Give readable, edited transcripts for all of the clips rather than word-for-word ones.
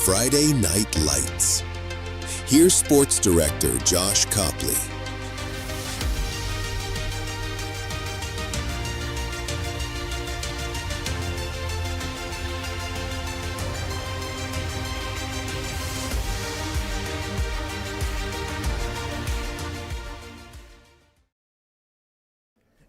Friday Night Lights. Here's Sports Director Josh Copley.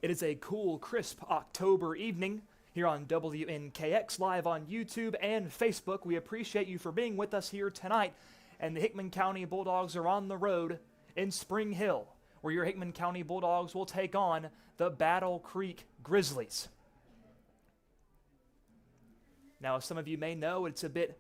It is a cool, crisp October evening here on WNKX, live on YouTube and Facebook. We appreciate you for being with us here tonight. And the Hickman County Bulldogs are on the road in Spring Hill, where your Hickman County Bulldogs will take on the Battle Creek Grizzlies. Now, as some of you may know, it's a bit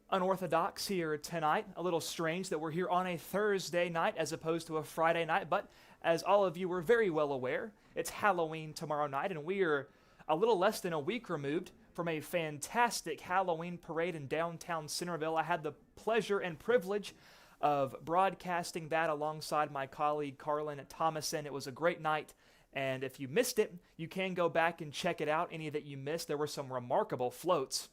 unorthodox here tonight, a little strange that we're here on a Thursday night as opposed to a Friday night, but as all of you were very well aware, it's Halloween tomorrow night, and we are a little less than a week removed from a fantastic Halloween parade in downtown Centerville. I had the pleasure and privilege of broadcasting that alongside my colleague Carlin Thomason. It was a great night, and if you missed it, you can go back and check it out. Any that you missed, there were some remarkable floats.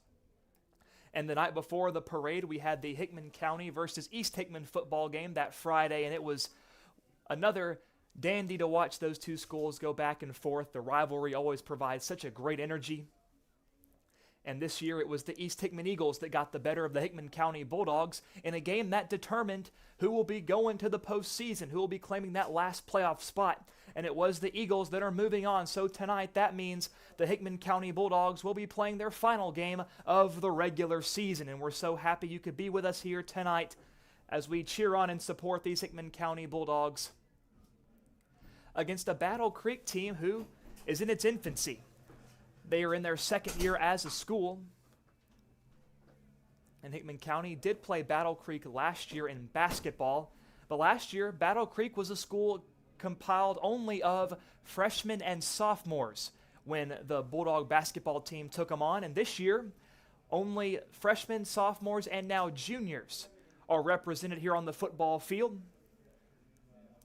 And the night before the parade, we had the Hickman County versus East Hickman football game that Friday, and it was another dandy to watch those two schools go back and forth. The rivalry always provides such a great energy. And this year it was the East Hickman Eagles that got the better of the Hickman County Bulldogs in a game that determined who will be going to the postseason, who will be claiming that last playoff spot. And it was the Eagles that are moving on. So tonight that means the Hickman County Bulldogs will be playing their final game of the regular season. And we're so happy you could be with us here tonight as we cheer on and support these Hickman County Bulldogs against a Battle Creek team who is in its infancy. They are in their second year as a school. And Hickman County did play Battle Creek last year in basketball. But last year, Battle Creek was a school compiled only of freshmen and sophomores when the Bulldog basketball team took them on. And this year, only freshmen, sophomores, and now juniors are represented here on the football field.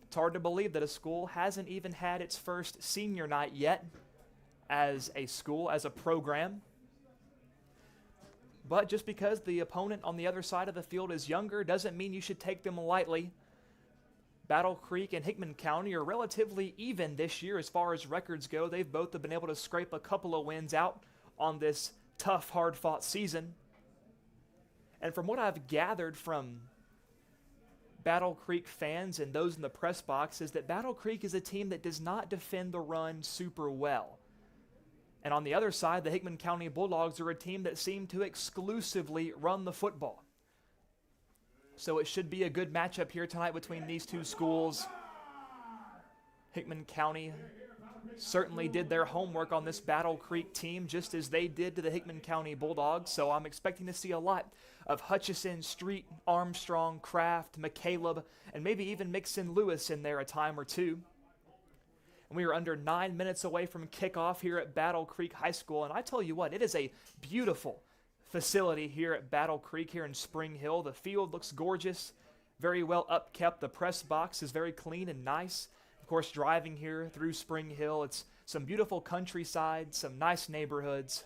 It's hard to believe that a school hasn't even had its first senior night yet as a school, as a program. But just because the opponent on the other side of the field is younger doesn't mean you should take them lightly. Battle Creek and Hickman County are relatively even this year as far as records go. They've both been able to scrape a couple of wins out on this tough, hard-fought season. And from what I've gathered from Battle Creek fans and those in the press box is that Battle Creek is a team that does not defend the run super well. And on the other side, the Hickman County Bulldogs are a team that seem to exclusively run the football. So it should be a good matchup here tonight between these two schools. Hickman County certainly did their homework on this Battle Creek team just as they did to the Hickman County Bulldogs. So I'm expecting to see a lot of Hutchison, Street, Armstrong, Kraft, McCaleb, and maybe even mix in Lewis in there a time or two. And we are under 9 minutes away from kickoff here at Battle Creek High School. And I tell you what, it is a beautiful facility here at Battle Creek here in Spring Hill. The field looks gorgeous, very well upkept. The press box is very clean and nice. Of course, driving here through Spring Hill, it's some beautiful countryside, some nice neighborhoods,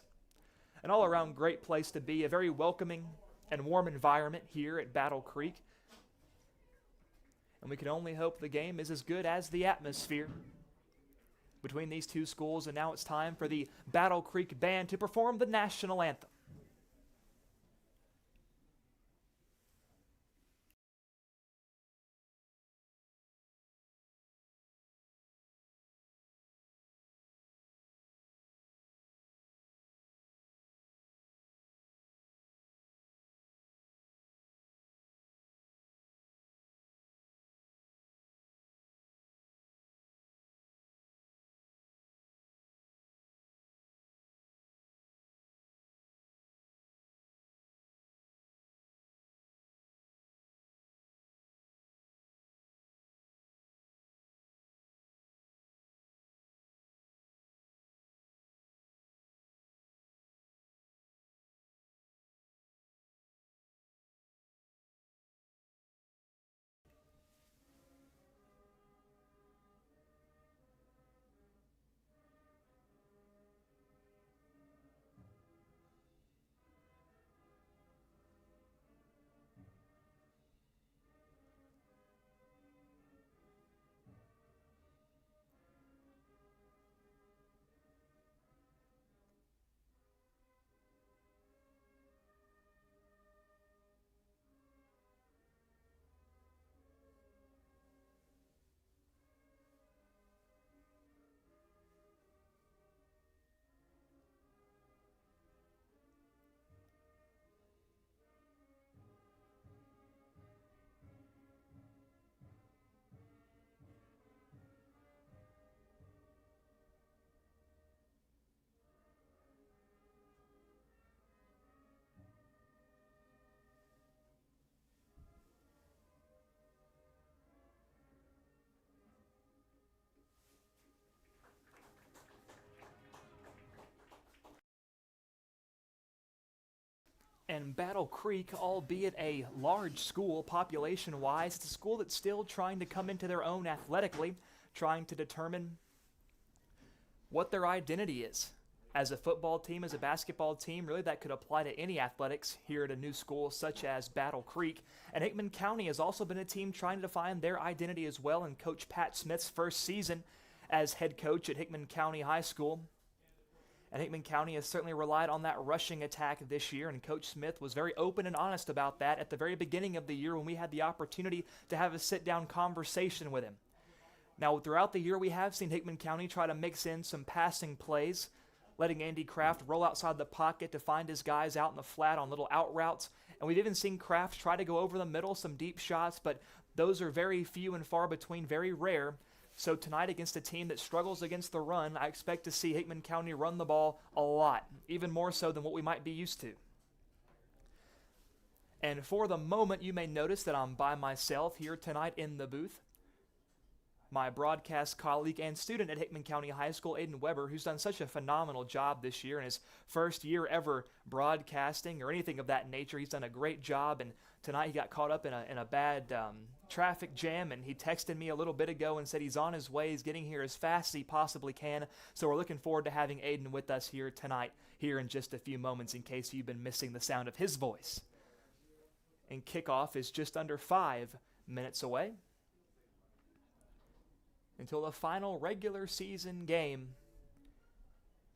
an all-around great place to be, a very welcoming and warm environment here at Battle Creek. And we can only hope the game is as good as the atmosphere between these two schools. And now it's time for the Battle Creek Band to perform the national anthem. And Battle Creek, albeit a large school population-wise, it's a school that's still trying to come into their own athletically, trying to determine what their identity is. As a football team, as a basketball team, really that could apply to any athletics here at a new school such as Battle Creek. And Hickman County has also been a team trying to define their identity as well in Coach Pat Smith's first season as head coach at Hickman County High School. And Hickman County has certainly relied on that rushing attack this year, and Coach Smith was very open and honest about that at the very beginning of the year when we had the opportunity to have a sit-down conversation with him. Now, throughout the year, we have seen Hickman County try to mix in some passing plays, letting Andy Kraft roll outside the pocket to find his guys out in the flat on little out routes. And we've even seen Kraft try to go over the middle, some deep shots, but those are very few and far between, very rare. So tonight against a team that struggles against the run, I expect to see Hickman County run the ball a lot, even more so than what we might be used to. And for the moment, you may notice that I'm by myself here tonight in the booth. My broadcast colleague and student at Hickman County High School, Aiden Weber, who's done such a phenomenal job this year in his first year ever broadcasting or anything of that nature. He's done a great job, and tonight he got caught up in a bad traffic jam, and he texted me a little bit ago and said he's on his way. He's getting here as fast as he possibly can, so we're looking forward to having Aiden with us here tonight, here in just a few moments in case you've been missing the sound of his voice. And kickoff is just under 5 minutes away until the final regular season game.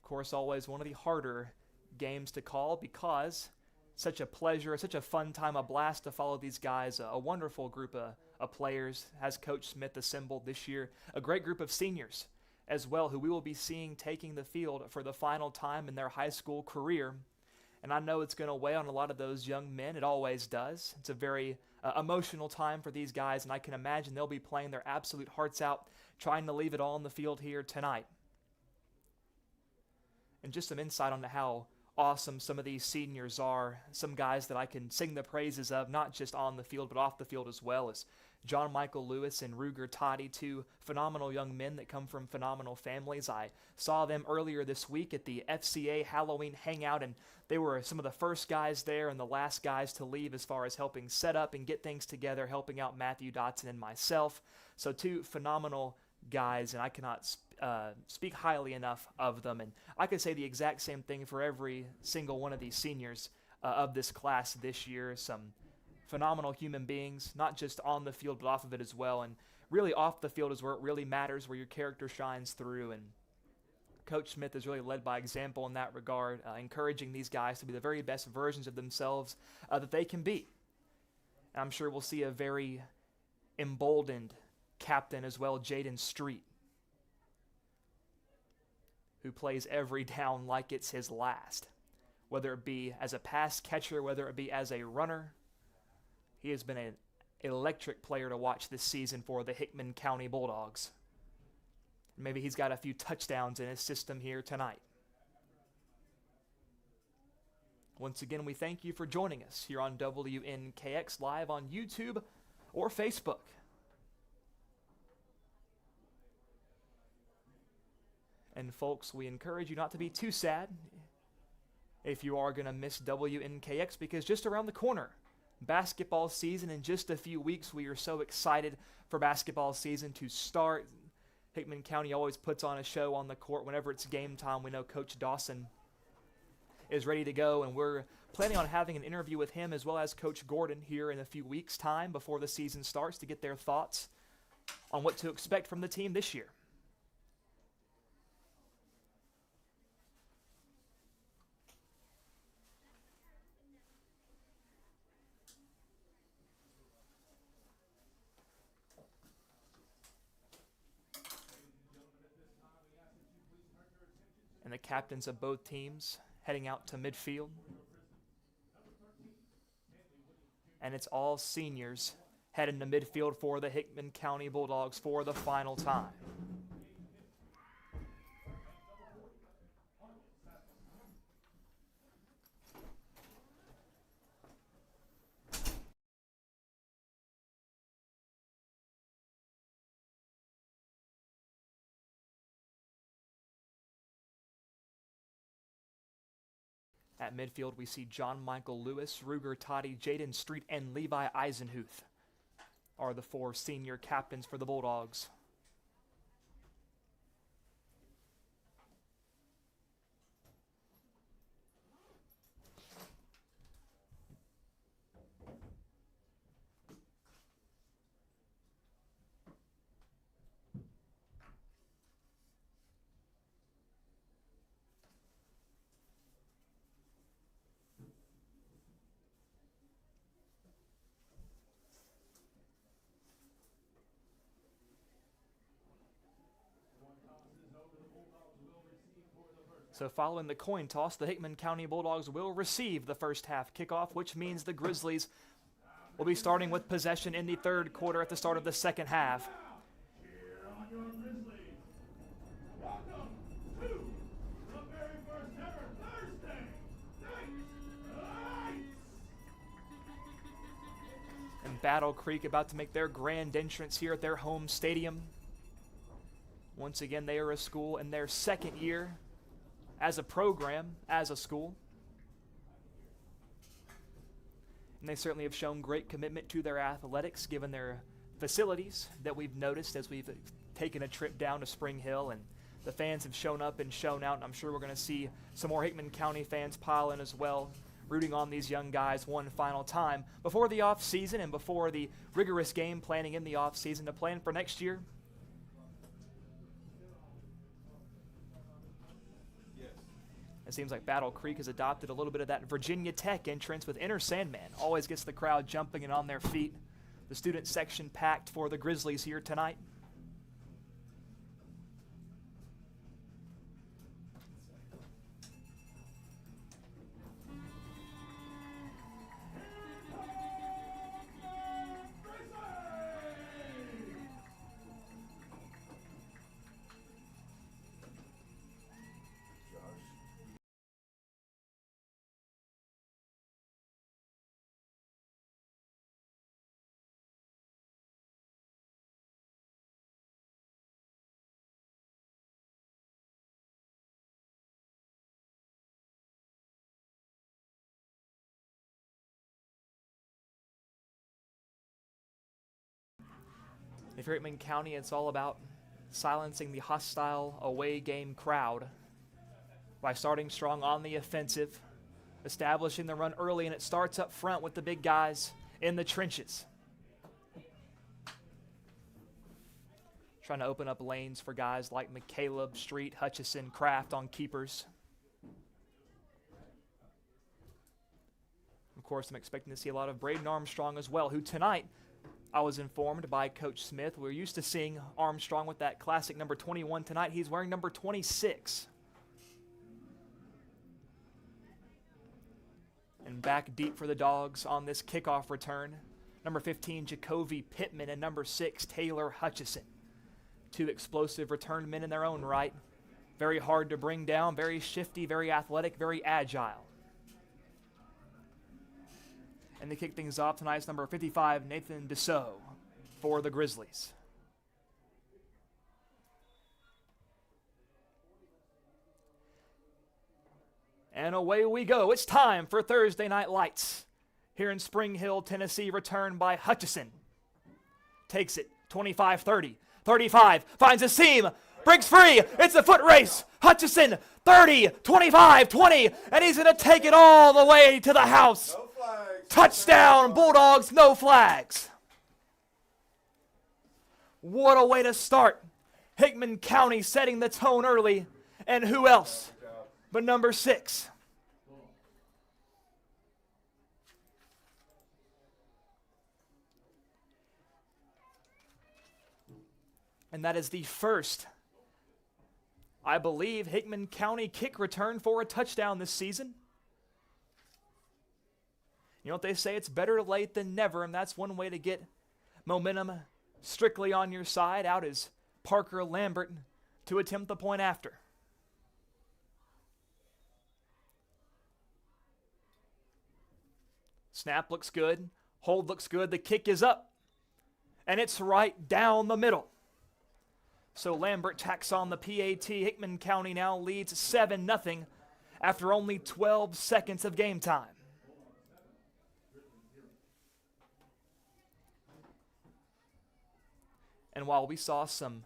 Of course, always one of the harder games to call because such a pleasure, such a fun time, a blast to follow these guys, a wonderful group of players has Coach Smith assembled this year, a great group of seniors as well who we will be seeing taking the field for the final time in their high school career. And I know it's going to weigh on a lot of those young men. It always does. It's a very emotional time for these guys, and I can imagine they'll be playing their absolute hearts out, trying to leave it all on the field here tonight. And just some insight on how awesome some of these seniors are, some guys that I can sing the praises of, not just on the field, but off the field as well, as John Michael Lewis and Ruger Toddy, two phenomenal young men that come from phenomenal families. I saw them earlier this week at the FCA Halloween Hangout, and they were some of the first guys there and the last guys to leave as far as helping set up and get things together, helping out Matthew Dotson and myself. So two phenomenal guys, and I cannot speak highly enough of them. And I could say the exact same thing for every single one of these seniors of this class this year. Some phenomenal human beings, not just on the field, but off of it as well. And really off the field is where it really matters, where your character shines through. And Coach Smith has really led by example in that regard, encouraging these guys to be the very best versions of themselves that they can be. And I'm sure we'll see a very emboldened captain as well, Jaden Street, who plays every down like it's his last, whether it be as a pass catcher, whether it be as a runner. He has been an electric player to watch this season for the Hickman County Bulldogs. Maybe he's got a few touchdowns in his system here tonight. Once again, we thank you for joining us here on WNKX Live on YouTube or Facebook. And folks, we encourage you not to be too sad if you are going to miss WNKX, because just around the corner, basketball season in just a few weeks. We are so excited for basketball season to start. Hickman County always puts on a show on the court whenever it's game time. We know Coach Dawson is ready to go, and we're planning on having an interview with him as well as Coach Gordon here in a few weeks' time before the season starts to get their thoughts on what to expect from the team this year. And the captains of both teams heading out to midfield. And it's all seniors heading to midfield for the Hickman County Bulldogs for the final time. At midfield, we see John Michael Lewis, Ruger Toddy, Jaden Street, and Levi Eisenhuth are the 4 senior captains for the Bulldogs. So following the coin toss, the Hickman County Bulldogs will receive the first half kickoff, which means the Grizzlies will be starting with possession in the third quarter at the start of the second half. And Battle Creek about to make their grand entrance here at their home stadium. Once again, they are a school in their second year as a program, as a school. And they certainly have shown great commitment to their athletics, given their facilities that we've noticed as we've taken a trip down to Spring Hill, and the fans have shown up and shown out, and I'm sure we're going to see some more Hickman County fans pile in as well, rooting on these young guys one final time before the off season and before the rigorous game planning in the off season to plan for next year. It seems like Battle Creek has adopted a little bit of that Virginia Tech entrance with Inner Sandman. Always gets the crowd jumping and on their feet. The student section packed for the Grizzlies here tonight. If you're Hickman County, it's all about silencing the hostile away game crowd by starting strong on the offensive, establishing the run early, and it starts up front with the big guys in the trenches. Trying to open up lanes for guys like McCaleb, Street, Hutchison, Kraft on keepers. Of course, I'm expecting to see a lot of Braden Armstrong as well, who tonight, I was informed by Coach Smith, we're used to seeing Armstrong with that classic number 21. Tonight, he's wearing number 26. And back deep for the Dogs on this kickoff return, number 15, Jacoby Pittman, and number 6, Taylor Hutchison. 2 explosive return men in their own right. Very hard to bring down, very shifty, very athletic, very agile. And they kick things off tonight's number 55, Nathan Dussault, for the Grizzlies. And away we go. It's time for Thursday Night Lights. Here in Spring Hill, Tennessee, return by Hutchison. Takes it, 25-30. 35, finds a seam, breaks free. It's a foot race. Hutchison, 30, 25, 20, and he's going to take it all the way to the house. No flags. Touchdown, Bulldogs, no flags. What a way to start. Hickman County setting the tone early. And who else but number 6? And that is the first, I believe, Hickman County kick return for a touchdown this season. You know what they say, it's better late than never, and that's one way to get momentum strictly on your side. Out is Parker Lambert to attempt the point after. Snap looks good. Hold looks good. The kick is up. And it's right down the middle. So Lambert tacks on the PAT. Hickman County now leads 7-0 after only 12 seconds of game time. And while we saw some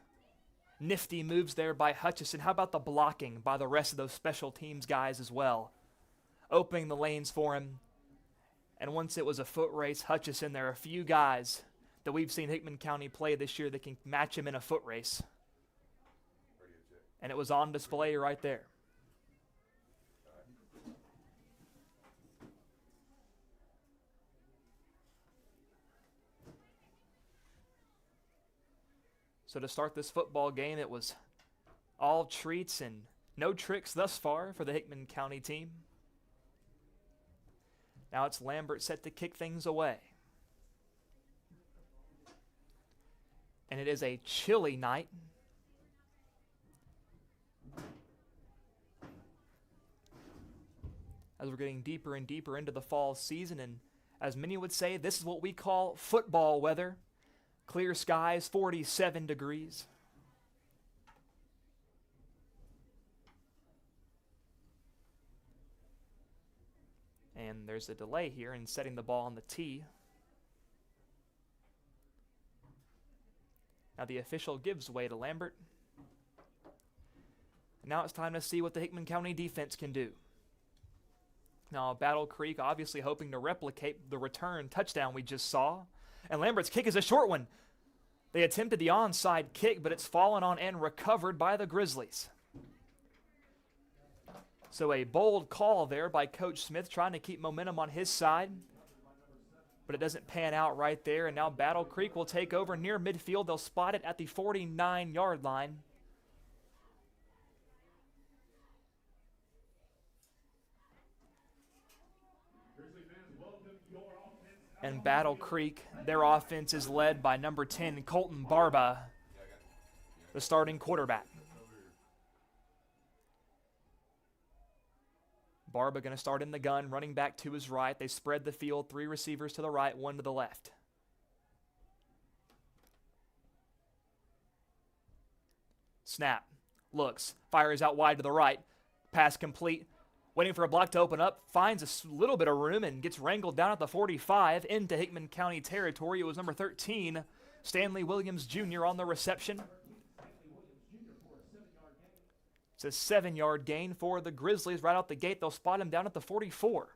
nifty moves there by Hutchison, how about the blocking by the rest of those special teams guys as well? Opening the lanes for him. And once it was a foot race, Hutchison, there are a few guys that we've seen Hickman County play this year that can match him in a foot race. And it was on display right there. So to start this football game, it was all treats and no tricks thus far for the Hickman County team. Now it's Lambert set to kick things away. And it is a chilly night. As we're getting deeper and deeper into the fall season, and as many would say, this is what we call football weather. Clear skies, 47 degrees. And there's a delay here in setting the ball on the tee. Now the official gives way to Lambert. And now it's time to see what the Hickman County defense can do. Now Battle Creek obviously hoping to replicate the return touchdown we just saw. And Lambert's kick is a short one. They attempted the onside kick, but it's fallen on and recovered by the Grizzlies. So a bold call there by Coach Smith, trying to keep momentum on his side. But it doesn't pan out right there. And now Battle Creek will take over near midfield. They'll spot it at the 49-yard line. And Battle Creek, their offense is led by number 10, Colton Barba, the starting quarterback. Barba going to start in the gun, running back to his right. They spread the field, 3 receivers to the right, 1 to the left. Snap, looks, fires out wide to the right. Pass complete. Waiting for a block to open up, finds a little bit of room and gets wrangled down at the 45 into Hickman County territory. It was number 13, Stanley Williams Jr. on the reception. It's a 7-yard gain for the Grizzlies right out the gate. They'll spot him down at the 44.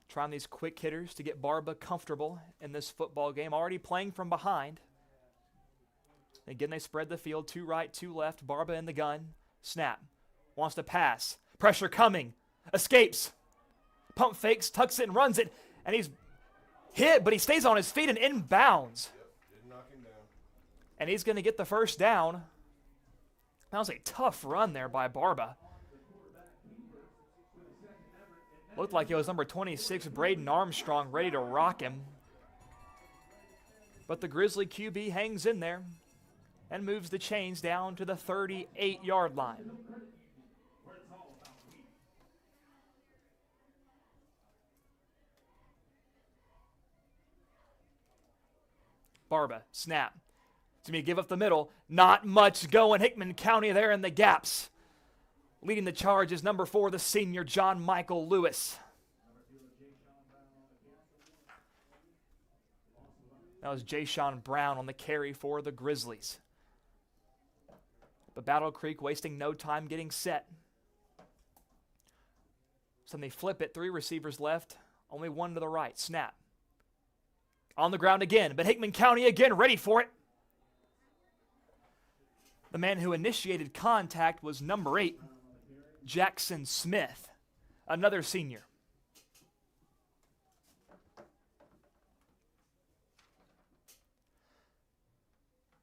Trying these quick hitters to get Barba comfortable in this football game, already playing from behind. Again, they spread the field, 2 right, 2 left. Barba in the gun. Snap. Wants to pass. Pressure coming. Escapes. Pump fakes, tucks it, and runs it. And he's hit, but he stays on his feet and inbounds. Didn't knock him down. And he's going to get the first down. That was a tough run there by Barba. Looked like it was number 26, Braden Armstrong, ready to rock him. But the Grizzly QB hangs in there and moves the chains down to the 38-yard line. Barba, snap. It's going to give up the middle. Not much going. Hickman County there in the gaps. Leading the charge is number 4, the senior John Michael Lewis. That was Jayshon Brown on the carry for the Grizzlies. But Battle Creek wasting no time getting set. So they flip it, 3 receivers left, only 1 to the right. Snap. On the ground again, but Hickman County again ready for it. The man who initiated contact was number 8, Jackson Smith, another senior.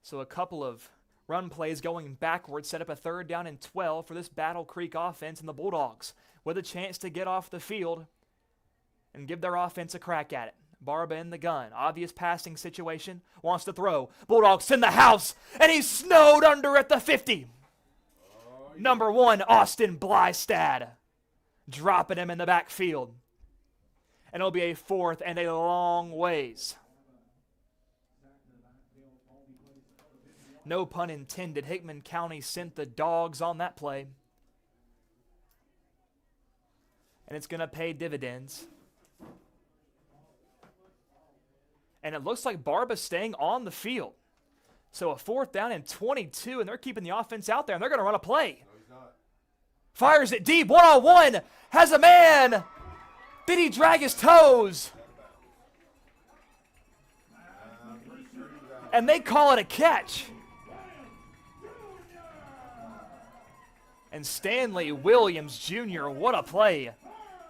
So a couple of run plays going backwards set up a 3rd down and 12 for this Battle Creek offense, and the Bulldogs with a chance to get off the field and give their offense a crack at it. Barba in the gun. Obvious passing situation. Wants to throw. Bulldogs in the house, and he's snowed under at the 50. Number 1, Austin Blystad, dropping him in the backfield. And it'll be a 4th and a long ways. No pun intended. Hickman County sent the dogs on that play. And it's going to pay dividends. And it looks like Barba's staying on the field. So a 4th down and 22, and they're keeping the offense out there, and they're going to run a play. No, he's not. Fires it deep, one-on-one, has a man. Did he drag his toes? And they call it a catch. And Stanley Williams Jr., what a play.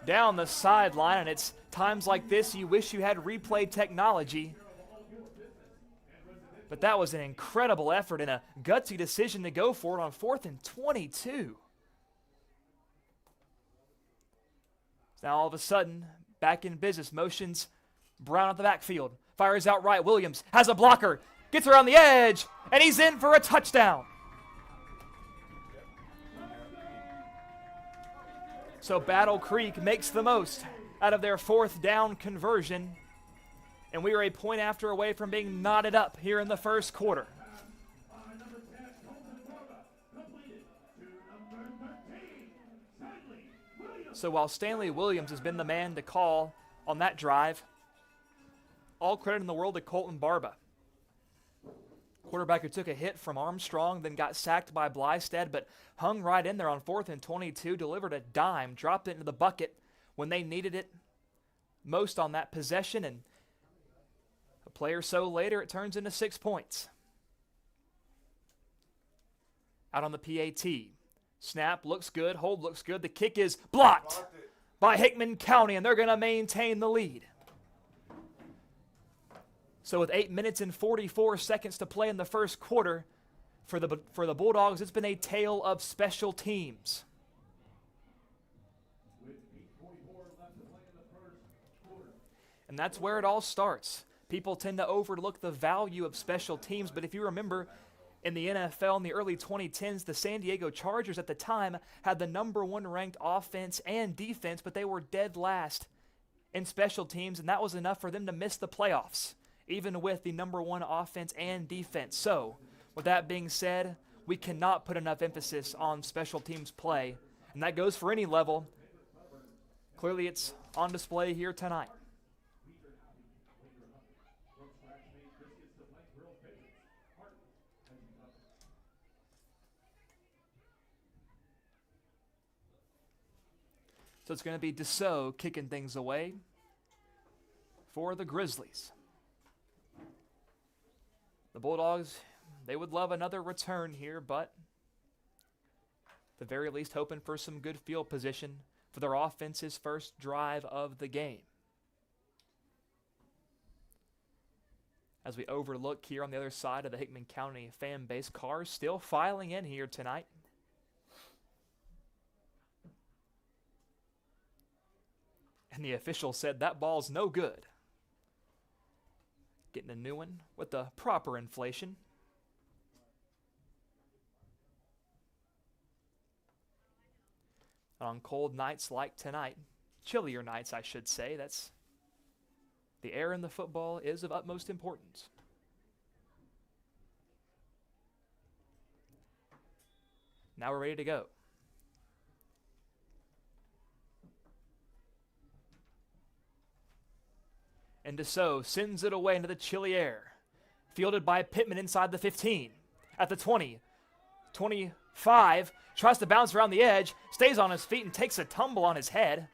Down the sideline, and it's times like this you wish you had replay technology. But that was an incredible effort and a gutsy decision to go for it on 4th and 22. Now all of a sudden, back in business, motions Brown at the backfield. Fires out right, Williams has a blocker, gets around the edge, and he's in for a touchdown. So Battle Creek makes the most out of their 4th down conversion. And we are a point after away from being knotted up here in the first quarter. So while Stanley Williams has been the man to call on that drive, all credit in the world to Colton Barba. Quarterback who took a hit from Armstrong, then got sacked by Blystad, but hung right in there on 4th and 22, delivered a dime, dropped it into the bucket when they needed it most on that possession, and a play or so later, it turns into 6 points. Out on the PAT. Snap looks good, hold looks good. The kick is blocked by Hickman County, and they're going to maintain the lead. So with 8 minutes and 44 seconds to play in the first quarter, for the Bulldogs, it's been a tale of special teams. And that's where it all starts. People tend to overlook the value of special teams, but if you remember, in the NFL in the early 2010s, the San Diego Chargers at the time had the #1 ranked offense and defense, but they were dead last in special teams, and that was enough for them to miss the playoffs, even with the #1 offense and defense. So, with that being said, we cannot put enough emphasis on special teams play, and that goes for any level. Clearly, it's on display here tonight. So it's going to be Dussault kicking things away for the Grizzlies. The Bulldogs, they would love another return here, but at the very least hoping for some good field position for their offense's first drive of the game. As we overlook here on the other side of the Hickman County fan base, cars still filing in here tonight. And the official said that ball's no good. Getting a new one with the proper inflation. On cold nights like tonight, chillier nights I should say, the air in the football is of utmost importance. Now we're ready to go. And Dussault sends it away into the chilly air. Fielded by Pittman inside the 15. At the 20. 25. Tries to bounce around the edge. Stays on his feet and takes a tumble on his head.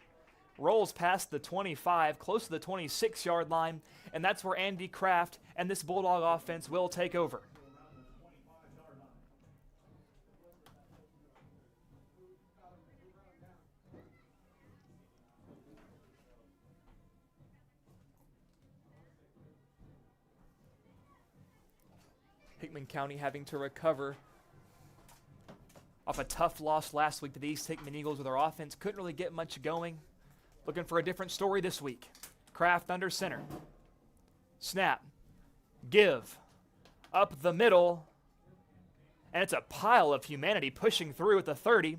Rolls past the 25, close to the 26-yard line. And that's where Andy Kraft and this Bulldog offense will take over. Hickman County having to recover off a tough loss last week to the East Hickman Eagles with their offense. Couldn't really get much going. Looking for a different story this week. Kraft under center. Snap. Give. Up the middle. And it's a pile of humanity pushing through at the 30.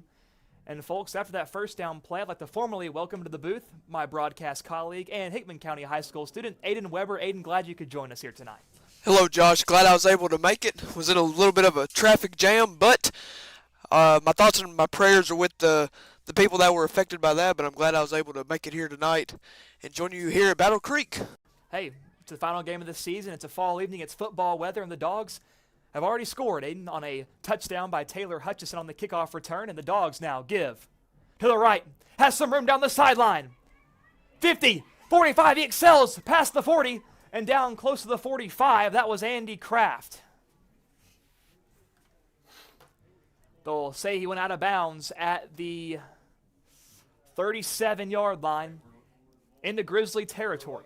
And folks, after that first down play, I'd like to formally welcome to the booth my broadcast colleague and Hickman County High School student, Aiden Weber. Aiden, glad you could join us here tonight. Hello, Josh. Glad I was able to make it. Was in a little bit of a traffic jam, but my thoughts and my prayers are with the people that were affected by that. But I'm glad I was able to make it here tonight and join you here at Battle Creek. Hey, it's the final game of the season. It's a fall evening. It's football weather, and the Dogs have already scored, Aiden, on a touchdown by Taylor Hutchison on the kickoff return, and the Dogs now give to the right. Has some room down the sideline. 50, 45, he excels past the 40 and down close to the 45. That was Andy Kraft. They'll say he went out of bounds at the 37-yard line into Grizzly territory.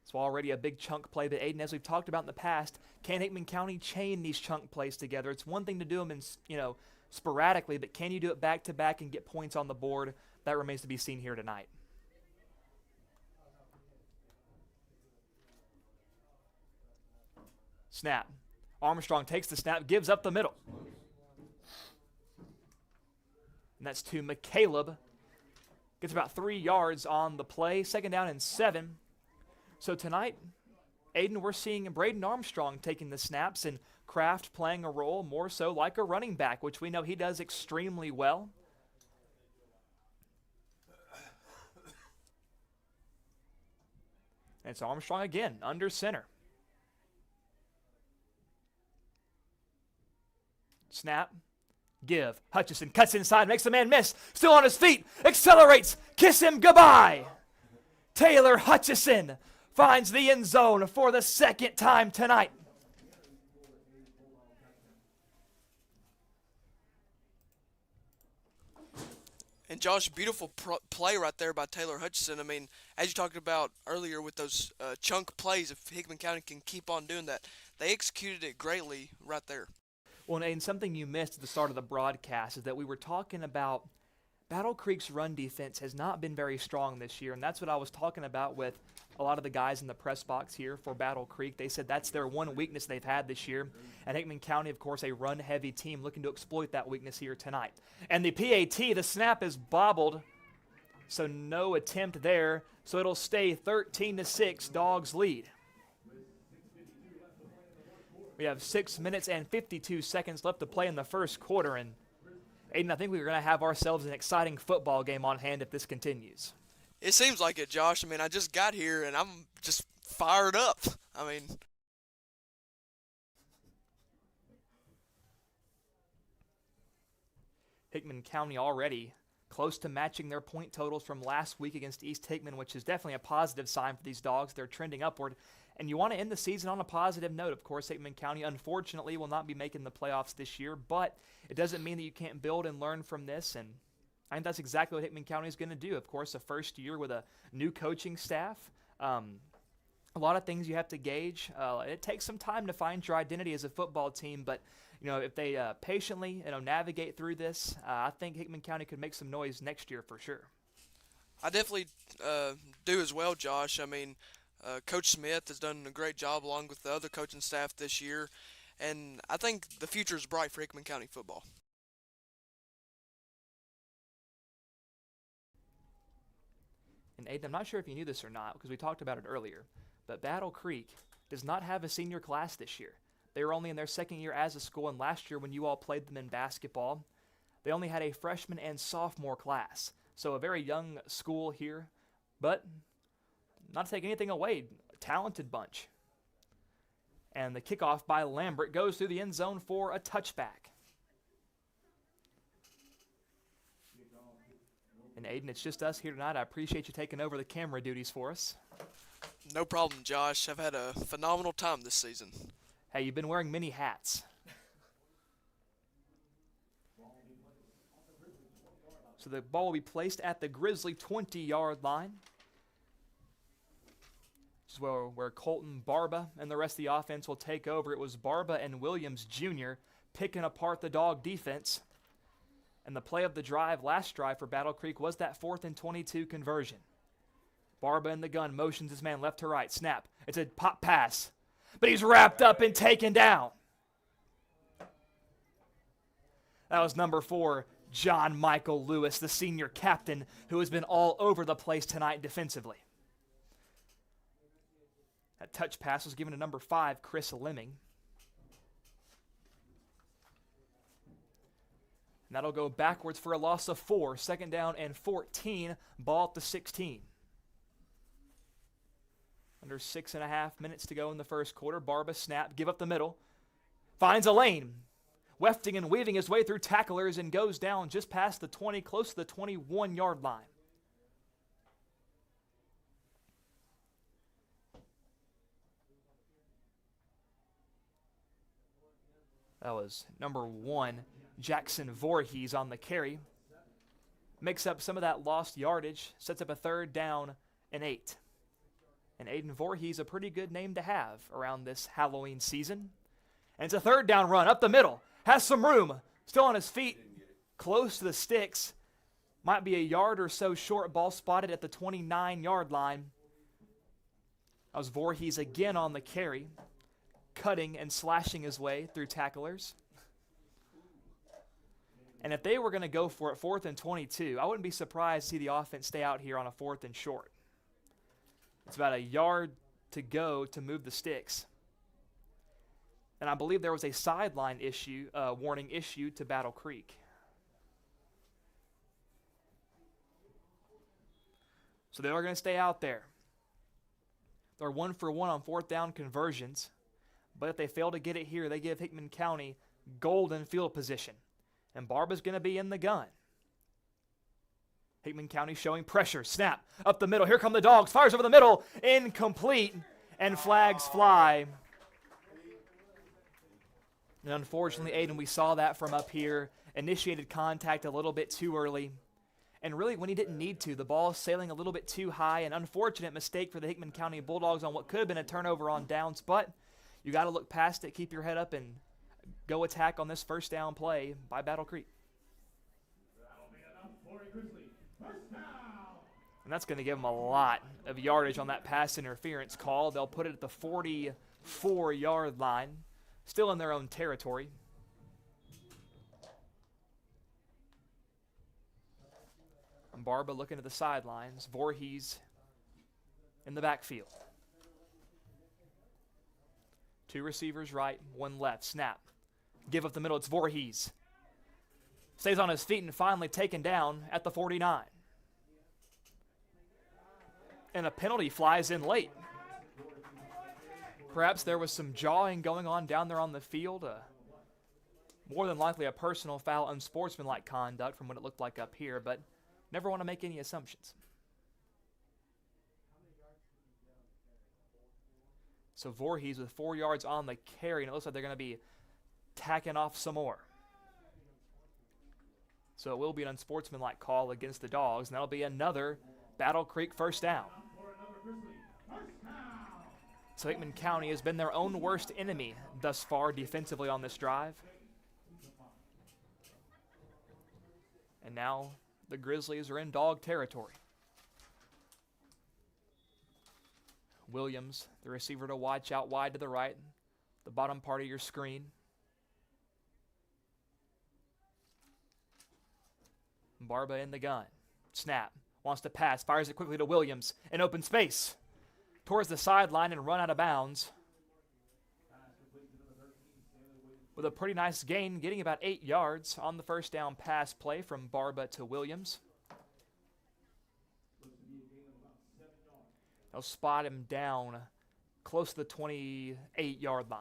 So already a big chunk play, but Aiden, as we've talked about in the past, can Hickman County chain these chunk plays together? It's one thing to do them in, sporadically, but can you do it back to back and get points on the board? That remains to be seen here tonight. Snap. Armstrong takes the snap, gives up the middle. And that's to McCaleb. Gets about 3 yards on the play. Second down and 7. So tonight, Aiden, we're seeing Braden Armstrong taking the snaps and Kraft playing a role more so like a running back, which we know he does extremely well. And it's Armstrong again, under center. Snap. Give. Hutchison cuts inside, makes the man miss. Still on his feet. Accelerates. Kiss him goodbye. Taylor Hutchison finds the end zone for the second time tonight. And Josh, beautiful play right there by Taylor Hutchison. I mean, as you talked about earlier with those chunk plays, if Hickman County can keep on doing that, they executed it greatly right there. Well, and something you missed at the start of the broadcast is that we were talking about Battle Creek's run defense has not been very strong this year, and that's what I was talking about with a lot of the guys in the press box here for Battle Creek. They said that's their one weakness they've had this year. And Hickman County, of course, a run-heavy team looking to exploit that weakness here tonight. And the PAT, the snap is bobbled, so no attempt there. So it'll stay 13-6, Dogs lead. We have 6 minutes and 52 seconds left to play in the first quarter, and Aiden, I think we're going to have ourselves an exciting football game on hand if this continues. It seems like it, Josh. I mean, I just got here, and I'm just fired up. I mean, Hickman County already close to matching their point totals from last week against East Hickman, which is definitely a positive sign for these Dogs. They're trending upward. And you want to end the season on a positive note. Of course, Hickman County, unfortunately, will not be making the playoffs this year, but it doesn't mean that you can't build and learn from this, and I think that's exactly what Hickman County is going to do. Of course, a first year with a new coaching staff. A lot of things you have to gauge. It takes some time to find your identity as a football team, but if they patiently navigate through this, I think Hickman County could make some noise next year for sure. I definitely do as well, Josh. I mean, Coach Smith has done a great job along with the other coaching staff this year, and I think the future is bright for Hickman County football. And Aiden, I'm not sure if you knew this or not because we talked about it earlier, but Battle Creek does not have a senior class this year. They were only in their second year as a school, and last year when you all played them in basketball, they only had a freshman and sophomore class. So a very young school here, but not to take anything away, a talented bunch. And the kickoff by Lambert goes through the end zone for a touchback. And Aiden, it's just us here tonight. I appreciate you taking over the camera duties for us. No problem, Josh. I've had a phenomenal time this season. Hey, you've been wearing many hats. So the ball will be placed at the Grizzly 20-yard line. This is where Colton Barba and the rest of the offense will take over. It was Barba and Williams Jr. picking apart the Dog defense. And the play of the drive, last drive for Battle Creek, was that 4th and 22 conversion. Barba in the gun motions his man left to right. Snap. It's a pop pass. But he's wrapped up and taken down. That was number 4, John Michael Lewis, the senior captain, who has been all over the place tonight defensively. That touch pass was given to number 5, Chris Lemming. And that'll go backwards for a loss of 4. Second down and 14, ball at the 16. Under 6.5 minutes to go in the first quarter. Barba snap, give up the middle. Finds a lane. Wefting and weaving his way through tacklers and goes down just past the 20, close to the 21-yard line. That was number 1, Jackson Voorhees on the carry. Makes up some of that lost yardage, sets up a 3rd down and 8. And Aiden Voorhees, a pretty good name to have around this Halloween season. And it's a 3rd down run up the middle. Has some room. Still on his feet. Close to the sticks. Might be a yard or so short. Ball spotted at the 29-yard line. That was Voorhees again on the carry. Cutting and slashing his way through tacklers. And if they were going to go for it, 4th and 22, I wouldn't be surprised to see the offense stay out here on a 4th and short. It's about a yard to go to move the sticks. And I believe there was a sideline issue, warning issued to Battle Creek. So they are going to stay out there. They're 1 for 1 on 4th down conversions. But if they fail to get it here, they give Hickman County golden field position. And Barba's going to be in the gun. Hickman County showing pressure. Snap up the middle. Here come the dogs. Fires over the middle. Incomplete. And flags fly. And unfortunately, Aiden, we saw that from up here. Initiated contact a little bit too early. And really, when he didn't need to, the ball sailing a little bit too high. An unfortunate mistake for the Hickman County Bulldogs on what could have been a turnover on downs. But you got to look past it, keep your head up, and go attack on this 1st down play by Battle Creek. And that's going to give them a lot of yardage on that pass interference call. They'll put it at the 44-yard line, still in their own territory. And Barba looking at the sidelines. Voorhees in the backfield. 2 receivers right, 1 left. Snap. Give up the middle. It's Voorhees. Stays on his feet and finally taken down at the 49. And a penalty flies in late. Perhaps there was some jawing going on down there on the field. More than likely a personal foul, unsportsmanlike conduct from what it looked like up here, but never want to make any assumptions. So Voorhees with 4 yards on the carry, and it looks like they're going to be tacking off some more. So it will be an unsportsmanlike call against the Dogs, and that'll be another Battle Creek 1st down. So Hickman County has been their own worst enemy thus far defensively on this drive. And now the Grizzlies are in dog territory. Williams, the receiver to watch out wide to the right, the bottom part of your screen. Barba in the gun. Snap. Wants to pass. Fires it quickly to Williams. In open space. Towards the sideline and run out of bounds. With a pretty nice gain, getting about 8 yards on the 1st down pass play from Barba to Williams. They'll spot him down close to the 28-yard line.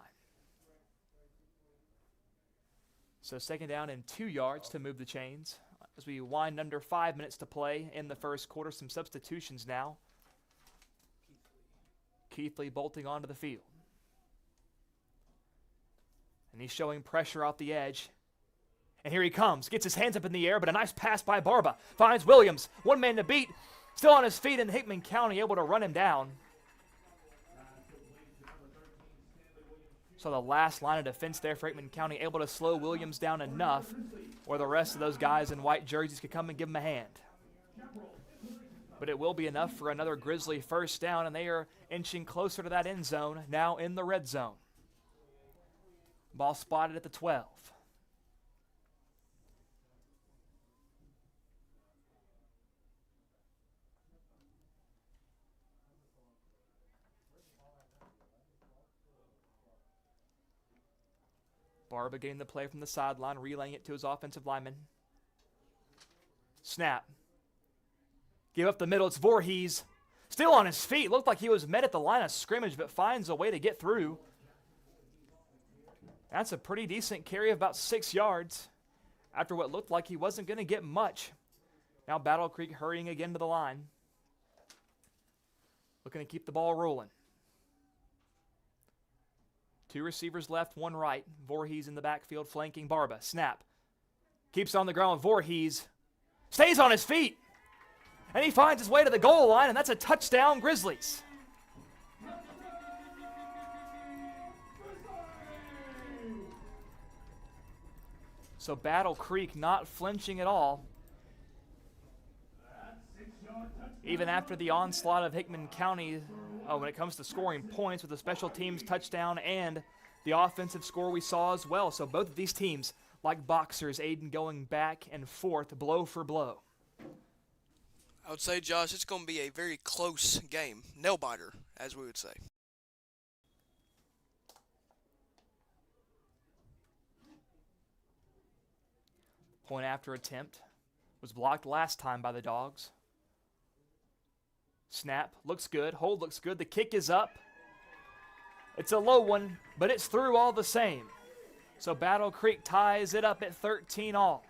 So 2nd down and 2 yards to move the chains. As we wind under 5 minutes to play in the first quarter, some substitutions now. Keithley bolting onto the field. And he's showing pressure off the edge. And here he comes. Gets his hands up in the air, but a nice pass by Barba. Finds Williams. 1 man to beat. Still on his feet in Hickman County, able to run him down. So the last line of defense there for Hickman County, able to slow Williams down enough where the rest of those guys in white jerseys could come and give him a hand. But it will be enough for another Grizzly 1st down, and they are inching closer to that end zone, now in the red zone. Ball spotted at the 12. Barba getting the play from the sideline, relaying it to his offensive lineman. Snap. Give up the middle. It's Voorhees. Still on his feet. Looked like he was met at the line of scrimmage, but finds a way to get through. That's a pretty decent carry of about 6 yards after what looked like he wasn't going to get much. Now Battle Creek hurrying again to the line. Looking to keep the ball rolling. 2 receivers left, 1 right. Voorhees in the backfield flanking Barba. Snap. Keeps on the ground. Voorhees stays on his feet. And he finds his way to the goal line, and that's a touchdown, Grizzlies. So Battle Creek not flinching at all. Even after the onslaught of Hickman County when it comes to scoring points with the special teams touchdown and the offensive score we saw as well. So both of these teams, like boxers, Aiden, going back and forth, blow for blow. I would say, Josh, it's going to be a very close game. Nail-biter, as we would say. Point after attempt was blocked last time by the Dogs. Snap looks good. Hold looks good. The kick is up. It's a low one, but it's through all the same. So Battle Creek ties it up at 13 all.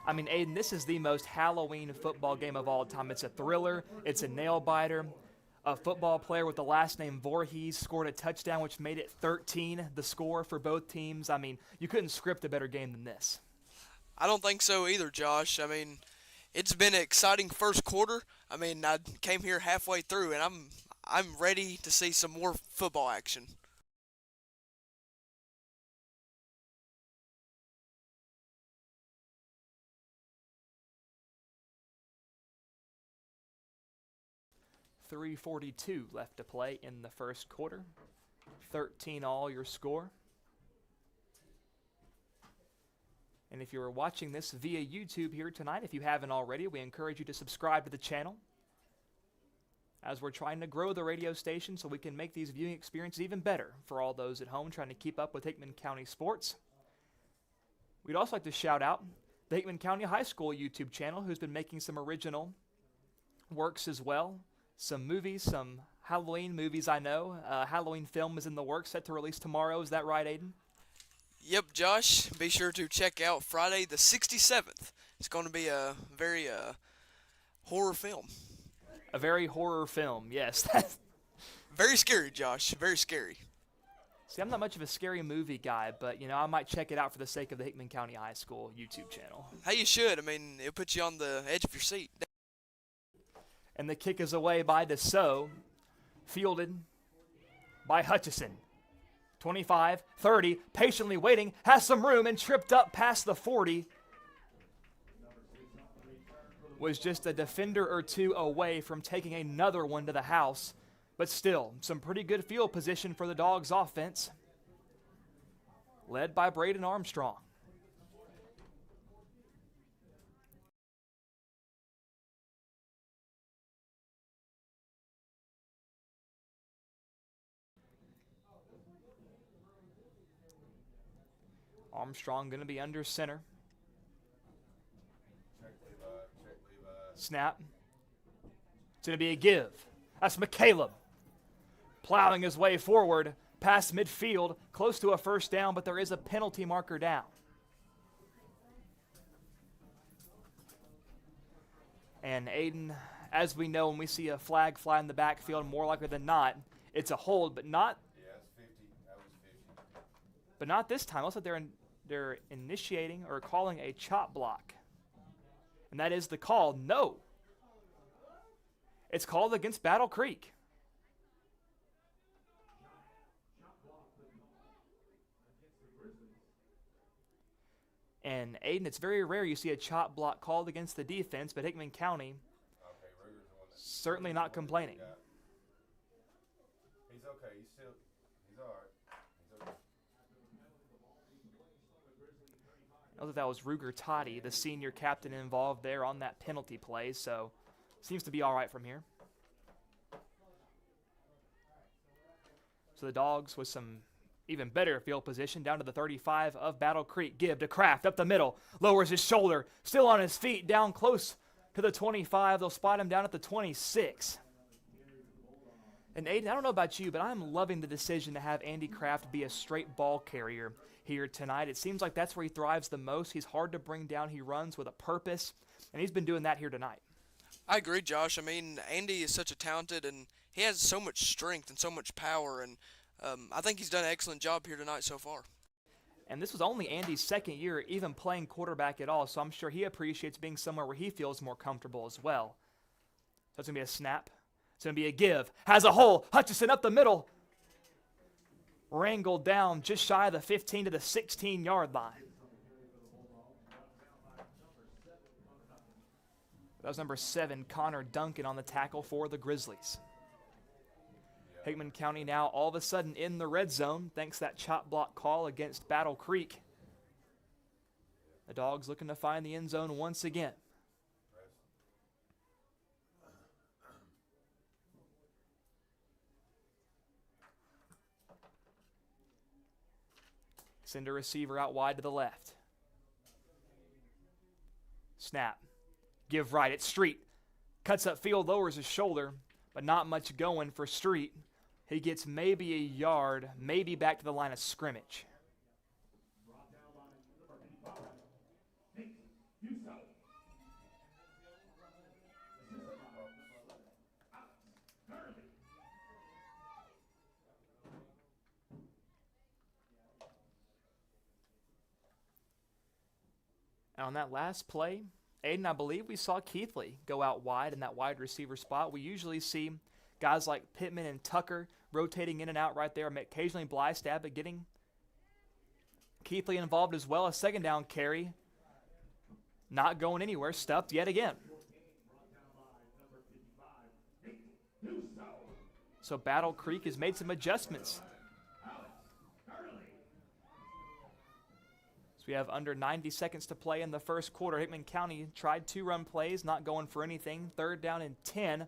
I mean, Aiden, this is the most Halloween football game of all time. It's a thriller. It's a nail-biter. A football player with the last name Voorhees scored a touchdown, which made it 13, the score for both teams. I mean, you couldn't script a better game than this. I don't think so either, Josh. I mean, it's been an exciting first quarter. I mean, I came here halfway through, and I'm ready to see some more football action. .342 left to play in the first quarter. 13 all your score. And if you're watching this via YouTube here tonight, if you haven't already, we encourage you to subscribe to the channel, as we're trying to grow the radio station so we can make these viewing experiences even better for all those at home trying to keep up with Hickman County sports. We'd also like to shout out the Hickman County High School YouTube channel, who's been making some original works as well. Some movies, some Halloween movies, I know. Halloween film is in the works, set to release tomorrow. Is that right, Aiden? Yep, Josh. Be sure to check out Friday the 67th. It's going to be a very horror film. A very horror film, yes. Very scary, Josh. Very scary. See, I'm not much of a scary movie guy, but, you know, I might check it out for the sake of the Hickman County High School YouTube channel. Hey, you should. I mean, it'll put you on the edge of your seat. And the kick is away by DeSoe, fielded by Hutchison. 25, 30, patiently waiting, has some room and tripped up past the 40. Was just a defender or two away from taking another one to the house. But still, some pretty good field position for the Dogs offense, led by Braden Armstrong. Armstrong going to be under center. Snap. It's going to be a give. That's McCaleb plowing his way forward past midfield, close to a first down, but there is a penalty marker down. And Aiden, as we know, when we see a flag fly in the backfield, more likely than not, it's a hold, but not. Yeah, it's 50. That was 50. But not this time. Looks like they're initiating or calling a chop block. And that is the call. No. It's called against Battle Creek. And Aiden, it's very rare you see a chop block called against the defense, but Hickman County certainly not complaining. He's okay. He's all right. He's okay. I know that was Ruger Toddy, the senior captain involved there on that penalty play, so Seems to be all right from here. So the Dogs with some even better field position down to the 35 of Battle Creek. Give to Kraft up the middle. Lowers his shoulder. Still on his feet. Down close to the 25. They'll spot him down at the 26. And Aiden, I don't know about you, but I'm loving the decision to have Andy Kraft be a straight ball carrier here tonight. It seems like that's where he thrives the most. He's hard to bring down. He runs with a purpose, and he's been doing that here tonight. I agree, Josh. I mean, Andy is such a talented, and he has so much strength and so much power, and I think he's done an excellent job here tonight so far. And this was only Andy's second year even playing quarterback at all, so I'm sure he appreciates being somewhere where he feels more comfortable as well. So it's going to be a snap. It's going to be a give. Has a hole. Hutchison up the middle. Wrangled down just shy of the 15 to the 16-yard line. That was number 7, Connor Duncan, on the tackle for the Grizzlies. Hickman County now all of a sudden in the red zone thanks to that chop block call against Battle Creek. The Dogs looking to find the end zone once again. Send a receiver out wide to the left. Snap. Give right. It's Street. Cuts up field, lowers his shoulder, but not much going for Street. He gets maybe a yard, maybe back to the line of scrimmage. And on that last play, Aiden, I believe we saw Keithley go out wide in that wide receiver spot. We usually see guys like Pittman and Tucker rotating in and out right there. Occasionally Bly stab, but getting Keithley involved as well. A second down carry. Not going anywhere. Stuffed yet again. So Battle Creek has made some adjustments. We have under 90 seconds to play in the first quarter. Hickman County tried 2 run plays, not going for anything. 3rd down and 10.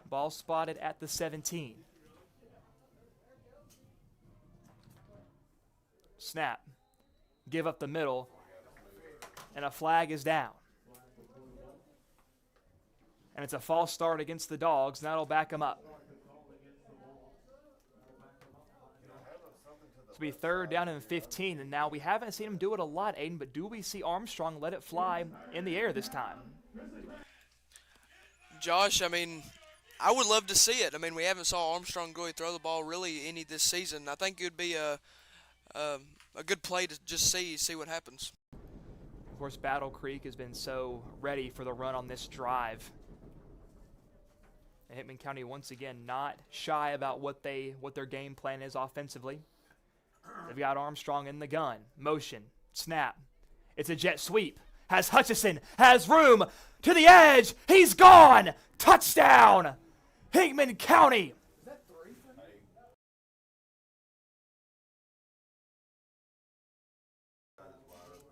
Ball spotted at the 17. Snap. Give up the middle. And a flag is down. And it's a false start against the Dogs, and that'll back them up. Be 3rd down and 15, and now we haven't seen him do it a lot, Aiden, but do we see Armstrong let it fly in the air this time? Josh, I mean, I would love to see it. I mean, we haven't saw Armstrong go throw the ball really any this season. I think it would be a good play to just see what happens. Of course, Battle Creek has been so ready for the run on this drive. And Hickman County once again not shy about what their game plan is offensively. They've got Armstrong in the gun. Motion. Snap. It's a jet sweep. Has Hutchison. Has room. To the edge. He's gone. Touchdown. Hickman County.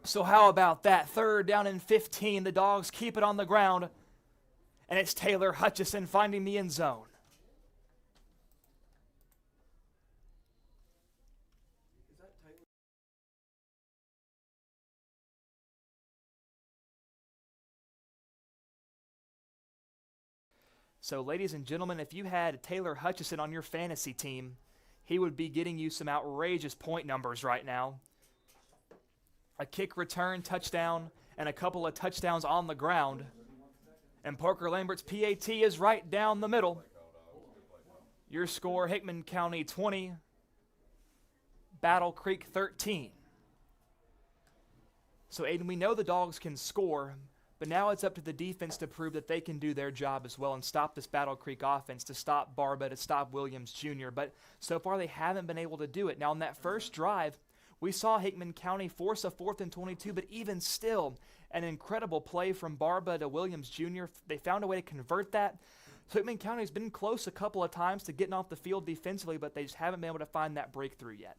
So how about that? 3rd down and 15. The Dogs keep it on the ground. And it's Taylor Hutchison finding the end zone. So, ladies and gentlemen, if you had Taylor Hutchison on your fantasy team, he would be getting you some outrageous point numbers right now. A kick return touchdown and a couple of touchdowns on the ground. And Parker Lambert's PAT is right down the middle. Your score, Hickman County 20, Battle Creek 13. So, Aiden, we know the Dogs can score, but now it's up to the defense to prove that they can do their job as well and stop this Battle Creek offense, to stop Barba, to stop Williams Jr. But so far they haven't been able to do it. Now, on that first drive, we saw Hickman County force a 4th and 22, but even still, an incredible play from Barba to Williams Jr. They found a way to convert that. So Hickman County has been close a couple of times to getting off the field defensively, but they just haven't been able to find that breakthrough yet.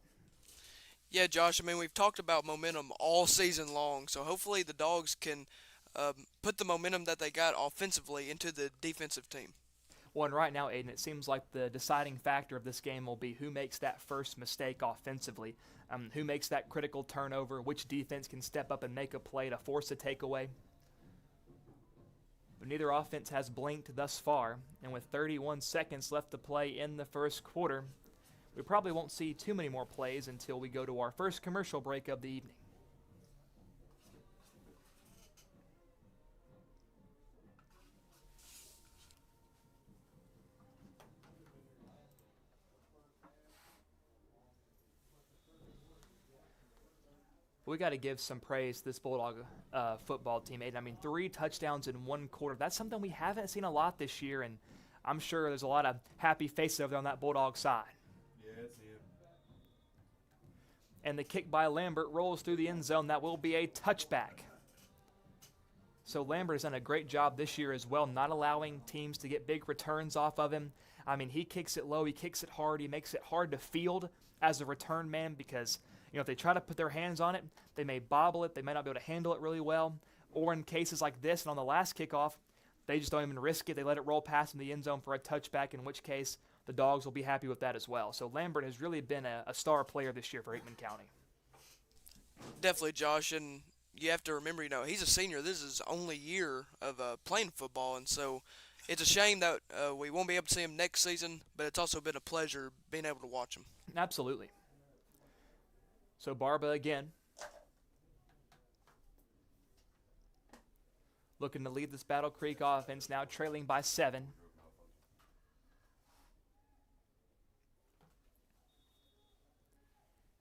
Yeah, Josh, I mean, we've talked about momentum all season long, so hopefully the Dogs can put the momentum that they got offensively into the defensive team. Well, and right now, Aiden, it seems like the deciding factor of this game will be who makes that first mistake offensively, who makes that critical turnover, which defense can step up and make a play to force a takeaway. But neither offense has blinked thus far, and with 31 seconds left to play in the first quarter, we probably won't see too many more plays until we go to our first commercial break of the evening. We got to give some praise to this Bulldog football team, Aiden. I mean, 3 touchdowns in 1 quarter. That's something we haven't seen a lot this year, and I'm sure there's a lot of happy faces over there on that Bulldog side. Yeah, that's it. And the kick by Lambert rolls through the end zone. That will be a touchback. So Lambert has done a great job this year as well, not allowing teams to get big returns off of him. I mean, he kicks it low, he kicks it hard, he makes it hard to field as a return man because if they try to put their hands on it, they may bobble it, they may not be able to handle it really well. Or in cases like this, and on the last kickoff, they just don't even risk it. They let it roll past in the end zone for a touchback, in which case the Dogs will be happy with that as well. So Lambert has really been a star player this year for Hickman County. Definitely, Josh, and you have to remember, he's a senior. This is his only year of playing football, and so it's a shame that we won't be able to see him next season, but it's also been a pleasure being able to watch him. Absolutely. So Barba again, looking to lead this Battle Creek offense, now trailing by 7.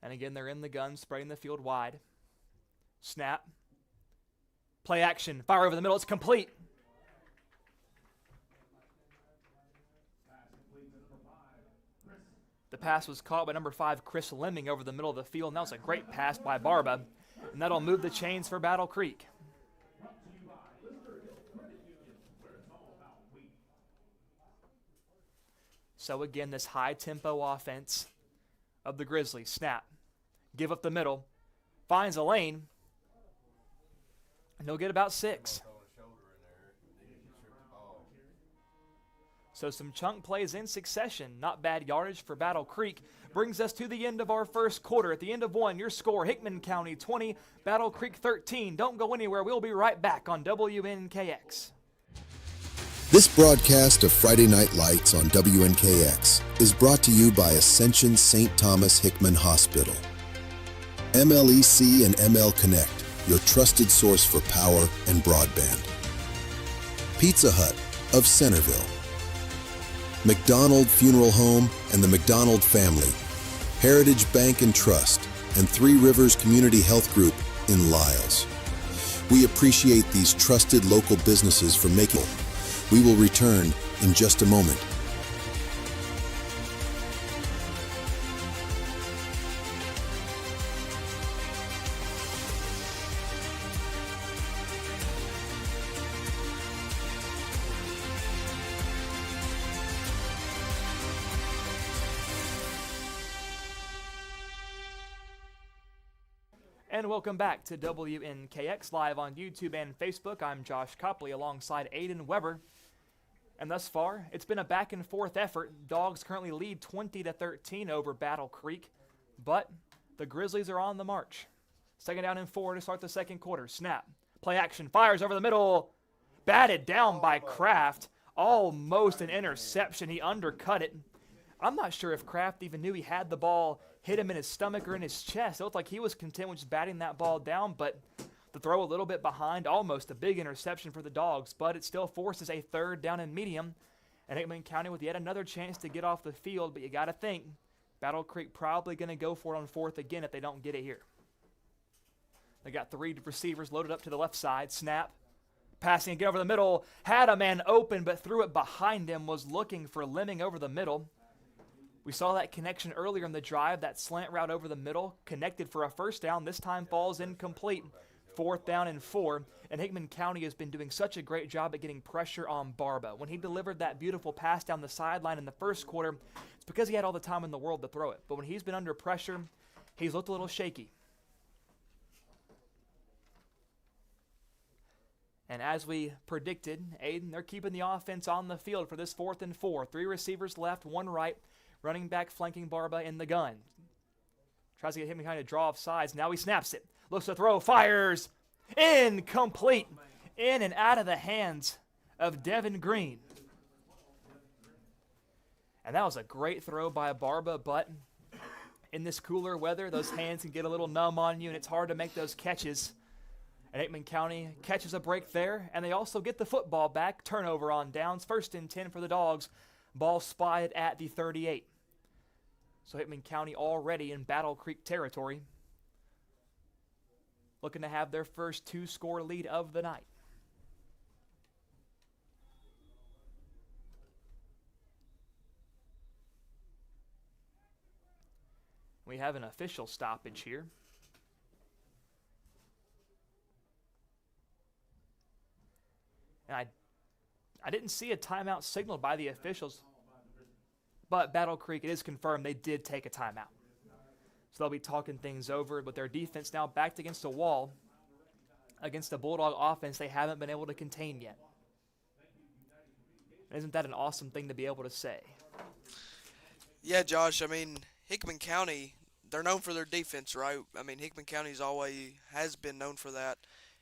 And again, they're in the gun, spreading the field wide. Snap. Play action. Fire over the middle. It's complete. The pass was caught by number 5, Chris Lemming, over the middle of the field. And that was a great pass by Barba. And that'll move the chains for Battle Creek. So again, this high-tempo offense of the Grizzlies. Snap. Give up the middle. Finds a lane. And he'll get about 6. So some chunk plays in succession. Not bad yardage for Battle Creek. Brings us to the end of our first quarter. At the end of 1, your score, Hickman County 20, Battle Creek 13. Don't go anywhere. We'll be right back on WNKX. This broadcast of Friday Night Lights on WNKX is brought to you by Ascension St. Thomas Hickman Hospital. MLEC and ML Connect, your trusted source for power and broadband. Pizza Hut of Centerville. McDonald Funeral Home and the McDonald Family, Heritage Bank and Trust, and Three Rivers Community Health Group in Lyles. We appreciate these trusted local businesses for making. We will return in just a moment. And welcome back to WNKX Live on YouTube and Facebook. I'm Josh Copley alongside Aiden Weber. And thus far, it's been a back-and-forth effort. Dogs currently lead 20-13 over Battle Creek, but the Grizzlies are on the march. 2nd down and 4 to start the second quarter. Snap. Play action. Fires over the middle. Batted down by Kraft. Almost an interception. He undercut it. I'm not sure if Kraft even knew he had the ball hit him in his stomach or in his chest. It looked like he was content with just batting that ball down, but the throw a little bit behind, almost a big interception for the Dogs, but it still forces a 3rd down and medium. And Hickman County with yet another chance to get off the field, but you got to think Battle Creek probably going to go for it on 4th again if they don't get it here. They got 3 receivers loaded up to the left side. Snap. Passing again over the middle. Had a man open, but threw it behind him. Was looking for Lemming over the middle. We saw that connection earlier in the drive, that slant route over the middle, connected for a 1st down. This time falls incomplete. 4th down and 4. And Hickman County has been doing such a great job at getting pressure on Barba. When he delivered that beautiful pass down the sideline in the first quarter, it's because he had all the time in the world to throw it. But when he's been under pressure, he's looked a little shaky. And as we predicted, Aiden, they're keeping the offense on the field for this 4th and 4. 3 receivers left, 1 right, running back flanking Barba in the gun. Tries to get him behind a draw off sides. Now he snaps it. Looks to throw, fires. Incomplete. In and out of the hands of Devin Green. And that was a great throw by Barba, but in this cooler weather, those hands can get a little numb on you, and it's hard to make those catches. And Hickman County catches a break there, and they also get the football back. Turnover on downs. 1st and 10 for the Dogs. Ball spotted at the 38. So Hickman County already in Battle Creek territory, looking to have their first 2-score lead of the night. We have an official stoppage here. And I didn't see a timeout signaled by the officials, but Battle Creek, it is confirmed they did take a timeout. So they'll be talking things over with their defense now backed against a wall against a Bulldog offense they haven't been able to contain yet. Isn't that an awesome thing to be able to say? Yeah, Josh, I mean, Hickman County, they're known for their defense, right? I mean, Hickman County's always has been known for that.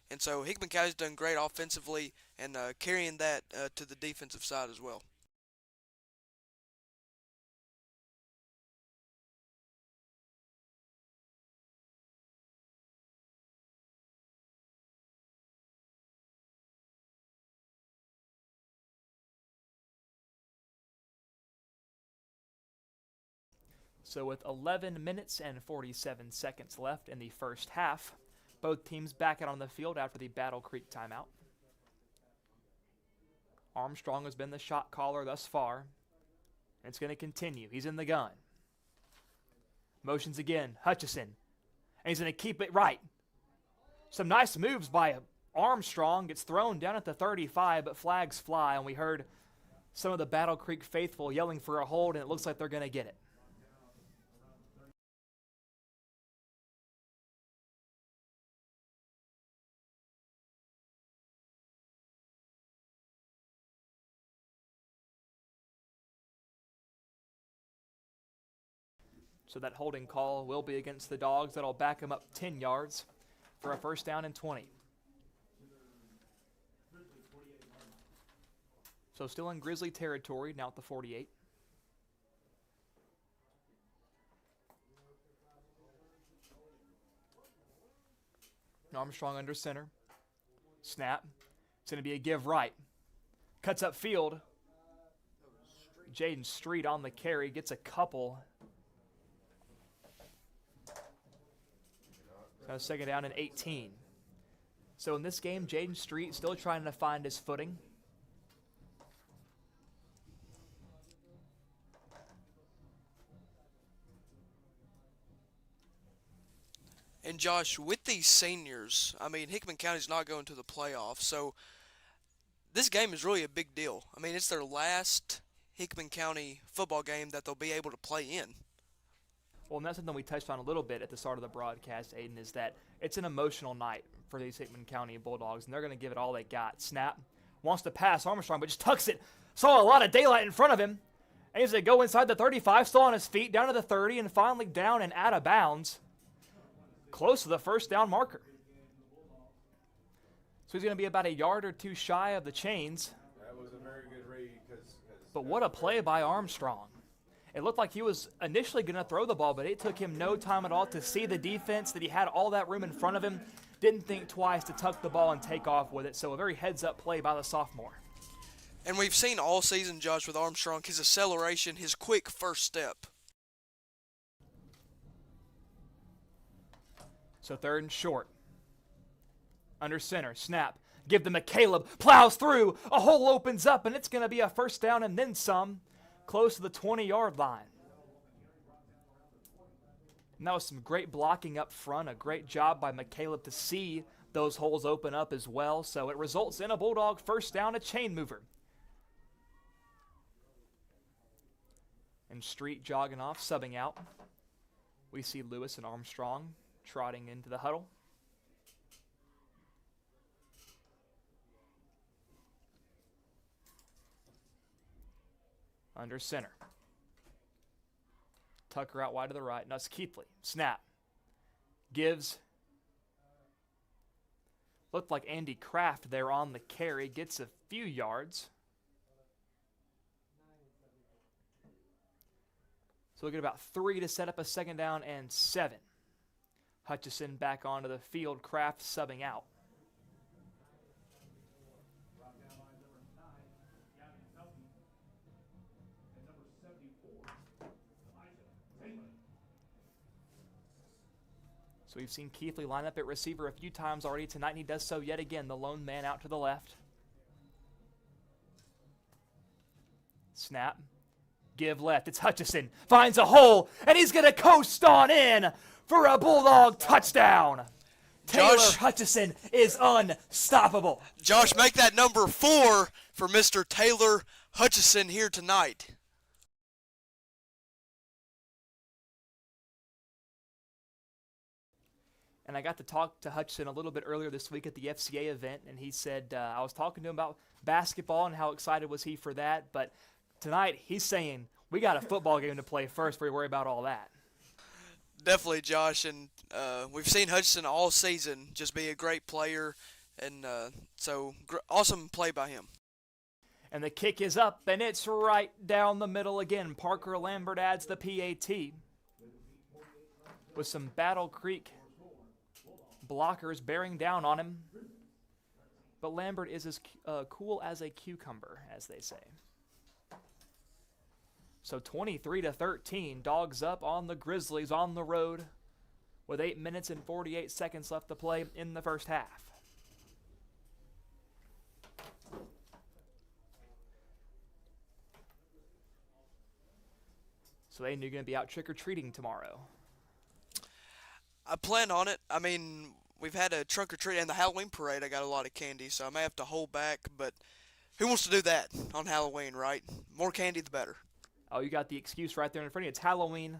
And so Hickman County's done great offensively and carrying that to the defensive side as well. So with 11 minutes and 47 seconds left in the first half, both teams back out on the field after the Battle Creek timeout. Armstrong has been the shot caller thus far, and it's going to continue. He's in the gun. Motions again, Hutchison, and he's going to keep it right. Some nice moves by Armstrong. Gets thrown down at the 35, but flags fly, and we heard some of the Battle Creek faithful yelling for a hold, and it looks like they're going to get it. So that holding call will be against the Dogs. That'll back them up 10 yards for a 1st down and 20. So still in Grizzly territory, now at the 48. Armstrong under center. Snap. It's going to be a give right. Cuts up field. Jaden Street on the carry. Gets a couple. So 2nd down and 18. So in this game, Jaden Street still trying to find his footing. And Josh, with these seniors, I mean, Hickman County's not going to the playoffs, so this game is really a big deal. I mean, it's their last Hickman County football game that they'll be able to play in. Well, and that's something we touched on a little bit at the start of the broadcast, Aiden, is that it's an emotional night for these Hickman County Bulldogs, and they're going to give it all they got. Snap. Wants to pass Armstrong, but just tucks it. Saw a lot of daylight in front of him. And he's going to go inside the 35, still on his feet, down to the 30, and finally down and out of bounds. Close to the 1st down marker. So he's going to be about a yard or two shy of the chains. That was a very good read. But what a play by Armstrong. It looked like he was initially going to throw the ball, but it took him no time at all to see the defense, that he had all that room in front of him. Didn't think twice to tuck the ball and take off with it. So a very heads-up play by the sophomore. And we've seen all season, Josh, with Armstrong, his acceleration, his quick first step. So 3rd and short. Under center, snap. Give them to Caleb. Plows through. A hole opens up, and it's going to be a 1st down and then some. Close to the 20-yard line. And that was some great blocking up front. A great job by McCaleb to see those holes open up as well. So it results in a Bulldog 1st down, a chain mover. And Street jogging off, subbing out. We see Lewis and Armstrong trotting into the huddle. Under center. Tucker out wide to the right. Now it's Keithley. Snap. Gives. Looked like Andy Kraft there on the carry. Gets a few yards. So we'll get about 3 to set up a second down and 7. Hutchison back onto the field. Kraft subbing out. So we've seen Keithley line up at receiver a few times already tonight, and he does so yet again. The lone man out to the left. Snap. Give left. It's Hutchison. Finds a hole, and he's going to coast on in for a Bulldog touchdown. Taylor Hutchison is unstoppable. Josh, make that number 4 for Mr. Taylor Hutchison here tonight. And I got to talk to Hutchison a little bit earlier this week at the FCA event, and he said, I was talking to him about basketball and how excited was he for that, but tonight he's saying, we got a football game to play first before we worry about all that. Definitely, Josh, and we've seen Hutchison all season just be a great player, and awesome play by him. And the kick is up, and it's right down the middle again. Parker Lambert adds the PAT with some Battle Creek blockers bearing down on him. But Lambert is as cool as a cucumber, as they say. So 23-13, Dogs up on the Grizzlies on the road with 8 minutes and 48 seconds left to play in the first half. So they knew you're going to be out trick-or-treating tomorrow. I plan on it. I mean, we've had a trick-or-treat and the Halloween parade. I got a lot of candy, so I may have to hold back, but who wants to do that on Halloween, right? More candy, the better. Oh, you got the excuse right there in front of you. It's Halloween.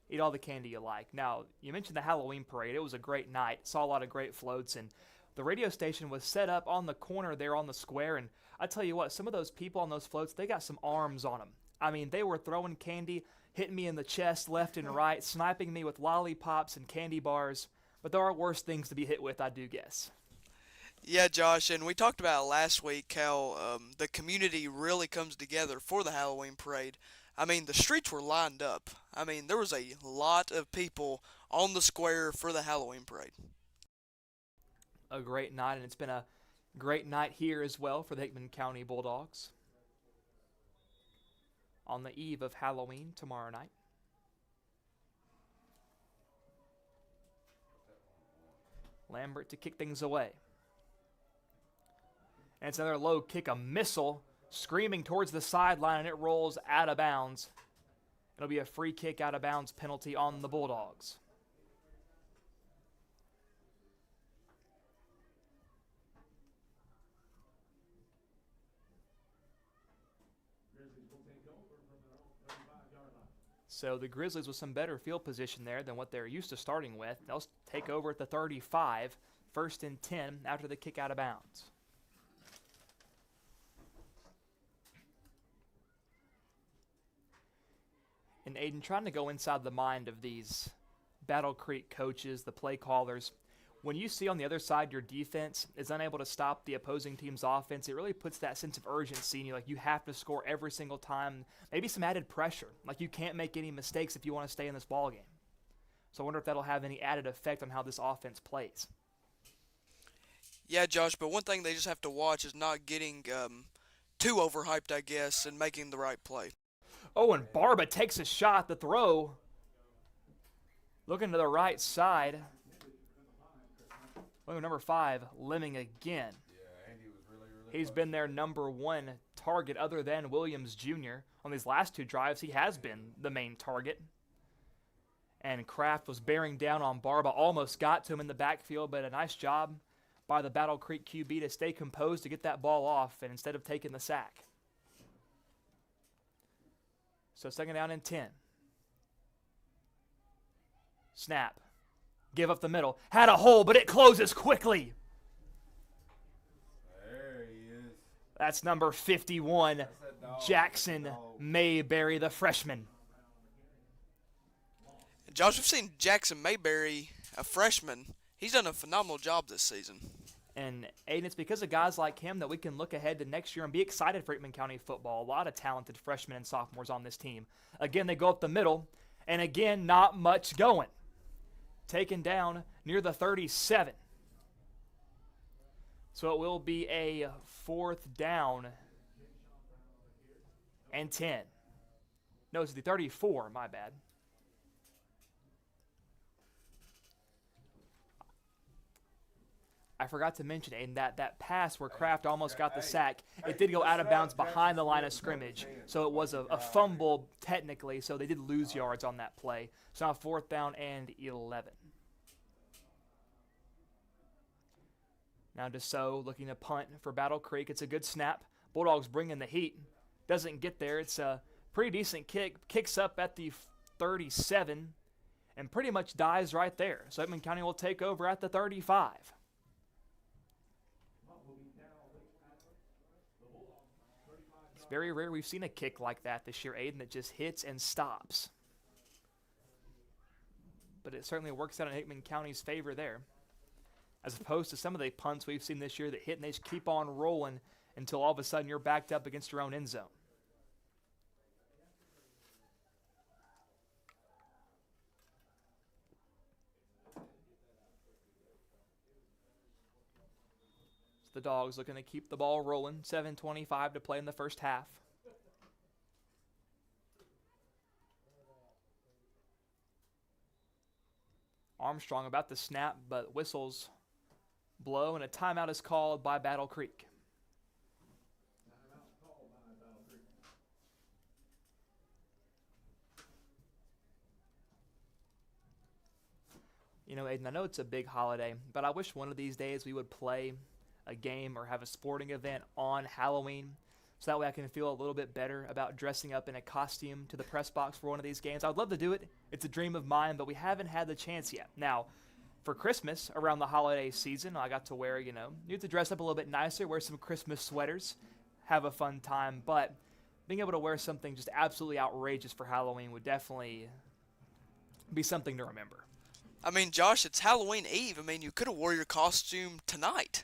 Eat all the candy you like. Now, you mentioned the Halloween parade. It was a great night. Saw a lot of great floats, and the radio station was set up on the corner there on the square, and I tell you what, some of those people on those floats, they got some arms on them. I mean, they were throwing candy, hitting me in the chest left and right, sniping me with lollipops and candy bars, but there are worse things to be hit with, I do guess. Yeah, Josh, and we talked about last week how the community really comes together for the Halloween parade. I mean, the streets were lined up. I mean, there was a lot of people on the square for the Halloween parade. A great night, and it's been a great night here as well for the Hickman County Bulldogs on the eve of Halloween tomorrow night. Lambert to kick things away. And it's another low kick, a missile, screaming towards the sideline, and it rolls out of bounds. It'll be a free kick out of bounds penalty on the Bulldogs. So the Grizzlies with some better field position there than what they're used to starting with. They'll take over at the 35, 1st and 10 after the kick out of bounds. And Aiden, trying to go inside the mind of these Battle Creek coaches, the play callers, when you see on the other side your defense is unable to stop the opposing team's offense, it really puts that sense of urgency in you. Like, you have to score every single time. Maybe some added pressure. Like, you can't make any mistakes if you want to stay in this ball game. So I wonder if that'll have any added effect on how this offense plays. Yeah, Josh, but one thing they just have to watch is not getting too overhyped, I guess, and making the right play. Oh, and Barba takes a shot. The throw. Looking to the right side. Number 5, Lemming again. Yeah, Andy was really He's been their number 1 target other than Williams Jr. On these last 2 drives, he has been the main target. And Kraft was bearing down on Barba, almost got to him in the backfield, but a nice job by the Battle Creek QB to stay composed to get that ball off, and instead of taking the sack. So 2nd down and 10. Snap. Give up the middle. Had a hole, but it closes quickly. There he is. That's number 51. That's that Jackson Mayberry, the freshman. Josh, we've seen Jackson Mayberry, a freshman. He's done a phenomenal job this season. And Aiden, it's because of guys like him that we can look ahead to next year and be excited for Hickman County football. A lot of talented freshmen and sophomores on this team. Again, they go up the middle, and again, not much going. Taken down near the 37. So it will be a 4th down and 10. No, it's the 34, my bad. I forgot to mention, Aiden, that pass where Kraft almost got the sack, it did go out of bounds behind the line of scrimmage. So it was a fumble technically, so they did lose yards on that play. So now 4th down and 11. Now DeSoe looking to punt for Battle Creek. It's a good snap. Bulldogs bringing the heat. Doesn't get there. It's a pretty decent kick. Kicks up at the 37 and pretty much dies right there. So Hickman County will take over at the 35. It's very rare we've seen a kick like that this year, Aiden, that just hits and stops. But it certainly works out in Hickman County's favor there, as opposed to some of the punts we've seen this year that hit and they just keep on rolling until all of a sudden you're backed up against your own end zone. So the Dogs looking to keep the ball rolling. 7:25 to play in the first half. Armstrong about to snap, but whistles blow, and a timeout is called by Battle Creek. You know, Aiden, I know it's a big holiday, but I wish one of these days we would play a game or have a sporting event on Halloween, so that way I can feel a little bit better about dressing up in a costume to the press box for one of these games. I would love to do it. It's a dream of mine, but we haven't had the chance yet. Now, for Christmas, around the holiday season, I got to wear, you have to dress up a little bit nicer, wear some Christmas sweaters, have a fun time, but being able to wear something just absolutely outrageous for Halloween would definitely be something to remember. I mean, Josh, it's Halloween Eve. I mean, you could have wore your costume tonight.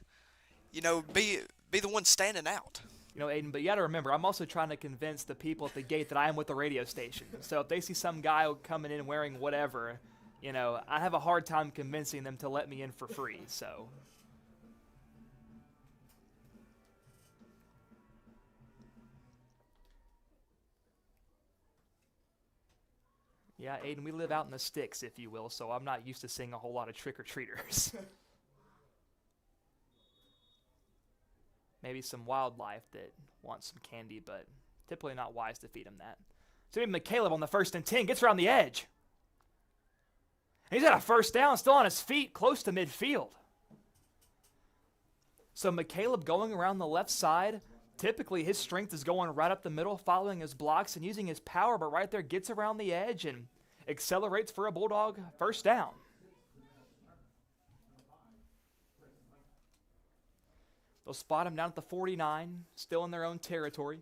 Be the one standing out. Aiden, but you got to remember, I'm also trying to convince the people at the gate that I am with the radio station. So if they see some guy coming in wearing whatever, I have a hard time convincing them to let me in for free. So, yeah, Aiden, we live out in the sticks, if you will, so I'm not used to seeing a whole lot of trick-or-treaters. Maybe some wildlife that wants some candy, but typically not wise to feed them that. So even McCaleb on the 1st and 10 gets around the edge. And he's got a 1st down, still on his feet, close to midfield. So McCaleb going around the left side. Typically his strength is going right up the middle, following his blocks and using his power, but right there gets around the edge and accelerates for a Bulldog 1st down. They'll spot him down at the 49, still in their own territory.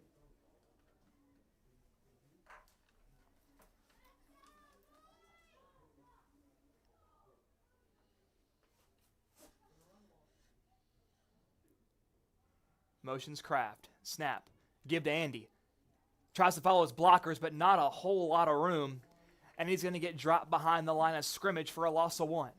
Motions Kraft. Snap. Give to Andy. Tries to follow his blockers, but not a whole lot of room. And he's going to get dropped behind the line of scrimmage for a loss of 1.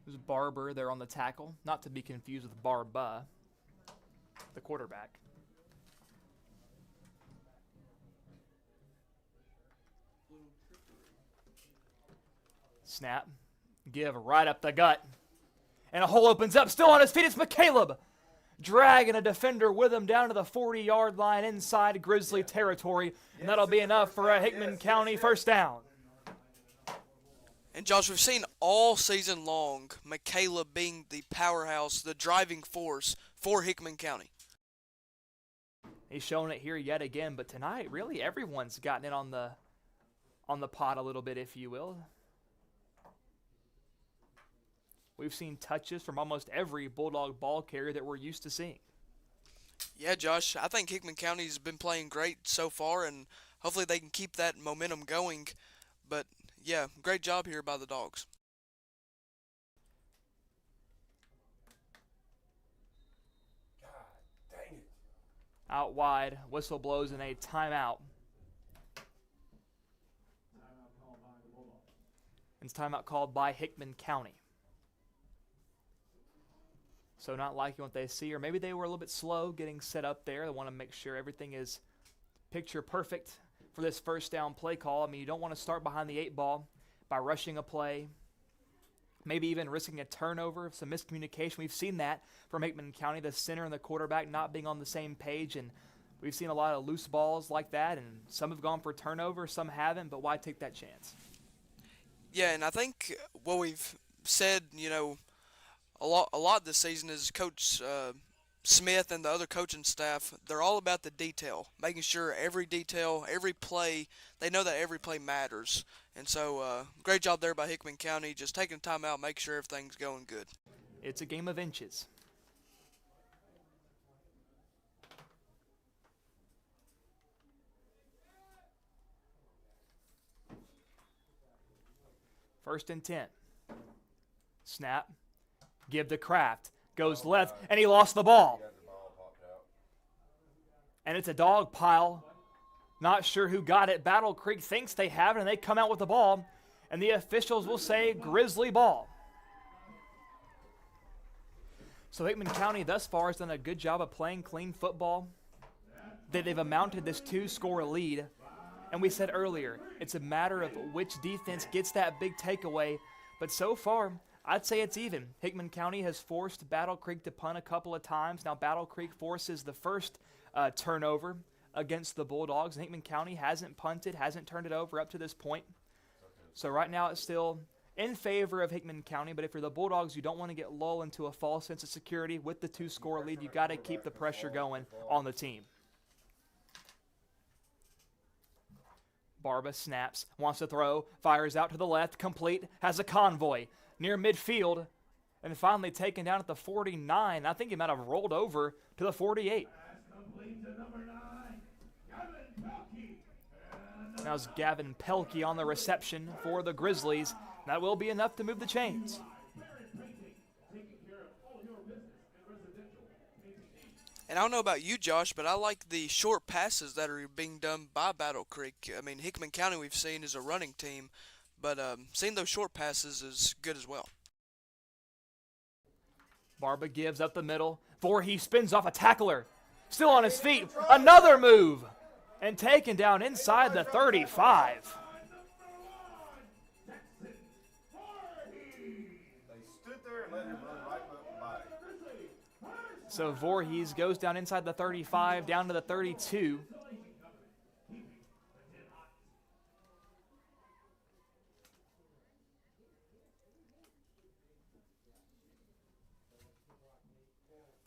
There's Barber there on the tackle, not to be confused with Barba, the quarterback. Snap. Give right up the gut. And a hole opens up. Still on his feet, it's McCaleb. Dragging a defender with him down to the 40-yard line inside Grizzly territory. And that'll be enough for a Hickman County 1st down. And Josh, we've seen all season long McCaleb being the powerhouse, the driving force for Hickman County. He's shown it here yet again, but tonight, really, everyone's gotten in on the pot a little bit, if you will. We've seen touches from almost every Bulldog ball carrier that we're used to seeing. Yeah, Josh, I think Hickman County's been playing great so far, and hopefully they can keep that momentum going. But, yeah, great job here by the Dogs. God dang it. Out wide, whistle blows in a timeout. It's timeout called by Hickman County. So not liking what they see, or maybe they were a little bit slow getting set up there. They want to make sure everything is picture perfect for this first down play call. I mean, you don't want to start behind the 8 ball by rushing a play, maybe even risking a turnover, some miscommunication. We've seen that from Hickman County, the center and the quarterback not being on the same page, and we've seen a lot of loose balls like that, and some have gone for turnover, some haven't, but why take that chance? Yeah, and I think what we've said, a lot this season is Coach Smith and the other coaching staff, they're all about the detail, making sure every detail, every play, they know that every play matters. And so great job there by Hickman County, just taking time out, make sure everything's going good. It's a game of inches. First and 10. Snap. Give to Kraft. Goes left, and he lost the ball. And it's a dog pile. Not sure who got it. Battle Creek thinks they have it, and they come out with the ball. And the officials will say Grizzly ball. So Hickman County thus far has done a good job of playing clean football. They've amounted this 2-score lead. And we said earlier, it's a matter of which defense gets that big takeaway. But so far, I'd say it's even. Hickman County has forced Battle Creek to punt a couple of times. Now Battle Creek forces the first turnover against the Bulldogs. And Hickman County hasn't punted, hasn't turned it over up to this point. So right now it's still in favor of Hickman County. But if you're the Bulldogs, you don't want to get lulled into a false sense of security. With the 2-score lead, you got to keep the pressure going on the team. Barba snaps, wants to throw, fires out to the left, complete, has a convoy near midfield, and finally taken down at the 49. I think he might have rolled over to the 48. Now it's Gavin Pelkey on the reception for the Grizzlies. That will be enough to move the chains. And I don't know about you, Josh, but I like the short passes that are being done by Battle Creek. I mean, Hickman County we've seen is a running team, but seeing those short passes is good as well. Barba gives up the middle. Voorhees spins off a tackler. Still on his feet. Another move. And taken down inside the 35. So Voorhees goes down inside the 35, down to the 32.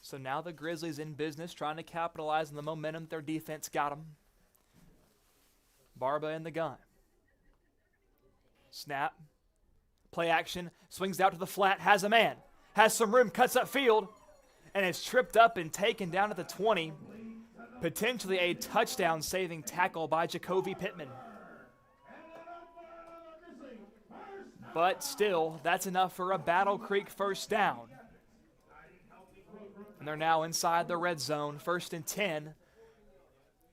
So now the Grizzlies in business, trying to capitalize on the momentum their defense got them. Barba in the gun. Snap. Play action. Swings out to the flat. Has a man. Has some room. Cuts up field. And is tripped up and taken down at the 20. Potentially a touchdown-saving tackle by Jacoby Pittman. But still, that's enough for a Battle Creek first down. And they're now inside the red zone, 1st and 10,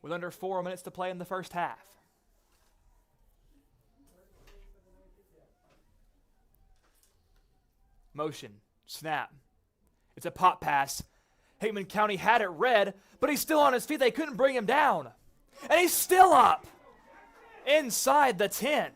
with under 4 minutes to play in the first half. Motion, snap. It's a pop pass. Hickman County had it red, but he's still on his feet. They couldn't bring him down. And he's still up inside the 10.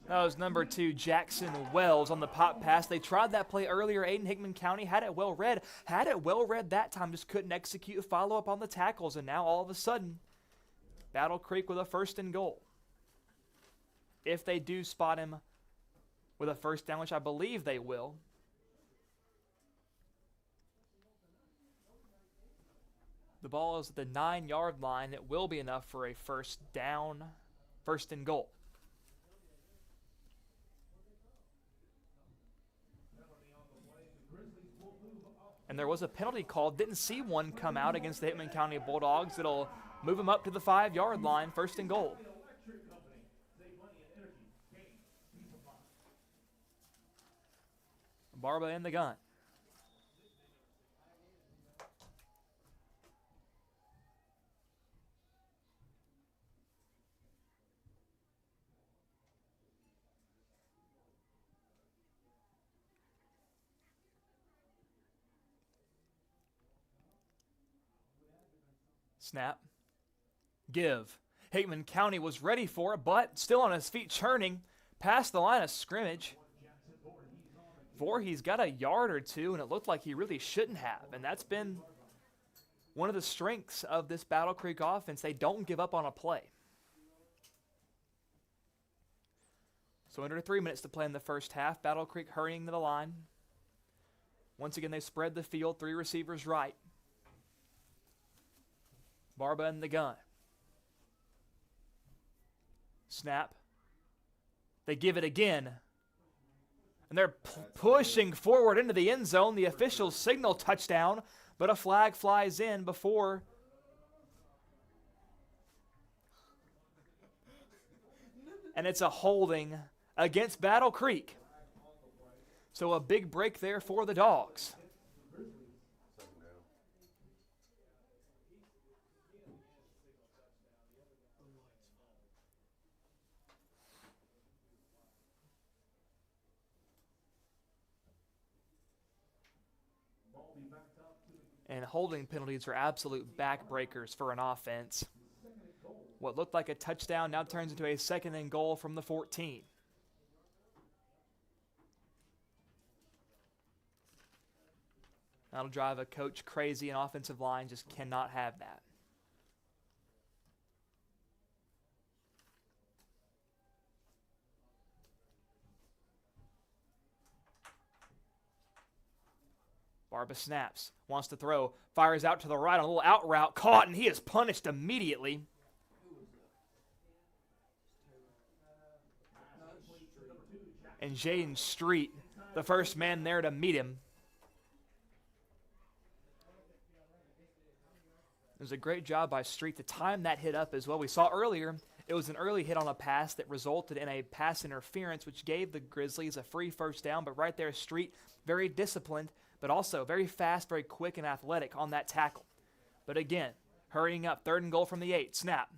That was number 2, Jackson Wells on the pop pass. They tried that play earlier. Aiden Hickman County had it well read. Had it well read that time, just couldn't execute follow-up on the tackles. And now all of a sudden, Battle Creek with a 1st and goal. If they do spot him with a first down, which I believe they will. The ball is at the 9-yard line. It will be enough for a first down, first and goal. And there was a penalty called. Didn't see one come out against the Hickman County Bulldogs. It'll move them up to the 5-yard line, first and goal. Barba in the gun. Snap. Give. Hickman County was ready for it, but still on his feet churning past the line of scrimmage. Voorhees got a yard or two, and it looked like he really shouldn't have. And that's been one of the strengths of this Battle Creek offense. They don't give up on a play. So under 3 minutes to play in the first half. Battle Creek hurrying to the line. Once again, they spread the field. 3 receivers right. Barba in the gun. Snap. They give it again. And they're pushing forward into the end zone. The officials signal touchdown, but a flag flies in before. And it's a holding against Battle Creek. So a big break there for the Dogs. And holding penalties are absolute backbreakers for an offense. What looked like a touchdown now turns into a second and goal from the 14. That'll drive a coach crazy. An offensive line just cannot have that. Barba snaps, wants to throw, fires out to the right on a little out route, caught, and he is punished immediately. And Jaden Street, the first man there to meet him. It was a great job by Street to time that hit up as well. We saw earlier, it was an early hit on a pass that resulted in a pass interference, which gave the Grizzlies a free first down. But right there, Street, very disciplined, but also very fast, very quick, and athletic on that tackle. But again, hurrying up, third and goal from the 8. Snap.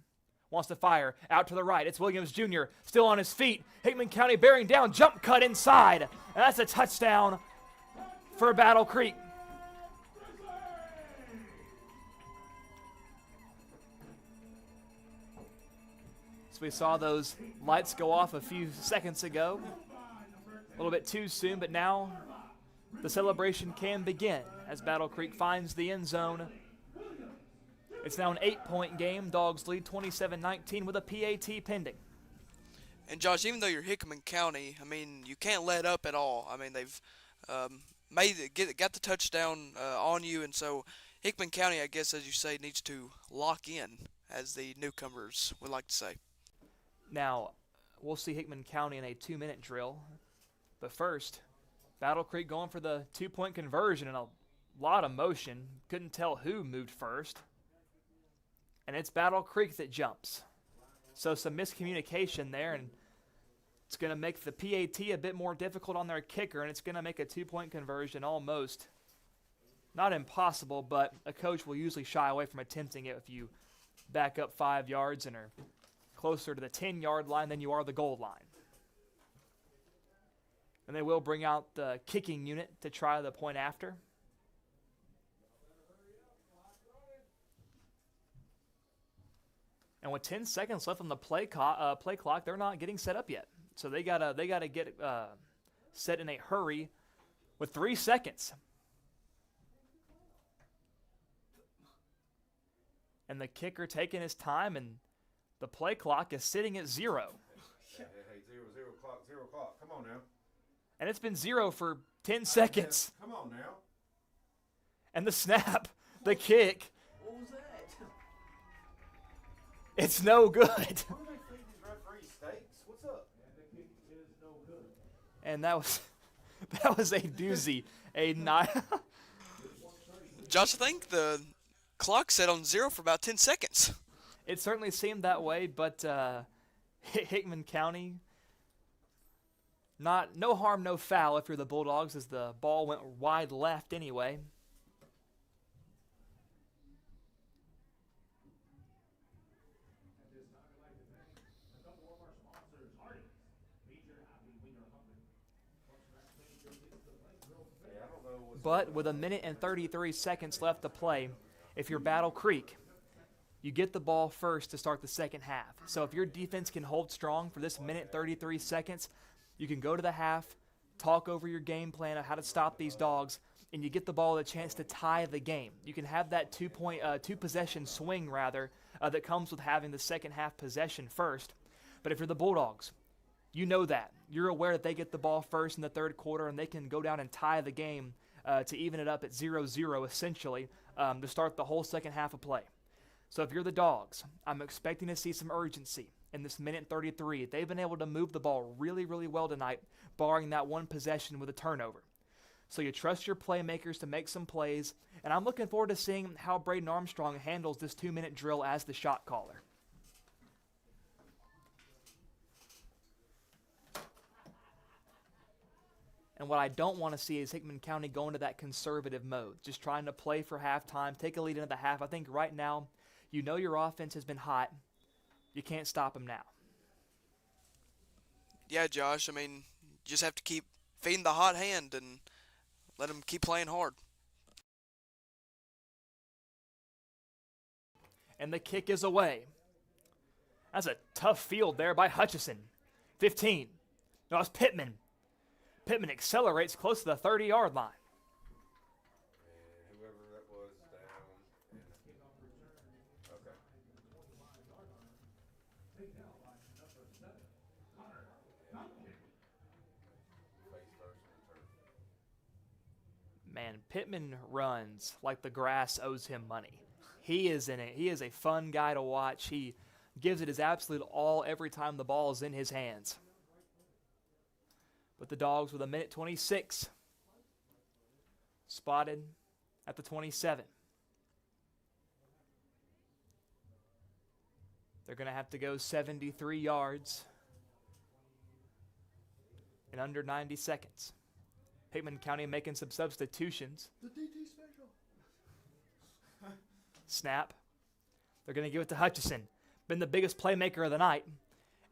Wants to fire. Out to the right. It's Williams Jr. still on his feet. Hickman County bearing down. Jump cut inside. And that's a touchdown for Battle Creek. So we saw those lights go off a few seconds ago. A little bit too soon, but now the celebration can begin as Battle Creek finds the end zone. It's now an 8-point game. Dogs lead 27-19 with a PAT pending. And Josh, even though you're Hickman County, I mean, you can't let up at all. I mean, they've got the touchdown on you, and so Hickman County, I guess, as you say, needs to lock in, as the newcomers would like to say. Now, we'll see Hickman County in a 2-minute drill, but first, Battle Creek going for the 2-point conversion and a lot of motion. Couldn't tell who moved first. And it's Battle Creek that jumps. So some miscommunication there, and it's going to make the PAT a bit more difficult on their kicker, and it's going to make a 2-point conversion almost not impossible, but a coach will usually shy away from attempting it if you back up 5 yards and are closer to the 10-yard line than you are the goal line. And they will bring out the kicking unit to try the point after. And with 10 seconds left on the play clock, they're not getting set up yet. So they gotta get set in a hurry with 3 seconds. And the kicker taking his time, and the play clock is sitting at 0. Hey, 0 o'clock. Come on now. And it's been 0 for 10 seconds. Come on now. And the snap, the kick. What was that? It's no good. Who do they feed these referees steaks? What's up? And that was a doozy. Josh, I think the clock set on 0 for about 10 seconds. It certainly seemed that way, but Hickman County, no harm, no foul if you're the Bulldogs, as the ball went wide left anyway. But with 1:33 seconds left to play, if you're Battle Creek, you get the ball first to start the second half. So if your defense can hold strong for this 1:33 seconds, you can go to the half, talk over your game plan of how to stop these dogs, and you get the ball a chance to tie the game. You can have that two possession swing that comes with having the second half possession first. But if you're the Bulldogs, you know that. You're aware that they get the ball first in the third quarter and they can go down and tie the game to even it up at 0-0 essentially to start the whole second half of play. So if you're the Dogs, I'm expecting to see some urgency in this 1:33. They've been able to move the ball really, really well tonight, barring that one possession with a turnover. So you trust your playmakers to make some plays, and I'm looking forward to seeing how Braden Armstrong handles this 2-minute drill as the shot caller. And what I don't want to see is Hickman County go into that conservative mode, just trying to play for halftime, take a lead into the half. I think right now, you know your offense has been hot. You can't stop them now. Yeah, Josh, I mean, you just have to keep feeding the hot hand and let them keep playing hard. And the kick is away. That's a tough field there by Hutchison. 15. No, it's Pittman. Pittman accelerates close to the 30-yard line. And whoever that was down. Okay. Face first and turn. Man, Pittman runs like the grass owes him money. He is a fun guy to watch. He gives it his absolute all every time the ball is in his hands. But the Dogs with 1:26 spotted at the 27. They're going to have to go 73 yards in under 90 seconds. Hickman County making some substitutions. The DT special. Snap. They're going to give it to Hutchison. Been the biggest playmaker of the night.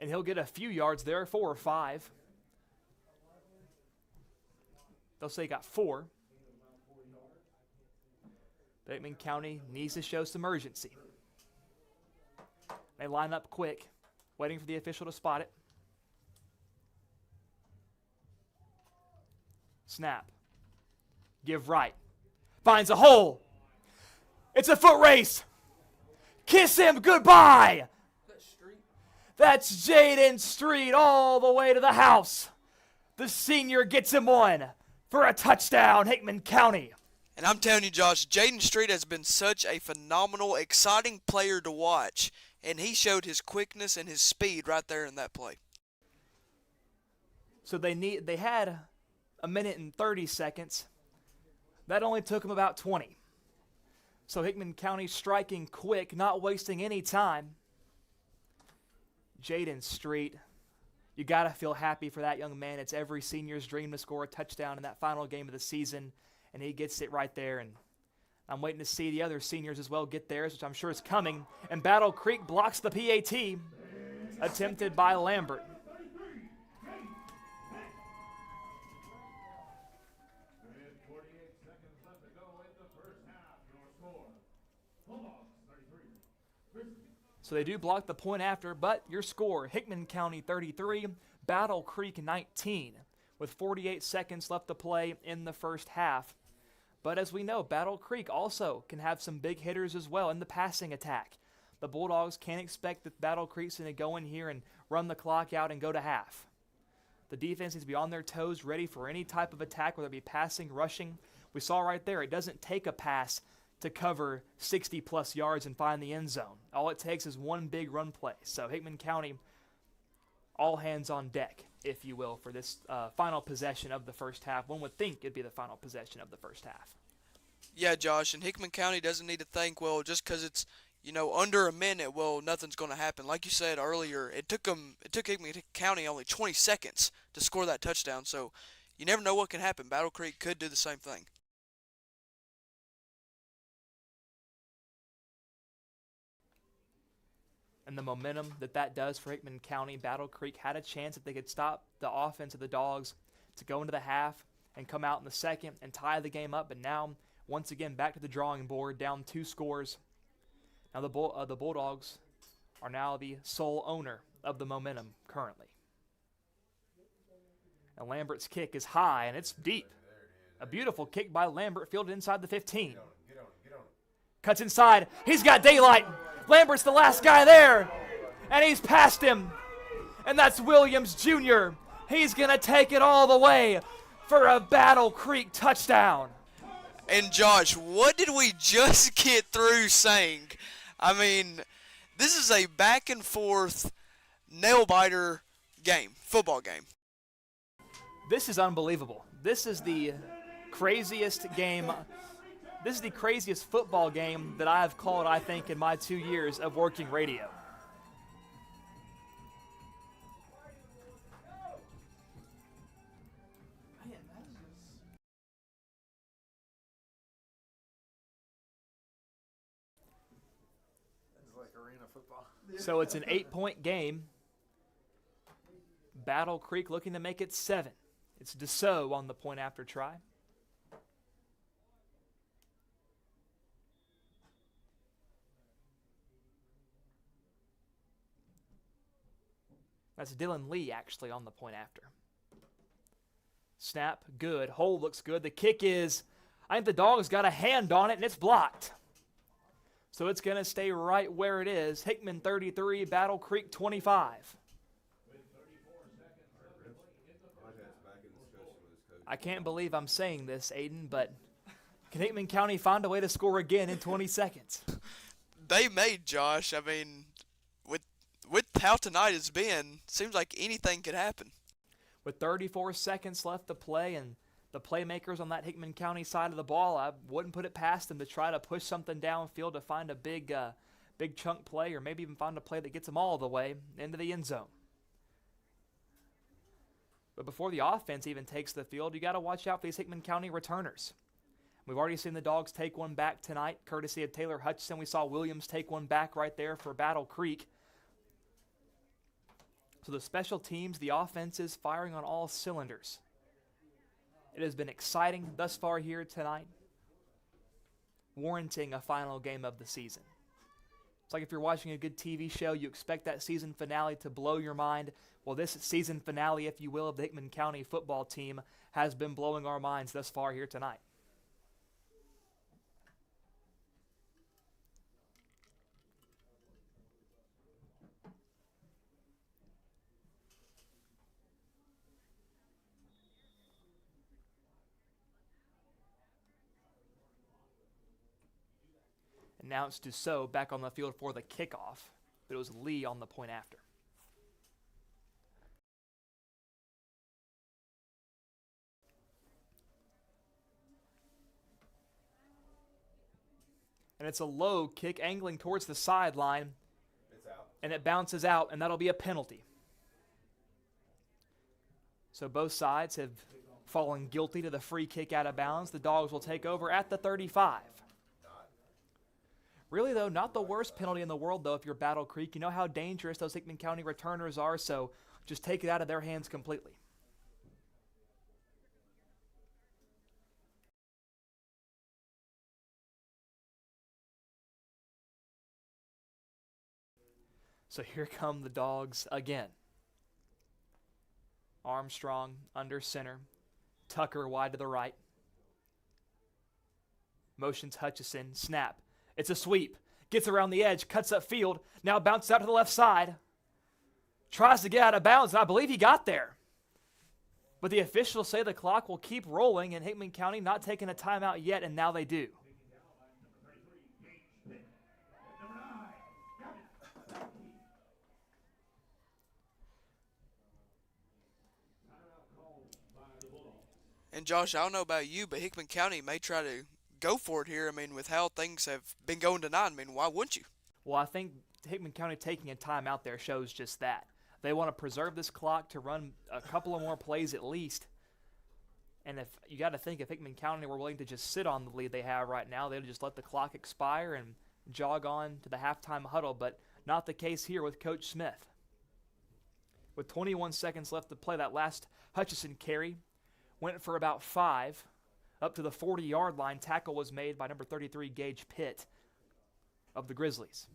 And he'll get a few yards there, 4 or 5. They'll say he got 4. But Hickman County needs to show some urgency. They line up quick, waiting for the official to spot it. Snap. Give right. Finds a hole. It's a foot race. Kiss him goodbye. That's Jaden Street all the way to the house. The senior gets him one for a touchdown, Hickman County. And I'm telling you, Josh, Jaden Street has been such a phenomenal, exciting player to watch. And he showed his quickness and his speed right there in that play. So they had 1:30 seconds. That only took them about 20. So Hickman County striking quick, not wasting any time. Jaden Street, you got to feel happy for that young man. It's every senior's dream to score a touchdown in that final game of the season, and he gets it right there. And I'm waiting to see the other seniors as well get theirs, which I'm sure is coming. And Battle Creek blocks the PAT, attempted by Lambert. So they do block the point after, but your score, Hickman County 33, Battle Creek 19, with 48 seconds left to play in the first half. But as we know, Battle Creek also can have some big hitters as well in the passing attack. The Bulldogs can't expect that Battle Creek's going to go in here and run the clock out and go to half. The defense needs to be on their toes, ready for any type of attack, whether it be passing, rushing. We saw right there, it doesn't take a pass to cover 60-plus yards and find the end zone. All it takes is one big run play. So Hickman County, all hands on deck, if you will, for this final possession of the first half. One would think it'd be the final possession of the first half. Yeah, Josh, and Hickman County doesn't need to think, well, just because it's, under a minute, well, nothing's going to happen. Like you said earlier, it took Hickman County only 20 seconds to score that touchdown, so you never know what can happen. Battle Creek could do the same thing. And the momentum that does for Hickman County, Battle Creek had a chance if they could stop the offense of the Dogs to go into the half and come out in the second and tie the game up. But now, once again, back to the drawing board, down 2 scores. Now the Bulldogs are now the sole owner of the momentum currently. And Lambert's kick is high, and it's deep. A beautiful kick by Lambert, fielded inside the 15. Cuts inside. He's got daylight. Lambert's the last guy there, and he's past him. And that's Williams Jr. He's going to take it all the way for a Battle Creek touchdown. And Josh, what did we just get through saying? I mean, this is a back and forth nail-biter game, football game. This is unbelievable. This is the craziest game. This is the craziest football game that I have called, I think, in my 2 years of working radio. So it's an 8-point game. Battle Creek looking to make it 7. It's Dussault on the point after try. That's Dylan Lee actually on the point after. Snap, good. Hold looks good. The kick is, I think the Dogs got a hand on it and it's blocked. So it's going to stay right where it is. Hickman 33, Battle Creek 25. I can't believe I'm saying this, Aiden, but can Hickman County find a way to score again in 20 seconds? They made, Josh. I mean, with how tonight has been, seems like anything could happen. With 34 seconds left to play and the playmakers on that Hickman County side of the ball, I wouldn't put it past them to try to push something downfield to find a big chunk play, or maybe even find a play that gets them all the way into the end zone. But before the offense even takes the field, you got to watch out for these Hickman County returners. We've already seen the Dogs take one back tonight, courtesy of Taylor Hutchison. We saw Williams take one back right there for Battle Creek. So the special teams, the offense is firing on all cylinders. It has been exciting thus far here tonight, warranting a final game of the season. It's like if you're watching a good TV show, you expect that season finale to blow your mind. Well, this season finale, if you will, of the Hickman County football team has been blowing our minds thus far here tonight. And now it's Dussault back on the field for the kickoff, but it was Lee on the point after. And it's a low kick angling towards the sideline. It's out. And it bounces out, and that'll be a penalty. So both sides have fallen guilty to the free kick out of bounds. The Dogs will take over at the 35. Really, though, not the worst penalty in the world, though, if you're Battle Creek. You know how dangerous those Hickman County returners are, so just take it out of their hands completely. So here come the Dogs again. Armstrong under center. Tucker wide to the right. Motions Hutchison. Snap. It's a sweep. Gets around the edge. Cuts up field. Now bounces out to the left side. Tries to get out of bounds, and I believe he got there. But the officials say the clock will keep rolling, and Hickman County not taking a timeout yet, and now they do. And Josh, I don't know about you, but Hickman County may try to go for it here. I mean, with how things have been going tonight, I mean, why wouldn't you? Well, I think Hickman County taking a timeout there shows just that. They want to preserve this clock to run a couple of more plays at least. And if you got to think, if Hickman County were willing to just sit on the lead they have right now, they'd just let the clock expire and jog on to the halftime huddle. But not the case here with Coach Smith. With 21 seconds left to play, that last Hutchison carry went for about 5. Up to the 40-yard line, tackle was made by number 33, Gage Pitt of the Grizzlies.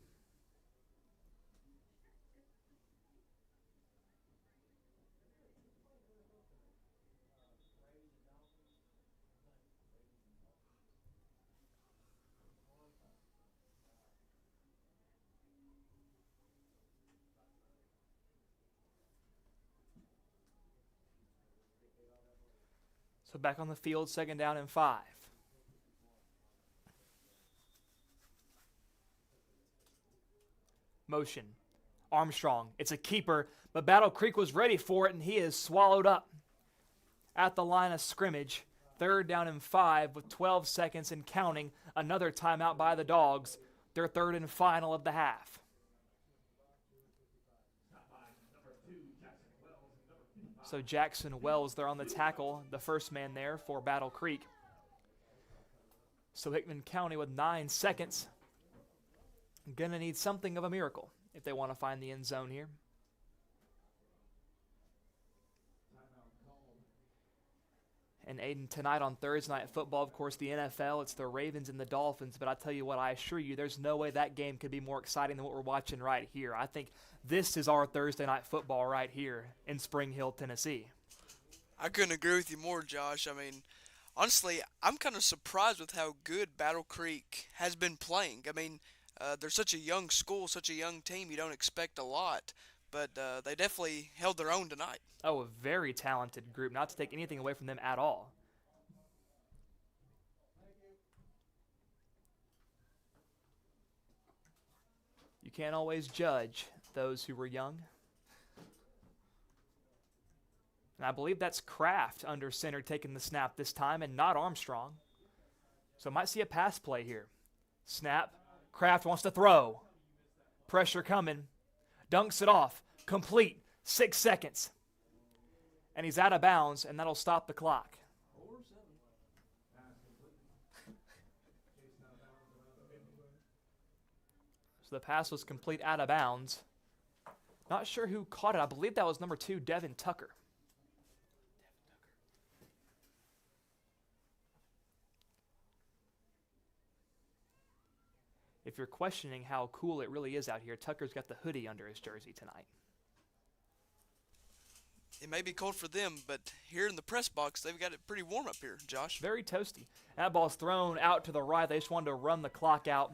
So back on the field, 2nd down and 5. Motion. Armstrong. It's a keeper, but Battle Creek was ready for it, and he is swallowed up at the line of scrimmage. 3rd down and 5 with 12 seconds and counting. Another timeout by the Dogs. Their 3rd and final of the half. So Jackson Wells there on the tackle, the first man there for Battle Creek. So Hickman County with 9 seconds. Going to need something of a miracle if they want to find the end zone here. And Aiden, tonight on Thursday Night Football, of course, the NFL, it's the Ravens and the Dolphins. But I tell you what, I assure you, there's no way that game could be more exciting than what we're watching right here. I think this is our Thursday Night Football right here in Spring Hill, Tennessee. I couldn't agree with you more, Josh. I mean, honestly, I'm kind of surprised with how good Battle Creek has been playing. I mean, they're such a young school, such a young team. You don't expect a lot. But they definitely held their own tonight. Oh, a very talented group, not to take anything away from them at all. You can't always judge those who were young. And I believe that's Kraft under center taking the snap this time and not Armstrong. So might see a pass play here. Snap. Kraft wants to throw. Pressure coming. Dunks it off. Complete. 6 seconds. And he's out of bounds, and that'll stop the clock. So the pass was complete out of bounds. Not sure who caught it. I believe that was number 2, Devin Tucker. If you're questioning how cool it really is out here, Tucker's got the hoodie under his jersey tonight. It may be cold for them, but here in the press box, they've got it pretty warm up here, Josh. Very toasty. That ball's thrown out to the right. They just wanted to run the clock out.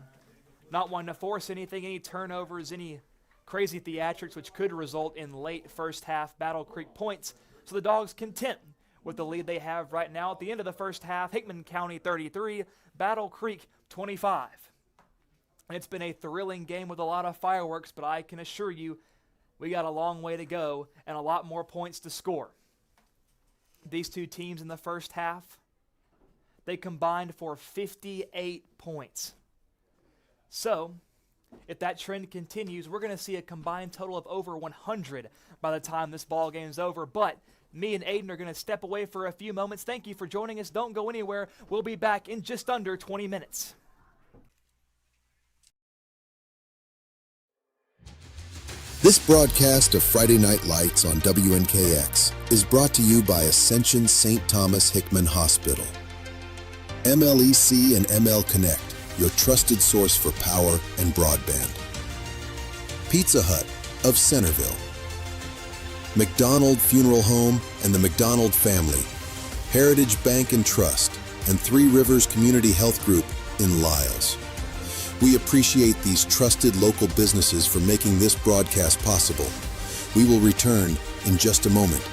Not wanting to force anything, any turnovers, any crazy theatrics, which could result in late first half Battle Creek points. So the Dogs content with the lead they have right now. At the end of the first half, Hickman County 33, Battle Creek 25. And it's been a thrilling game with a lot of fireworks, but I can assure you we got a long way to go and a lot more points to score. These two teams in the first half, they combined for 58 points. So, if that trend continues, we're going to see a combined total of over 100 by the time this ball game is over. But me and Aiden are going to step away for a few moments. Thank you for joining us. Don't go anywhere. We'll be back in just under 20 minutes. This broadcast of Friday Night Lights on WNKX is brought to you by Ascension St. Thomas Hickman Hospital. MLEC and ML Connect, your trusted source for power and broadband. Pizza Hut of Centerville. McDonald Funeral Home and the McDonald Family. Heritage Bank and Trust and Three Rivers Community Health Group in Lyles. We appreciate these trusted local businesses for making this broadcast possible. We will return in just a moment.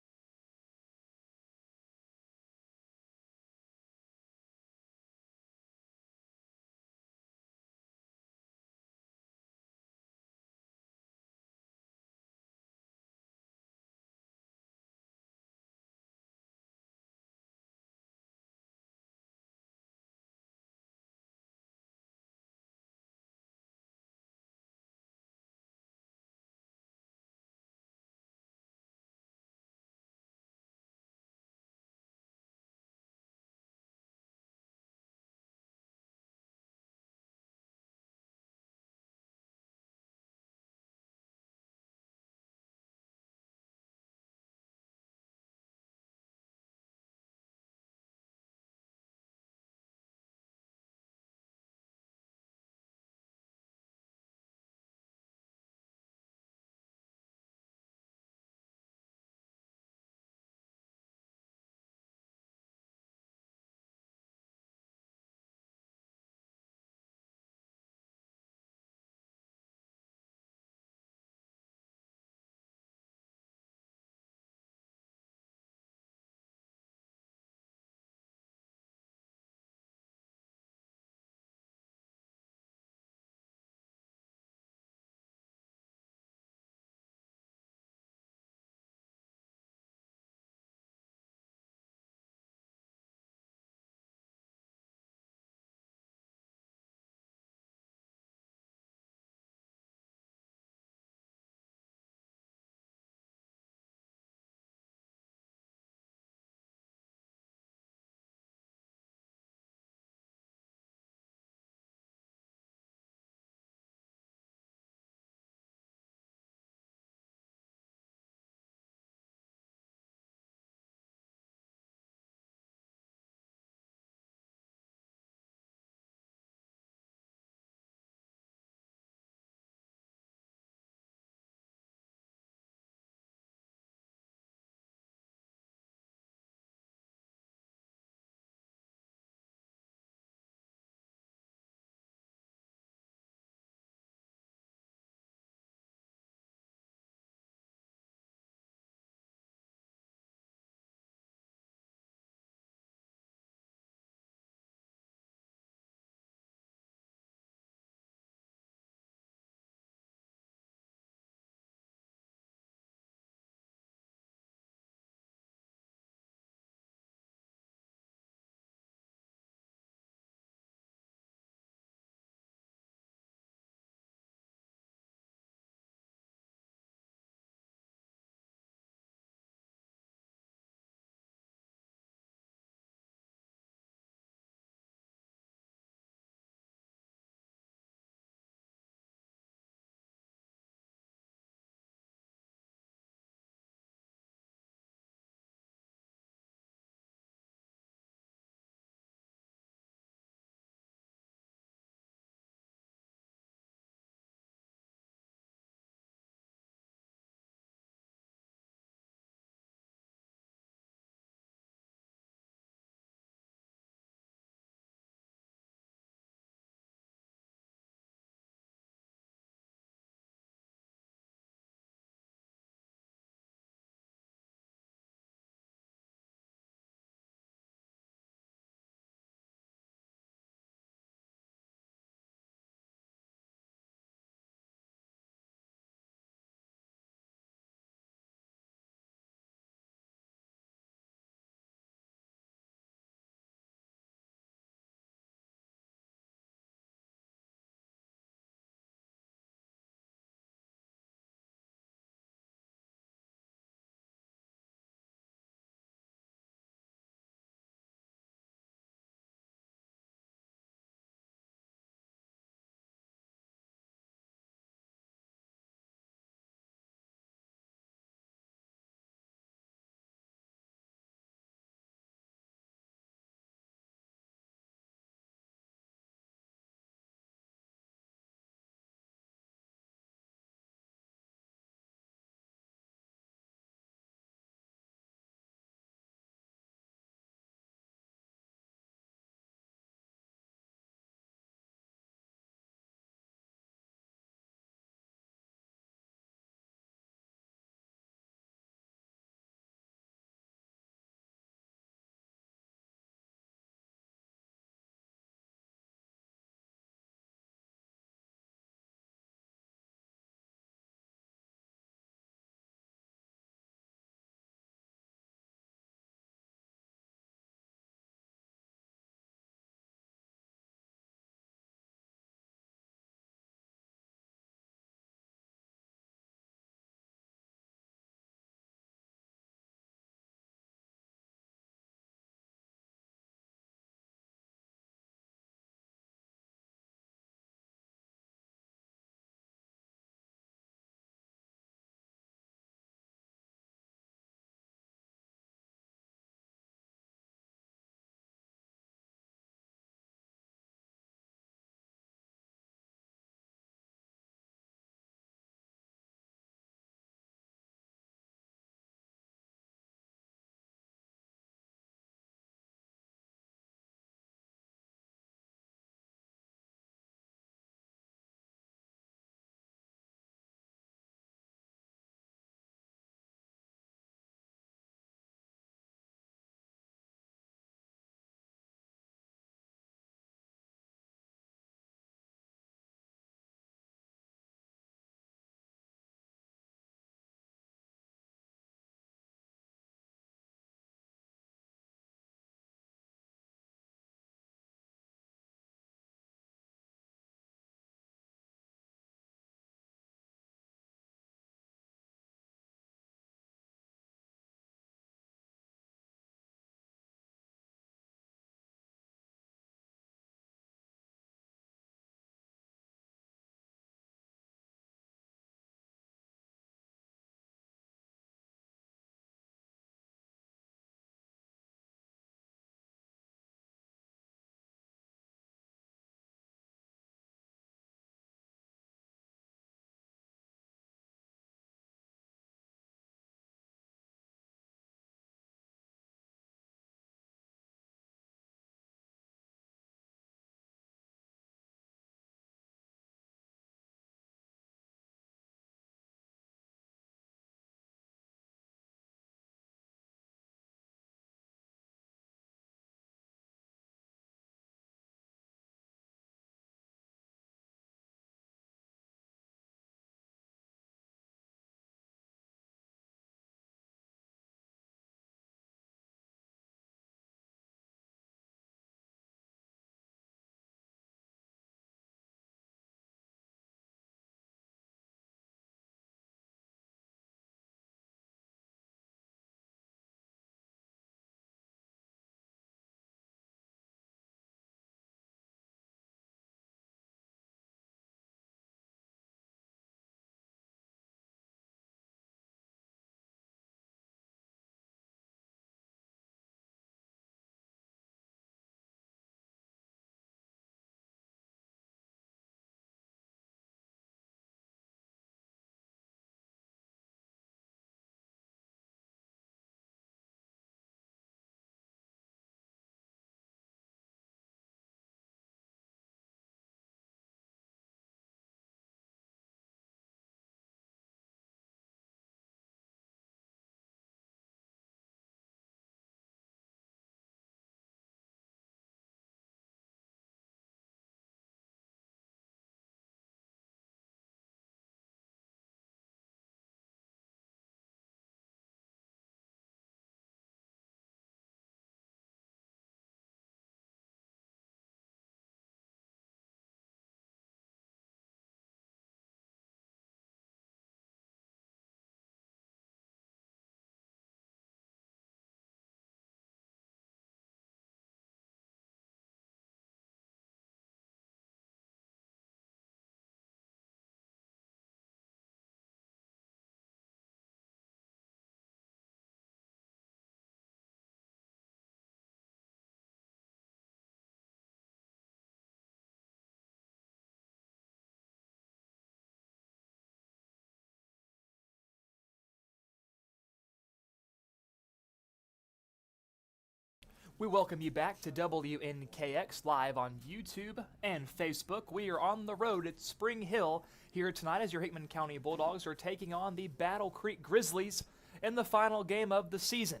We welcome you back to WNKX live on YouTube and Facebook. We are on the road at Spring Hill here tonight as your Hickman County Bulldogs are taking on the Battle Creek Grizzlies in the final game of the season.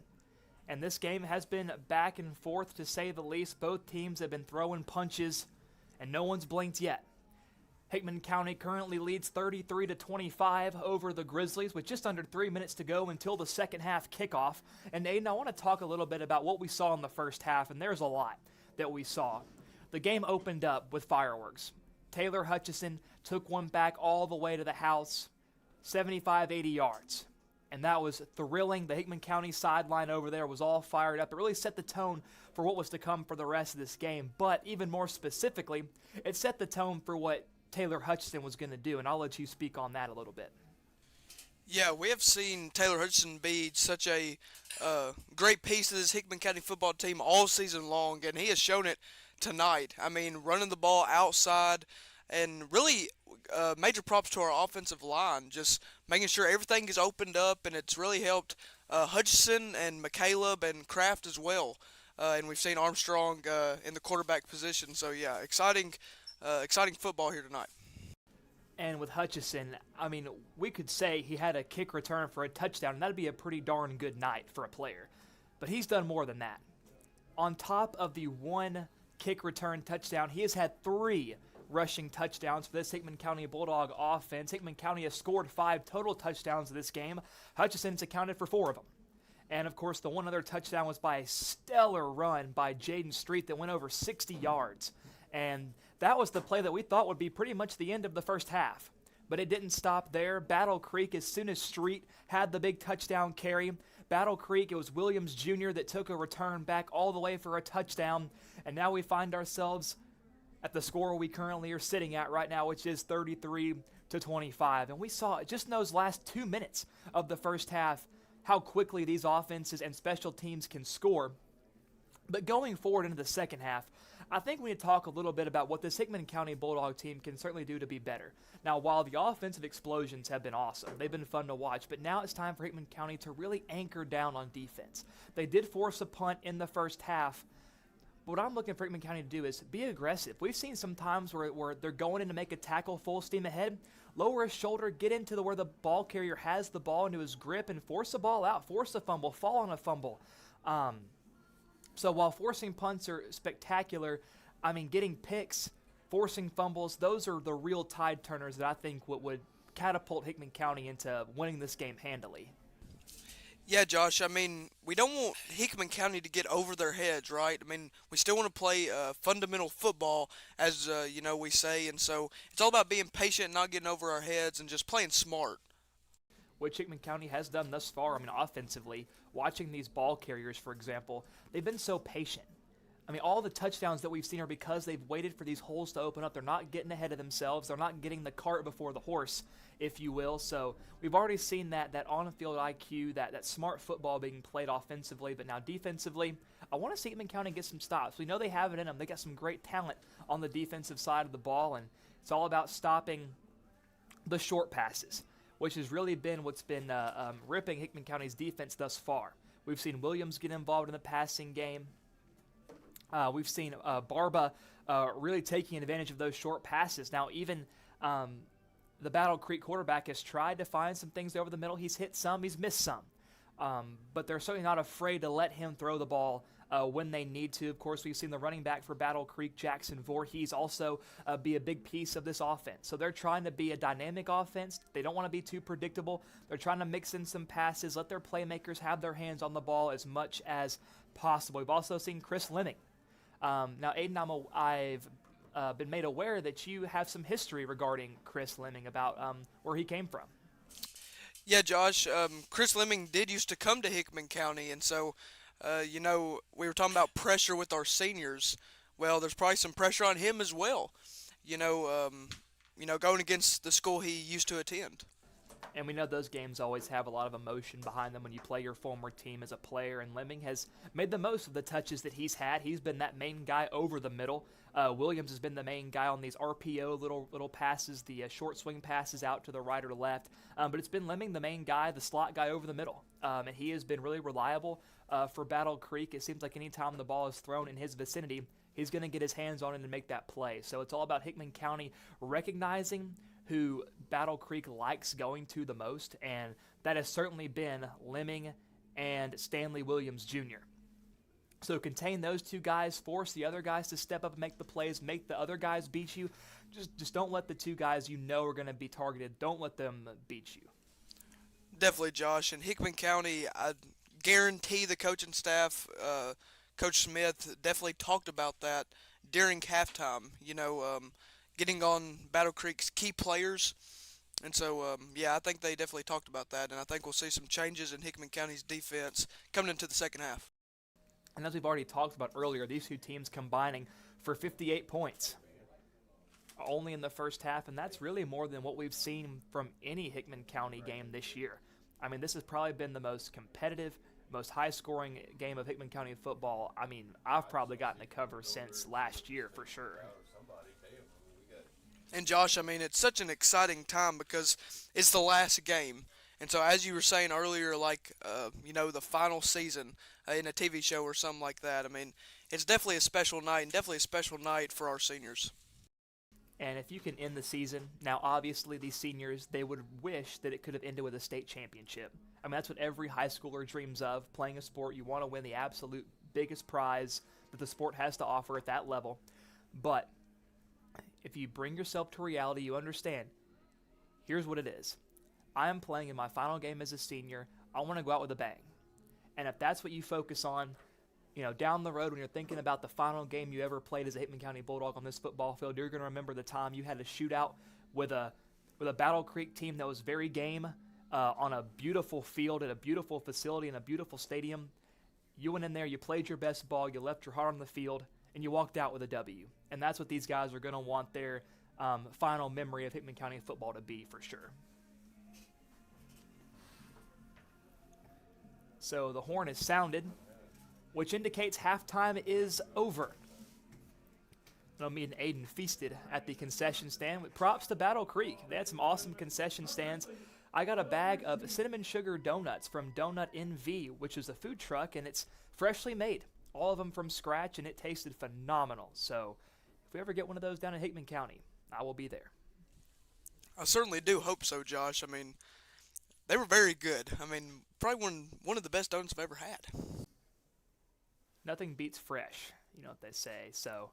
And this game has been back and forth to say the least. Both teams have been throwing punches and no one's blinked yet. Hickman County currently leads 33-25 over the Grizzlies with just under 3 minutes to go until the second half kickoff. And Aiden, I want to talk a little bit about what we saw in the first half, and there's a lot that we saw. The game opened up with fireworks. Taylor Hutchison took one back all the way to the house, 75-80 yards. And that was thrilling. The Hickman County sideline over there was all fired up. It really set the tone for what was to come for the rest of this game. But even more specifically, it set the tone for what Taylor Hutchison was going to do, and I'll let you speak on that a little bit. Yeah, we have seen Taylor Hutchison be such a great piece of this Hickman County football team all season long, and he has shown it tonight. I mean, running the ball outside, and really major props to our offensive line, just making sure everything is opened up, and it's really helped Hutchison and McCaleb and Kraft as well. And we've seen Armstrong in the quarterback position. So, yeah, exciting football here tonight. And with Hutchison, I mean, we could say he had a kick return for a touchdown, and that'd be a pretty darn good night for a player. But he's done more than that. On top of the one kick return touchdown, he has had 3 rushing touchdowns for this Hickman County Bulldog offense. Hickman County has scored 5 total touchdowns in this game. Hutchison's accounted for 4 of them. And, of course, the one other touchdown was by a stellar run by Jaden Street that went over 60 yards. And that was the play that we thought would be pretty much the end of the first half. But it didn't stop there. Battle Creek, as soon as Street had the big touchdown carry, Battle Creek, it was Williams Jr. that took a return back all the way for a touchdown. And now we find ourselves at the score we currently are sitting at right now, which is 33-25. And we saw just in those last 2 minutes of the first half how quickly these offenses and special teams can score. But going forward into the second half, I think we need to talk a little bit about what this Hickman County Bulldog team can certainly do to be better. Now, while the offensive explosions have been awesome, they've been fun to watch, but now it's time for Hickman County to really anchor down on defense. They did force a punt in the first half. What I'm looking for Hickman County to do is be aggressive. We've seen some times where they're going in to make a tackle full steam ahead, lower his shoulder, get into where the ball carrier has the ball into his grip, and force the ball out, force a fumble, fall on a fumble. So while forcing punts are spectacular, I mean, getting picks, forcing fumbles, those are the real tide turners that I think would catapult Hickman County into winning this game handily. Yeah, Josh, I mean, we don't want Hickman County to get over their heads, right? I mean, we still want to play fundamental football, as, we say, and so it's all about being patient and not getting over our heads and just playing smart. Which Hickman County has done thus far. I mean, offensively, watching these ball carriers, for example, they've been so patient. I mean, all the touchdowns that we've seen are because they've waited for these holes to open up. They're not getting ahead of themselves. They're not getting the cart before the horse, if you will. So we've already seen that on-field IQ, that smart football being played offensively. But now defensively, I want to see Hickman County get some stops. We know they have it in them. They got some great talent on the defensive side of the ball, and it's all about stopping the short passes, which has really been what's been ripping Hickman County's defense thus far. We've seen Williams get involved in the passing game. We've seen Barba really taking advantage of those short passes. Now, even the Battle Creek quarterback has tried to find some things over the middle. He's hit some, he's missed some. But they're certainly not afraid to let him throw the ball when they need to. Of course, we've seen the running back for Battle Creek, Jackson Voorhees, also be a big piece of this offense. So they're trying to be a dynamic offense. They don't want to be too predictable. They're trying to mix in some passes, let their playmakers have their hands on the ball as much as possible. We've also seen Chris Lemming. Now, Aiden, I've been made aware that you have some history regarding Chris Lemming about where he came from. Yeah, Josh, Chris Lemming did used to come to Hickman County, and so, we were talking about pressure with our seniors. Well, there's probably some pressure on him as well, going against the school he used to attend. And we know those games always have a lot of emotion behind them when you play your former team as a player, and Lemming has made the most of the touches that he's had. He's been that main guy over the middle. Williams has been the main guy on these RPO little passes, the short swing passes out to the right or left. But it's been Lemming the main guy, the slot guy over the middle. And he has been really reliable for Battle Creek. It seems like anytime the ball is thrown in his vicinity, he's going to get his hands on it and make that play. So it's all about Hickman County recognizing who Battle Creek likes going to the most, and that has certainly been Lemming and Stanley Williams Jr. So contain those two guys, force the other guys to step up and make the plays, make the other guys beat you. Just don't let the two guys you know are going to be targeted, don't let them beat you. Definitely, Josh. And Hickman County, I guarantee the coaching staff, Coach Smith, definitely talked about that during halftime. Getting on Battle Creek's key players. And so, I think they definitely talked about that. And I think we'll see some changes in Hickman County's defense coming into the second half. And as we've already talked about earlier, these two teams combining for 58 points only in the first half, and that's really more than what we've seen from any Hickman County game this year. I mean, this has probably been the most competitive, most high-scoring game of Hickman County football. I mean, I've probably gotten a cover since last year for sure. And Josh, I mean, it's such an exciting time because it's the last game. And so as you were saying earlier, like, the final season in a TV show or something like that, I mean, it's definitely a special night and definitely a special night for our seniors. And if you can end the season, now obviously these seniors, they would wish that it could have ended with a state championship. I mean, that's what every high schooler dreams of, playing a sport. You want to win the absolute biggest prize that the sport has to offer at that level. But if you bring yourself to reality, you understand, here's what it is. I am playing in my final game as a senior. I want to go out with a bang. And if that's what you focus on, down the road when you're thinking about the final game you ever played as a Hickman County Bulldog on this football field, you're going to remember the time you had a shootout with a Battle Creek team that was very game on a beautiful field at a beautiful facility in a beautiful stadium. You went in there, you played your best ball, you left your heart on the field, and you walked out with a W. And that's what these guys are going to want their final memory of Hickman County football to be for sure. So the horn is sounded, which indicates halftime is over. Me and Aiden feasted at the concession stand with props to Battle Creek. They had some awesome concession stands. I got a bag of cinnamon sugar donuts from Donut NV, which is a food truck, and it's freshly made. All of them from scratch, and it tasted phenomenal. So if we ever get one of those down in Hickman County, I will be there. I certainly do hope so, Josh. I mean, they were very good. I mean, probably one of the best donuts I've ever had. Nothing beats fresh, you know what they say. So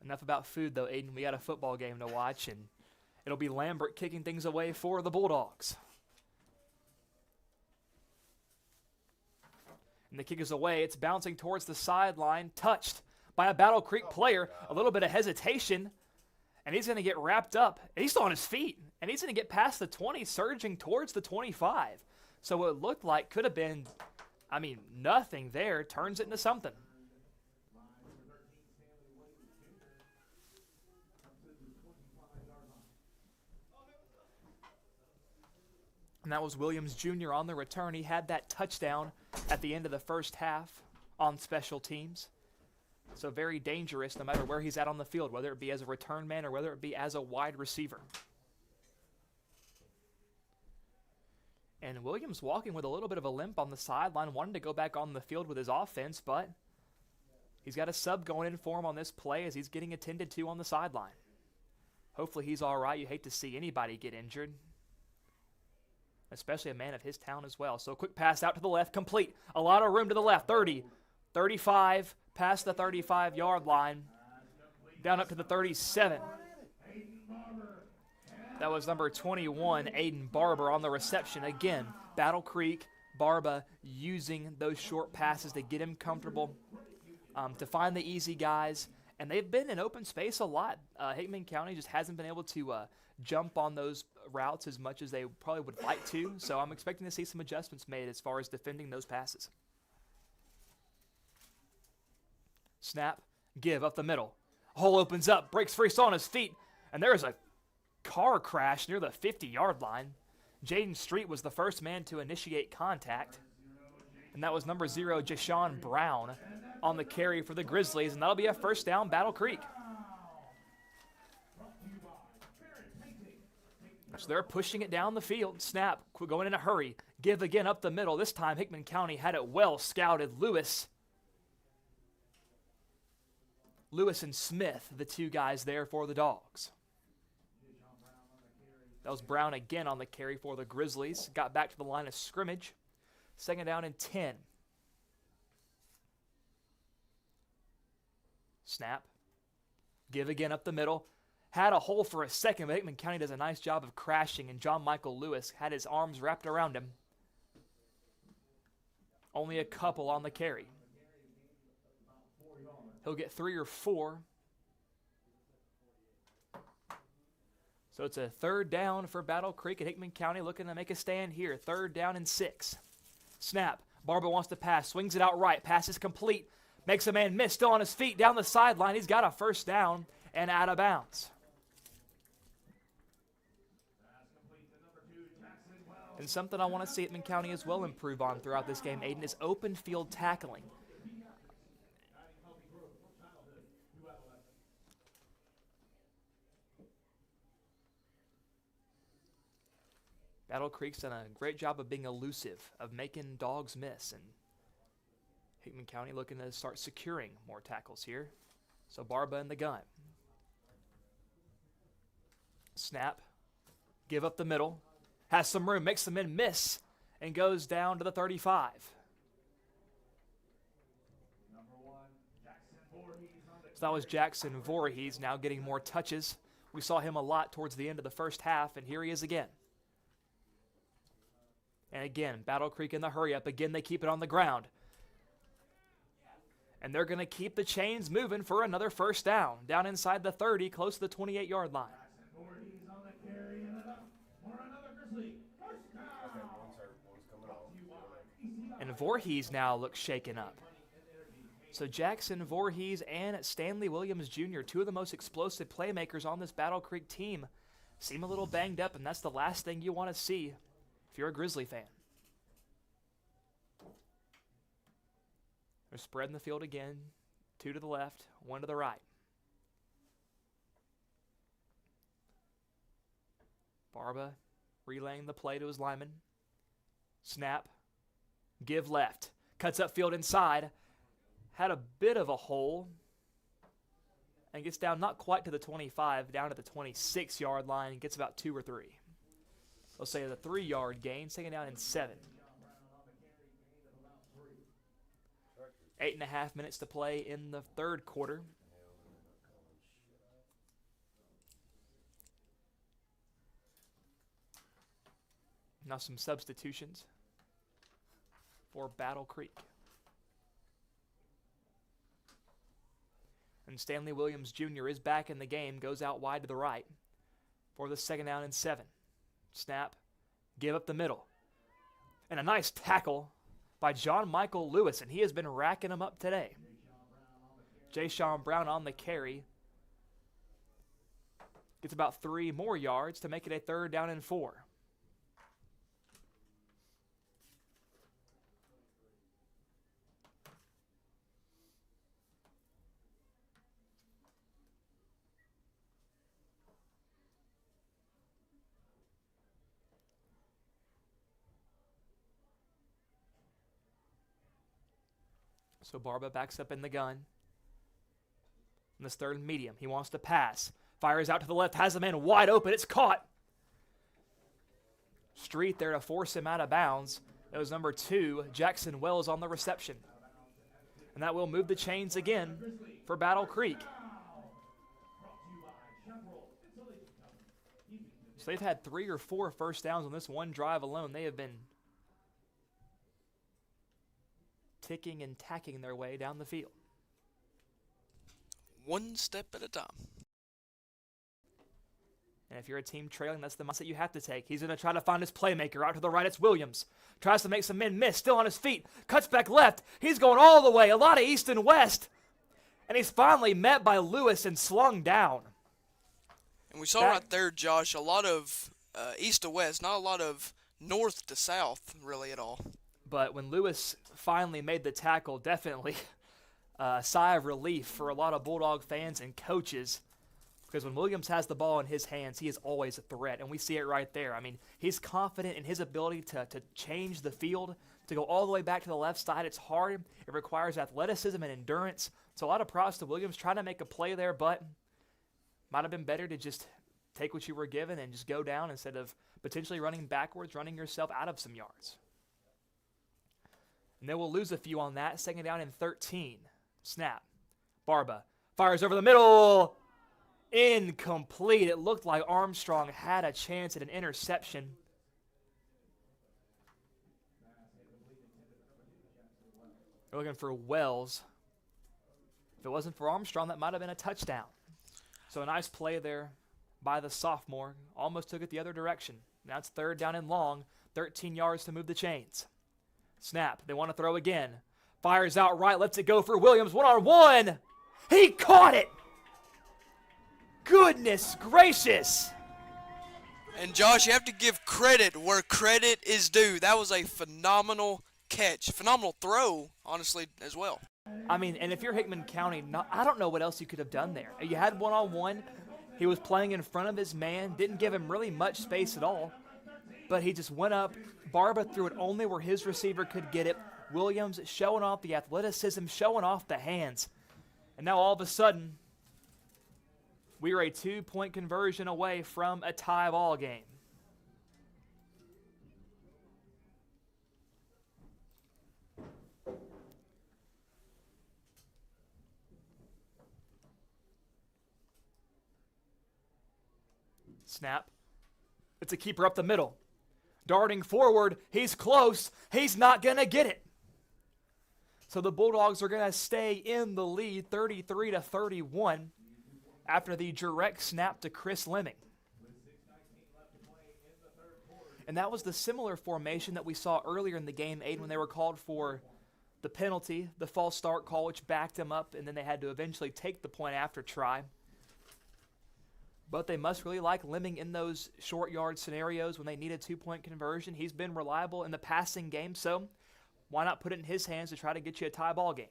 enough about food, though, Aiden. We got a football game to watch, and it'll be Lambert kicking things away for the Bulldogs. And the kick is away. It's bouncing towards the sideline, touched by a Battle Creek player. A little bit of hesitation, and he's going to get wrapped up. And he's still on his feet, and he's going to get past the 20, surging towards the 25. So what it looked like could have been, nothing there, turns it into something. And that was Williams Jr. on the return. He had that touchdown at the end of the first half on special teams. So very dangerous no matter where he's at on the field, whether it be as a return man or whether it be as a wide receiver. And Williams walking with a little bit of a limp on the sideline, wanting to go back on the field with his offense, but he's got a sub going in for him on this play as he's getting attended to on the sideline. Hopefully he's all right. You hate to see anybody get injured, especially a man of his talent as well. So a quick pass out to the left, complete. A lot of room to the left, 30, 35, past the 35-yard line, down up to the 37. That was number 21, Aiden Barber, on the reception. Again, Battle Creek, Barba using those short passes to get him comfortable, to find the easy guys. And they've been in open space a lot. Hickman County just hasn't been able to jump on those routes as much as they probably would like to. So I'm expecting to see some adjustments made as far as defending those passes. Snap, give up the middle. Hole opens up, breaks free, still on his feet, and there's a car crash near the 50-yard line. Jaden Street was the first man to initiate contact, and that was number 0, Jashawn Brown, on the carry for the Grizzlies, and that'll be a first down, Battle Creek. So they're pushing it down the field. Snap, going in a hurry. Give again up the middle. This time Hickman County had it well scouted. Lewis and Smith, the two guys there for the Dogs. That was Brown again on the carry for the Grizzlies. Got back to the line of scrimmage. Second down and 10. Snap. Give again up the middle. Had a hole for a second, but Hickman County does a nice job of crashing, and John Michael Lewis had his arms wrapped around him. Only a couple on the carry. He'll get 3 or 4. So it's a third down for Battle Creek, and Hickman County looking to make a stand here. Third down and 6. Snap. Barber wants to pass. Swings it out right. Pass is complete. Makes a man miss. Still on his feet down the sideline. He's got a first down and out of bounds. And something I want to see Hickman County as well improve on throughout this game, Aiden, is open field tackling. Battle Creek's done a great job of being elusive, of making Dogs miss, and Hickman County looking to start securing more tackles here. So Barba in the gun. Snap. Give up the middle. Has some room, makes the men miss, and goes down to the 35. So that was Jackson Voorhees now getting more touches. We saw him a lot towards the end of the first half, and here he is again. And again, Battle Creek in the hurry up. Again, they keep it on the ground. And they're going to keep the chains moving for another first down. Down inside the 30, close to the 28-yard line. And Voorhees now looks shaken up. So Jackson Voorhees and Stanley Williams Jr., two of the most explosive playmakers on this Battle Creek team, seem a little banged up, and that's the last thing you want to see if you're a Grizzly fan. They're spreading the field again. 2 to the left, 1 to the right. Barba relaying the play to his lineman. Snap. Give left. Cuts up field inside. Had a bit of a hole. And gets down not quite to the 25, down to the 26-yard line, and gets about 2 or 3. Let's say the 3-yard gain, second down and 7. 8.5 minutes to play in the third quarter. Now some substitutions for Battle Creek. And Stanley Williams Jr. is back in the game, goes out wide to the right for the second down and 7. Snap, give up the middle. And a nice tackle by John Michael Lewis, and he has been racking them up today. Jashawn Brown on the carry. Gets about 3 more yards to make it a third down and 4. So Barba backs up in the gun. In this third and medium, he wants to pass. Fires out to the left, has a man wide open. It's caught. Street there to force him out of bounds. It was number 2, Jackson Wells, on the reception. And that will move the chains again for Battle Creek. So they've had 3 or 4 first downs on this one drive alone. They have been ticking and tacking their way down the field. One step at a time. And if you're a team trailing, that's the mindset you have to take. He's going to try to find his playmaker. Out to the right, it's Williams. Tries to make some men miss. Still on his feet. Cuts back left. He's going all the way. A lot of east and west. And he's finally met by Lewis and slung down. And we saw right there, Josh, a lot of east to west, not a lot of north to south really at all. But when Lewis finally made the tackle, definitely a sigh of relief for a lot of Bulldog fans and coaches, because when Williams has the ball in his hands, he is always a threat, and we see it right there. I mean, he's confident in his ability to change the field, to go all the way back to the left side. It's hard. It requires athleticism and endurance. So a lot of props to Williams trying to make a play there, but might have been better to just take what you were given and just go down instead of potentially running backwards, running yourself out of some yards. And then we'll lose a few on that. Second down and 13. Snap. Barba fires over the middle. Incomplete. It looked like Armstrong had a chance at an interception. We're looking for Wells. If it wasn't for Armstrong, that might have been a touchdown. So a nice play there by the sophomore. Almost took it the other direction. Now it's third down and long. 13 yards to move the chains. Snap. They want to throw again. Fires out right. Lets it go for Williams. One-on-one. He caught it. Goodness gracious. And Josh, you have to give credit where credit is due. That was a phenomenal catch. Phenomenal throw, honestly, as well. I mean, and if you're Hickman County, I don't know what else you could have done there. You had one-on-one. He was playing in front of his man. Didn't give him really much space at all. But he just went up. Barba threw it only where his receiver could get it. Williams showing off the athleticism, showing off the hands. And now all of a sudden, we are a 2-point conversion away from a tie ball game. Snap. It's a keeper up the middle. Darting forward. He's close. He's not going to get it. So the Bulldogs are going to stay in the lead 33-31 after the direct snap to Chris Lemming. And that was the similar formation that we saw earlier in the game, Aiden, when they were called for the penalty, the false start call, which backed them up, and then they had to eventually take the point after try. But they must really like Lemming in those short yard scenarios when they need a 2-point conversion. He's been reliable in the passing game, so why not put it in his hands to try to get you a tie ball game?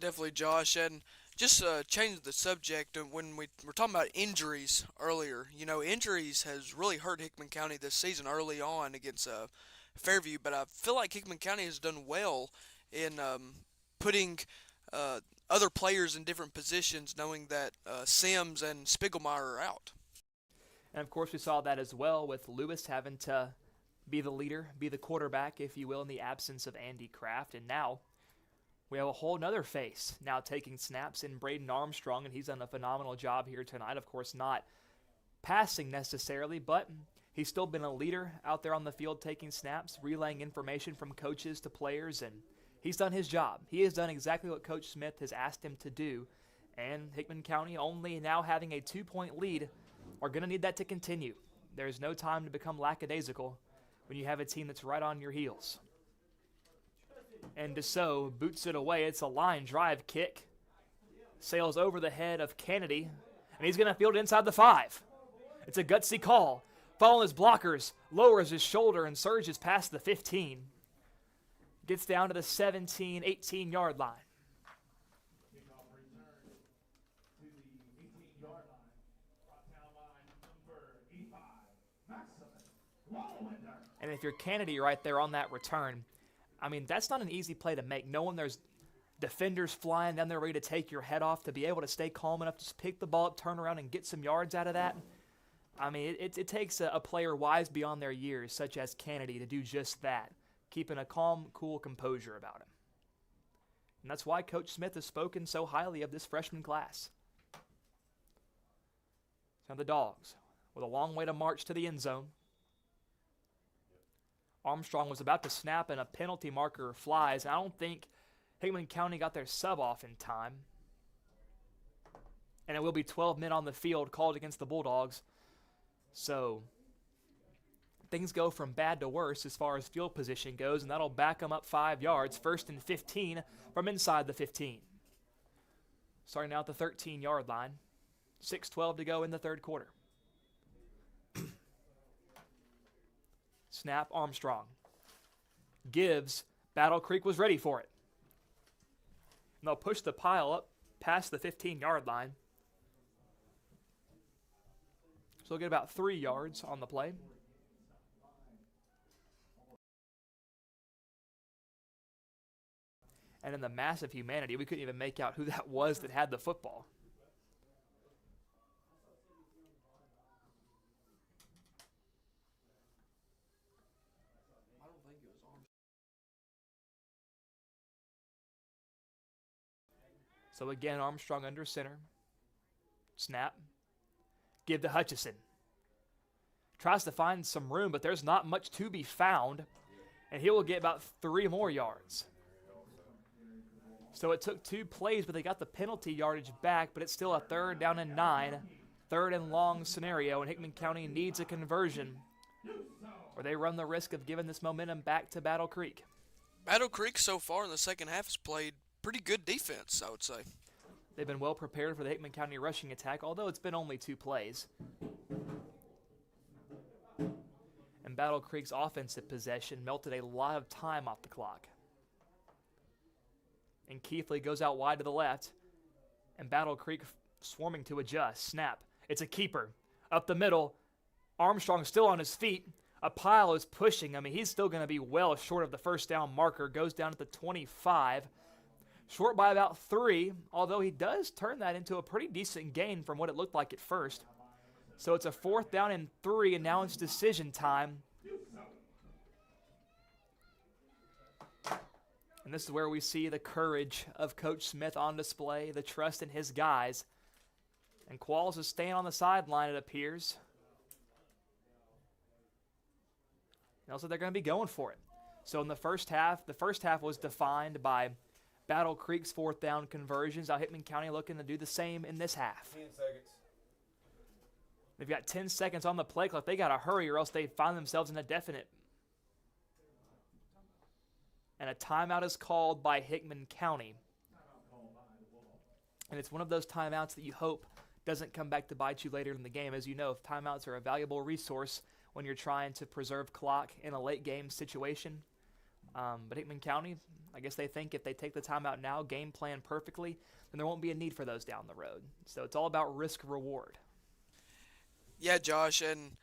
Definitely, Josh. And just change the subject, when we were talking about injuries earlier, injuries has really hurt Hickman County this season early on against Fairview, but I feel like Hickman County has done well in putting other players in different positions, knowing that Sims and Spiegelmeyer are out. And, of course, we saw that as well with Lewis having to be the leader, be the quarterback, if you will, in the absence of Andy Kraft. And now we have a whole nother face now taking snaps in Braden Armstrong, and he's done a phenomenal job here tonight. Of course, not passing necessarily, but he's still been a leader out there on the field taking snaps, relaying information from coaches to players, and he's done his job. He has done exactly what Coach Smith has asked him to do, and Hickman County, only now having a 2-point lead, are going to need that to continue. There's no time to become lackadaisical when you have a team that's right on your heels. And Deso boots it away. It's a line drive kick. Sails over the head of Kennedy, and he's going to field it inside the 5. It's a gutsy call. Following his blockers, lowers his shoulder and surges past the 15. Gets down to the 17, 18-yard line. And if you're Kennedy right there on that return, I mean, that's not an easy play to make. Knowing there's defenders flying down there ready to take your head off, to be able to stay calm enough to just pick the ball up, turn around, and get some yards out of that. I mean, it takes a player wise beyond their years, such as Kennedy, to do just that, keeping a calm, cool composure about him. And that's why Coach Smith has spoken so highly of this freshman class. Now the Dogs, with a long way to march to the end zone. Armstrong was about to snap, and a penalty marker flies. I don't think Hickman County got their sub off in time. And it will be 12 men on the field called against the Bulldogs. So things go from bad to worse as far as field position goes, and that'll back them up 5 yards, 1st and 15 from inside the 15. Starting out the 13-yard line. 6:12 to go in the third quarter. Snap, Armstrong. Gives. Battle Creek was ready for it. And they'll push the pile up past the 15-yard line. So they'll get about 3 yards on the play. And in the massive humanity, we couldn't even make out who that was that had the football. So again, Armstrong under center. Snap. Give to Hutchison. Tries to find some room, but there's not much to be found. And he will get about 3 more yards. So it took 2 plays, but they got the penalty yardage back, but it's still a 3rd down and 9, 3rd and long scenario, and Hickman County needs a conversion, or they run the risk of giving this momentum back to Battle Creek. Battle Creek so far in the second half has played pretty good defense, I would say. They've been well prepared for the Hickman County rushing attack, although it's been only 2 plays. And Battle Creek's offensive possession melted a lot of time off the clock. And Keithley goes out wide to the left, and Battle Creek swarming to adjust. Snap. It's a keeper. Up the middle, Armstrong still on his feet. A pile is pushing. I mean, he's still going to be well short of the first down marker. Goes down at the 25. Short by about 3, although he does turn that into a pretty decent gain from what it looked like at first. So it's a 4th down and 3, and now it's decision time. And this is where we see the courage of Coach Smith on display, the trust in his guys. And Qualls is staying on the sideline, it appears. And also they're going to be going for it. So in the first half was defined by Battle Creek's 4th down conversions. Now Hickman County looking to do the same in this half. 10 seconds. They've got 10 seconds on the play clock. They got to hurry or else they find themselves in a definite. And a timeout is called by Hickman County. And it's one of those timeouts that you hope doesn't come back to bite you later in the game. As you know, timeouts are a valuable resource when you're trying to preserve clock in a late game situation. But Hickman County, I guess they think if they take the timeout now, game plan perfectly, then there won't be a need for those down the road. So it's all about risk reward. Yeah, Josh, and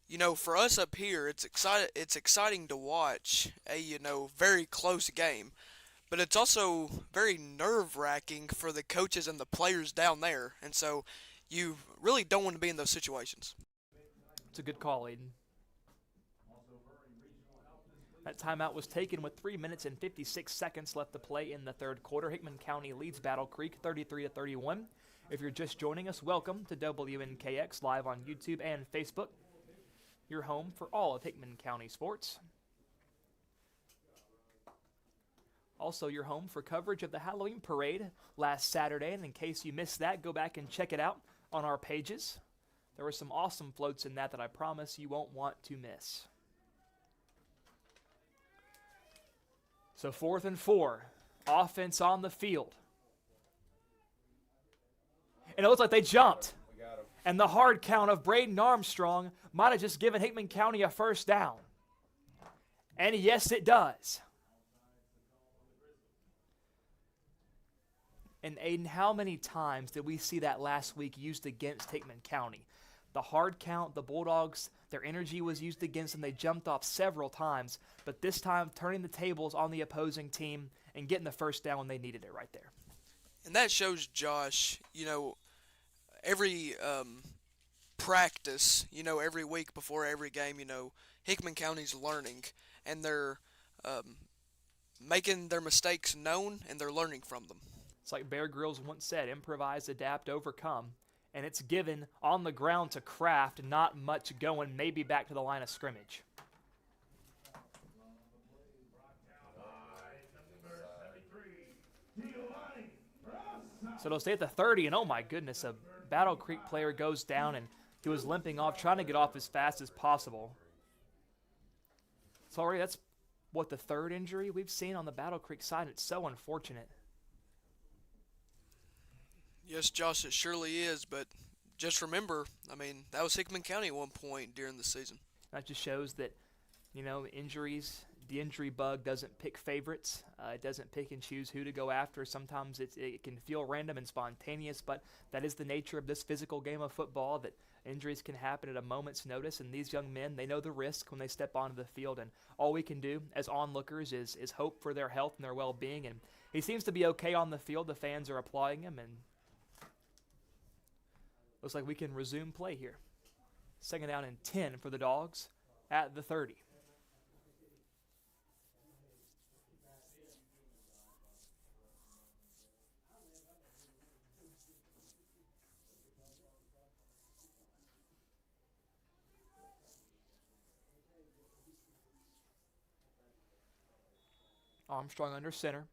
you know, for us up here, it's exciting to watch a, very close game. But it's also very nerve-wracking for the coaches and the players down there. And so you really don't want to be in those situations. It's a good call, Aiden. That timeout was taken with 3 minutes and 56 seconds left to play in the 3rd quarter. Hickman County leads Battle Creek 33-31. If you're just joining us, welcome to WNKX live on YouTube and Facebook. Your home for all of Hickman County sports. Also, your home for coverage of the Halloween parade last Saturday. And in case you missed that, go back and check it out on our pages. There were some awesome floats in that I promise you won't want to miss. So 4th and 4, offense on the field. And it looks like they jumped. And the hard count of Braden Armstrong might have just given Hickman County a 1st down. And yes, it does. And Aiden, how many times did we see that last week used against Hickman County? The hard count, the Bulldogs, their energy was used against them. They jumped off several times. But this time, turning the tables on the opposing team and getting the 1st down when they needed it right there. And that shows, Josh, every practice, every week before every game, Hickman County's learning. And they're making their mistakes known, and they're learning from them. It's like Bear Grylls once said, improvise, adapt, overcome. And it's given on the ground to Kraft, not much going, maybe back to the line of scrimmage. So they'll stay at the 30, and oh my goodness, a Battle Creek player goes down, and he was limping off, trying to get off as fast as possible. Sorry, that's what, the 3rd injury we've seen on the Battle Creek side. It's so unfortunate. Yes, Josh, it surely is, but just remember, that was Hickman County at one point during the season. That just shows that You know, injuries, the injury bug doesn't pick favorites. It doesn't pick and choose who to go after. Sometimes it can feel random and spontaneous, but that is the nature of this physical game of football, that injuries can happen at a moment's notice, and these young men, they know the risk when they step onto the field, and all we can do as onlookers is hope for their health and their well-being, and he seems to be okay on the field. The fans are applauding him, and looks like we can resume play here. 2nd down and 10 for the Dogs at the 30. Armstrong under center.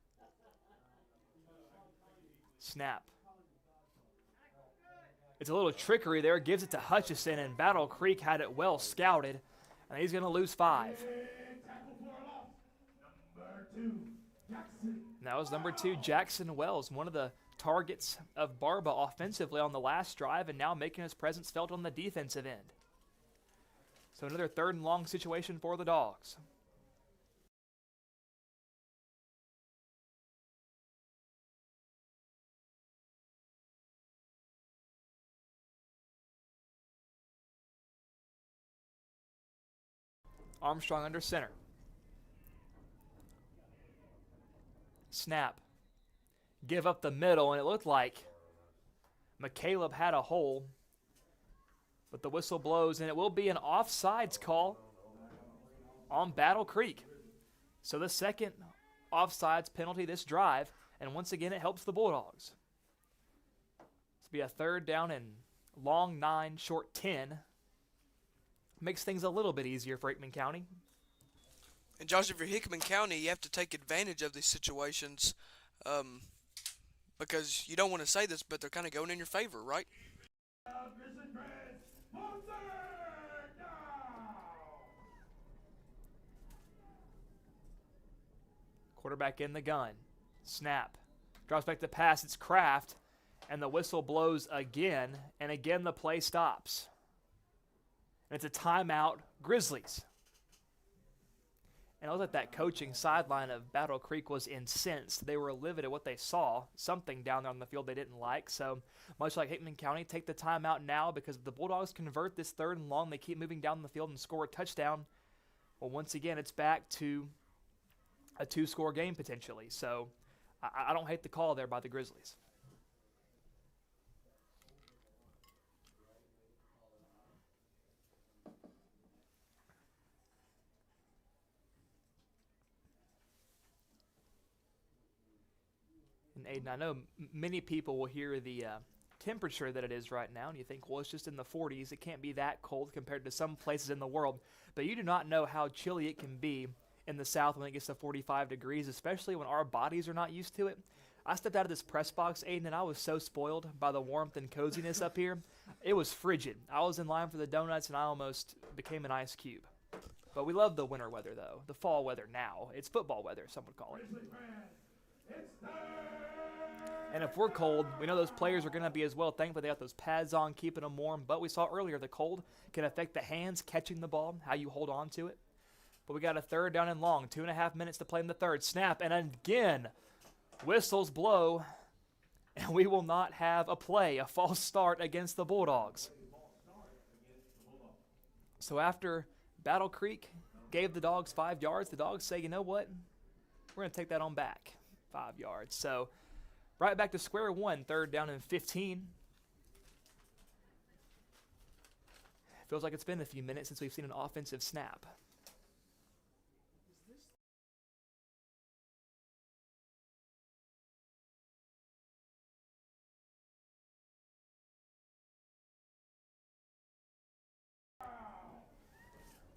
Snap. It's a little trickery there. Gives it to Hutchison, and Battle Creek had it well scouted, and he's going to lose 5. And that was number 2, Jackson Wells, one of the targets of Barba offensively on the last drive, and now making his presence felt on the defensive end. So another 3rd and long situation for the Dogs. Armstrong under center. Snap. Give up the middle, and it looked like McCaleb had a hole, but the whistle blows, and it will be an offsides call on Battle Creek. So the 2nd offsides penalty this drive, and once again it helps the Bulldogs. This will be a 3rd down and long 9, short 10. Makes things a little bit easier for Hickman County. And Josh, if you're Hickman County, you have to take advantage of these situations because you don't want to say this, but they're kind of going in your favor, right? Quarterback in the gun. Snap. Drops back to pass. It's Kraft, and the whistle blows again, and again the play stops. And it's a timeout, Grizzlies. And I was at that coaching sideline of Battle Creek was incensed. They were livid at what they saw, something down there on the field they didn't like. So much like Hickman County, take the timeout now, because if the Bulldogs convert this 3rd and long, they keep moving down the field and score a touchdown. Well, once again, it's back to a 2-score game potentially. So I don't hate the call there by the Grizzlies. And Aiden, I know many people will hear the temperature that it is right now, and you think, well, it's just in the 40s. It can't be that cold compared to some places in the world. But you do not know how chilly it can be in the South when it gets to 45 degrees, especially when our bodies are not used to it. I stepped out of this press box, Aiden, and I was so spoiled by the warmth and coziness up here. It was frigid. I was in line for the donuts, and I almost became an ice cube. But we love the winter weather, though. The fall weather now. It's football weather, some would call it. And if we're cold, we know those players are going to be as well. Thankfully, they got those pads on, keeping them warm. But we saw earlier, the cold can affect the hands catching the ball, how you hold on to it. But we got a 3rd down and long, 2.5 minutes to play in the 3rd. Snap, and again, whistles blow, and we will not have a play, a false start against the Bulldogs. So after Battle Creek gave the Dogs 5 yards, the Dogs say, you know what? We're going to take that on back, 5 yards. So right back to square one, 3rd down and 15. Feels like it's been a few minutes since we've seen an offensive snap.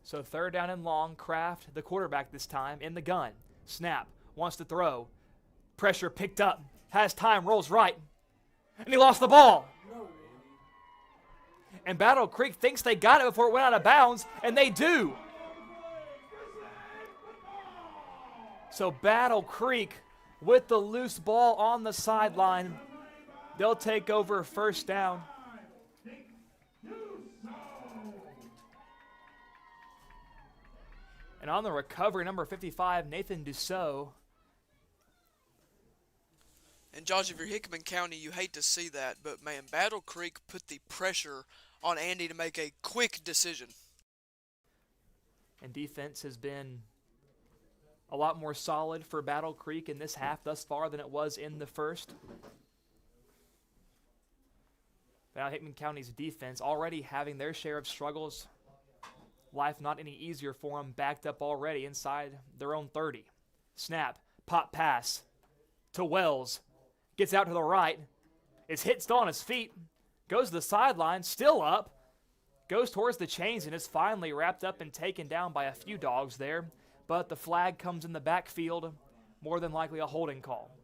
So 3rd down and long, Kraft, the quarterback this time, in the gun. Snap, wants to throw. Pressure picked up, has time, rolls right, and he lost the ball. And Battle Creek thinks they got it before it went out of bounds, and they do. So Battle Creek with the loose ball on the sideline. They'll take over 1st down. And on the recovery, number 55, Nathan Dussault. And Josh, if you're Hickman County, you hate to see that, but man, Battle Creek put the pressure on Andy to make a quick decision. And defense has been a lot more solid for Battle Creek in this half thus far than it was in the first. Now Hickman County's defense already having their share of struggles. Life not any easier for them, backed up already inside their own 30. Snap, pop pass to Wells. Gets out to the right. Is hit still on his feet. Goes to the sideline, still up. Goes towards the chains and is finally wrapped up and taken down by a few dogs there. But the flag comes in the backfield. More than likely a holding call.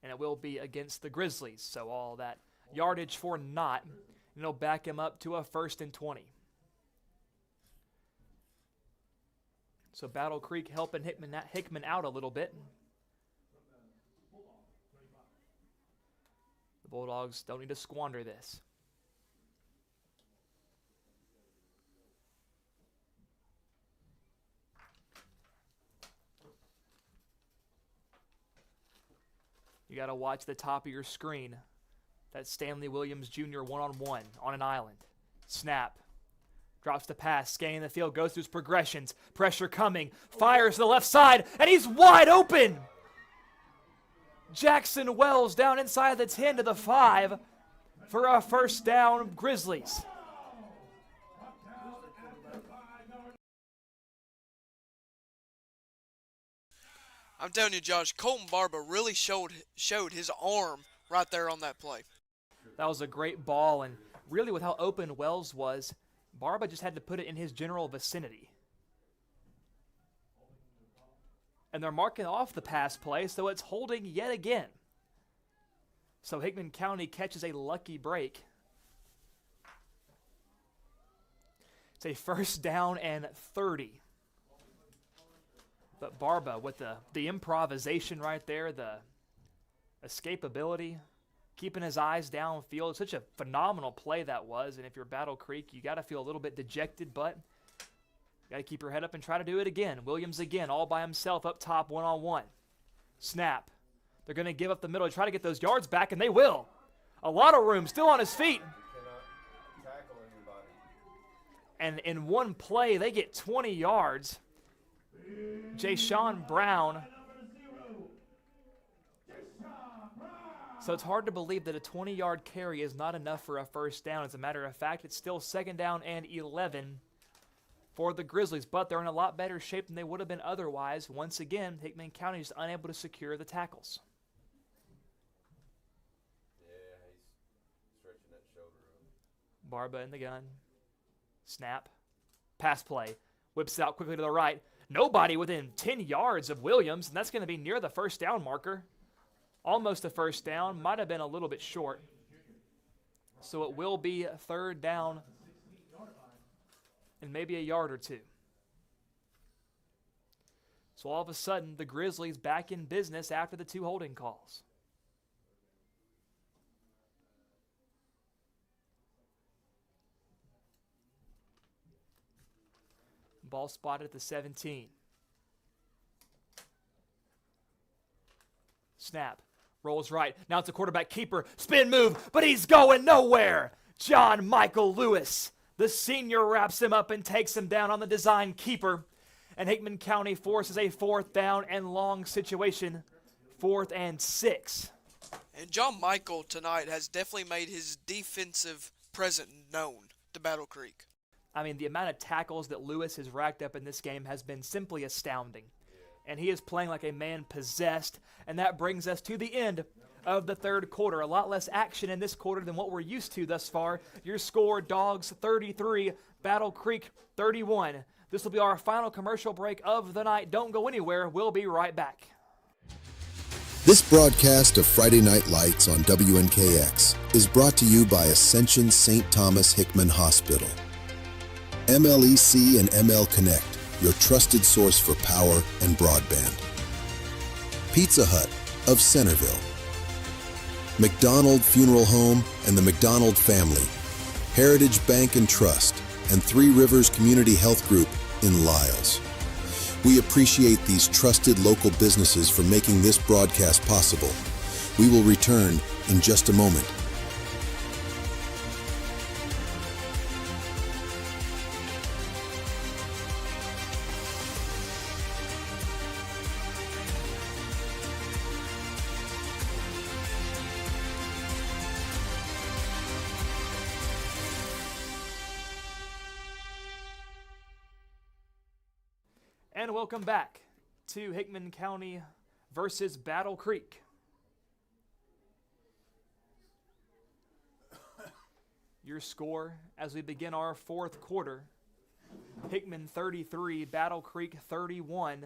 And it will be against the Grizzlies. So all that yardage for naught. And it'll back him up to a 1st and 20. So Battle Creek helping Hickman out a little bit. The Bulldogs don't need to squander this. You got to watch the top of your screen. That's Stanley Williams Jr. one-on-one on an island. Snap. Drops the pass, scanning the field, goes through his progressions. Pressure coming, fires to the left side, and he's wide open! Jackson Wells down inside the 10 to the 5 for a 1st down, Grizzlies. I'm telling you, Josh, Colton Barba really showed his arm right there on that play. That was a great ball, and really with how open Wells was, Barba just had to put it in his general vicinity. And they're marking off the pass play, so it's holding yet again. So Hickman County catches a lucky break. It's a 1st down and 30. But Barba with the improvisation right there, the escapability, keeping his eyes downfield. Such a phenomenal play that was. And if you're Battle Creek, you got to feel a little bit dejected, but you got to keep your head up and try to do it again. Williams again, all by himself up top, one-on-one. Snap. They're going to give up the middle to try to get those yards back, and they will. A lot of room, still on his feet. Cannot tackle anybody. And in one play, they get 20 yards. Jay-Sean Brown. So it's hard to believe that a 20-yard carry is not enough for a 1st down. As a matter of fact, it's still 2nd down and 11 for the Grizzlies, but they're in a lot better shape than they would have been otherwise. Once again, Hickman County is unable to secure the tackles. Yeah, he's stretching that shoulder up. Barba in the gun. Snap. Pass play. Whips it out quickly to the right. Nobody within 10 yards of Williams, and that's going to be near the 1st down marker. Almost a 1st down. Might have been a little bit short. So it will be 3rd down and maybe a yard or two. So all of a sudden, the Grizzlies back in business after the 2 holding calls. Ball spotted at the 17. Snap. Rolls right. Now it's a quarterback keeper. Spin move, but he's going nowhere. John Michael Lewis, the senior, wraps him up and takes him down on the design keeper. And Hickman County forces a 4th down and long situation. 4th and 6. And John Michael tonight has definitely made his defensive presence known to Battle Creek. I mean, the amount of tackles that Lewis has racked up in this game has been simply astounding. And he is playing like a man possessed. And that brings us to the end of the 3rd quarter. A lot less action in this quarter than what we're used to thus far. Your score, Dogs 33, Battle Creek 31. This will be our final commercial break of the night. Don't go anywhere. We'll be right back. This broadcast of Friday Night Lights on WNKX is brought to you by Ascension St. Thomas Hickman Hospital. MLEC and ML Connect, your trusted source for power and broadband. Pizza Hut of Centerville. McDonald Funeral Home and the McDonald family, Heritage Bank and Trust, and Three Rivers Community Health Group in Lyles. We appreciate these trusted local businesses for making this broadcast possible. We will return in just a moment. And welcome back to Hickman County versus Battle Creek. Your score as we begin our fourth quarter, Hickman 33, Battle Creek 31.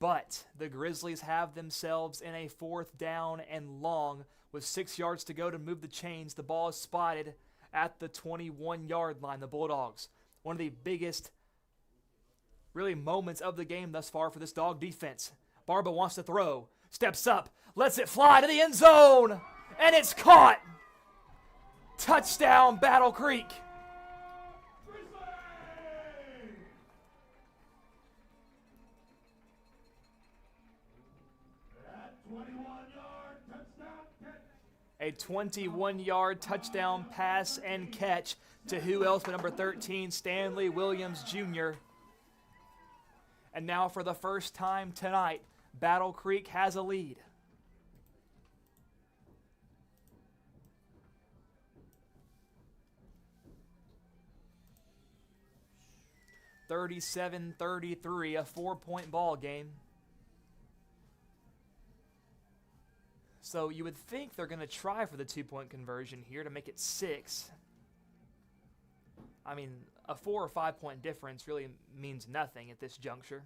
But the Grizzlies have themselves in a fourth down and long with 6 yards to go to move the chains. The ball is spotted at the 21-yard line. The Bulldogs, one of the biggest really moments of the game thus far for this dog defense. Barba wants to throw, steps up, lets it fly to the end zone, and it's caught. Touchdown, Battle Creek. A 21-yard touchdown pass and catch to who else but number 13, Stanley Williams Jr. And now for the first time tonight, Battle Creek has a lead. (37-33), a 4-point ball game. So you would think they're going to try for the 2-point conversion here to make it 6. I mean, a 4 or 5 point difference really means nothing at this juncture.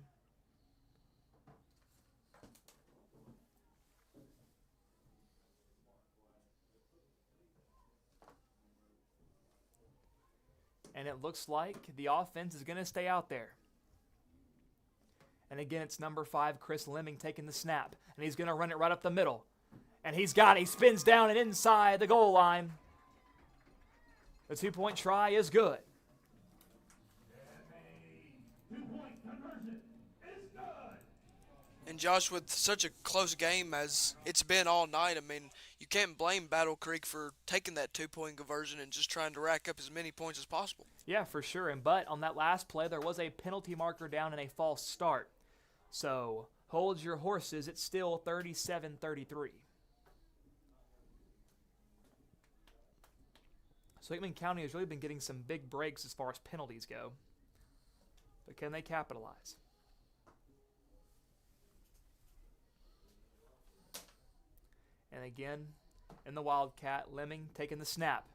And it looks like the offense is going to stay out there. And again, it's number 5, Chris Lemming, taking the snap. And he's going to run it right up the middle. And he's got it. He spins down and inside the goal line. The 2-point try is good. And Josh, with such a close game as it's been all night, I mean, you can't blame Battle Creek for taking that 2-point conversion and just trying to rack up as many points as possible. Yeah, for sure. But on that last play, there was a penalty marker down and a false start. So hold your horses. It's still 37-33. So Hickman County has really been getting some big breaks as far as penalties go. But can they capitalize? And again, in the Wildcat, Lemming taking the snap.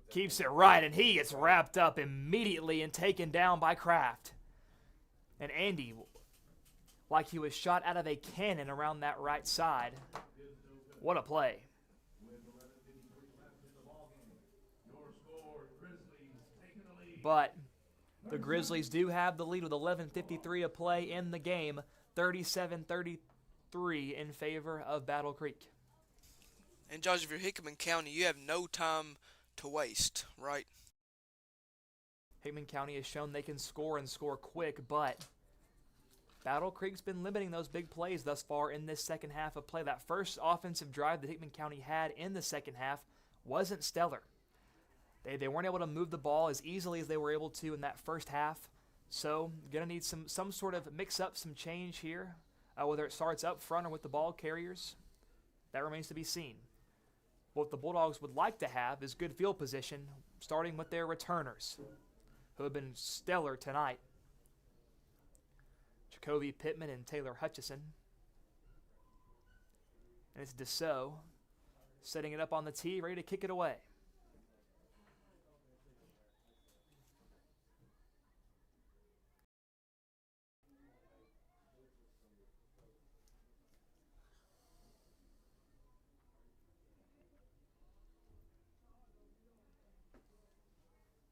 Keeps it right, and he gets wrapped up immediately and taken down by Kraft. And Andy, like he was shot out of a cannon around that right side. What a play. But the Grizzlies do have the lead with 11:53 to play in the game, 37-33 in favor of Battle Creek. And Josh, if you're Hickman County, you have no time to waste, right? Hickman County has shown they can score and score quick, but Battle Creek's been limiting those big plays thus far in this second half of play. That first offensive drive that Hickman County had in the second half wasn't stellar. They weren't able to move the ball as easily as they were able to in that first half. So going to need some sort of mix-up, some change here, whether it starts up front or with the ball carriers. That remains to be seen. What the Bulldogs would like to have is good field position, starting with their returners, who have been stellar tonight. Jacoby Pittman and Taylor Hutchison. And it's Dessau setting it up on the tee, ready to kick it away.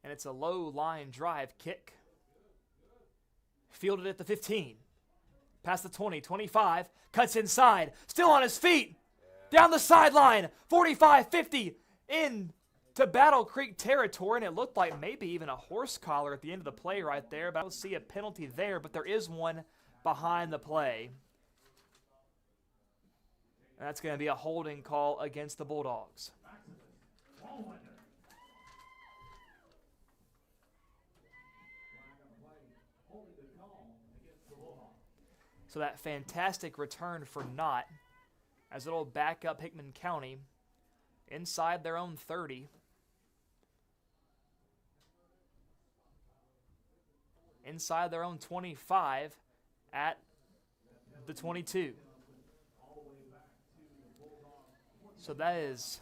And it's a low line drive kick. Fielded at the 15. Past the 20, 25. Cuts inside. Still on his feet. down the sideline, 45-50 in to Battle Creek territory, and it looked like maybe even a horse collar at the end of the play right there, but I don't see a penalty there, but there is one behind the play. And that's going to be a holding call against the Bulldogs. So that fantastic return for Knott as it'll back up Hickman County inside their own 30. Inside their own 25 at the 22. So that is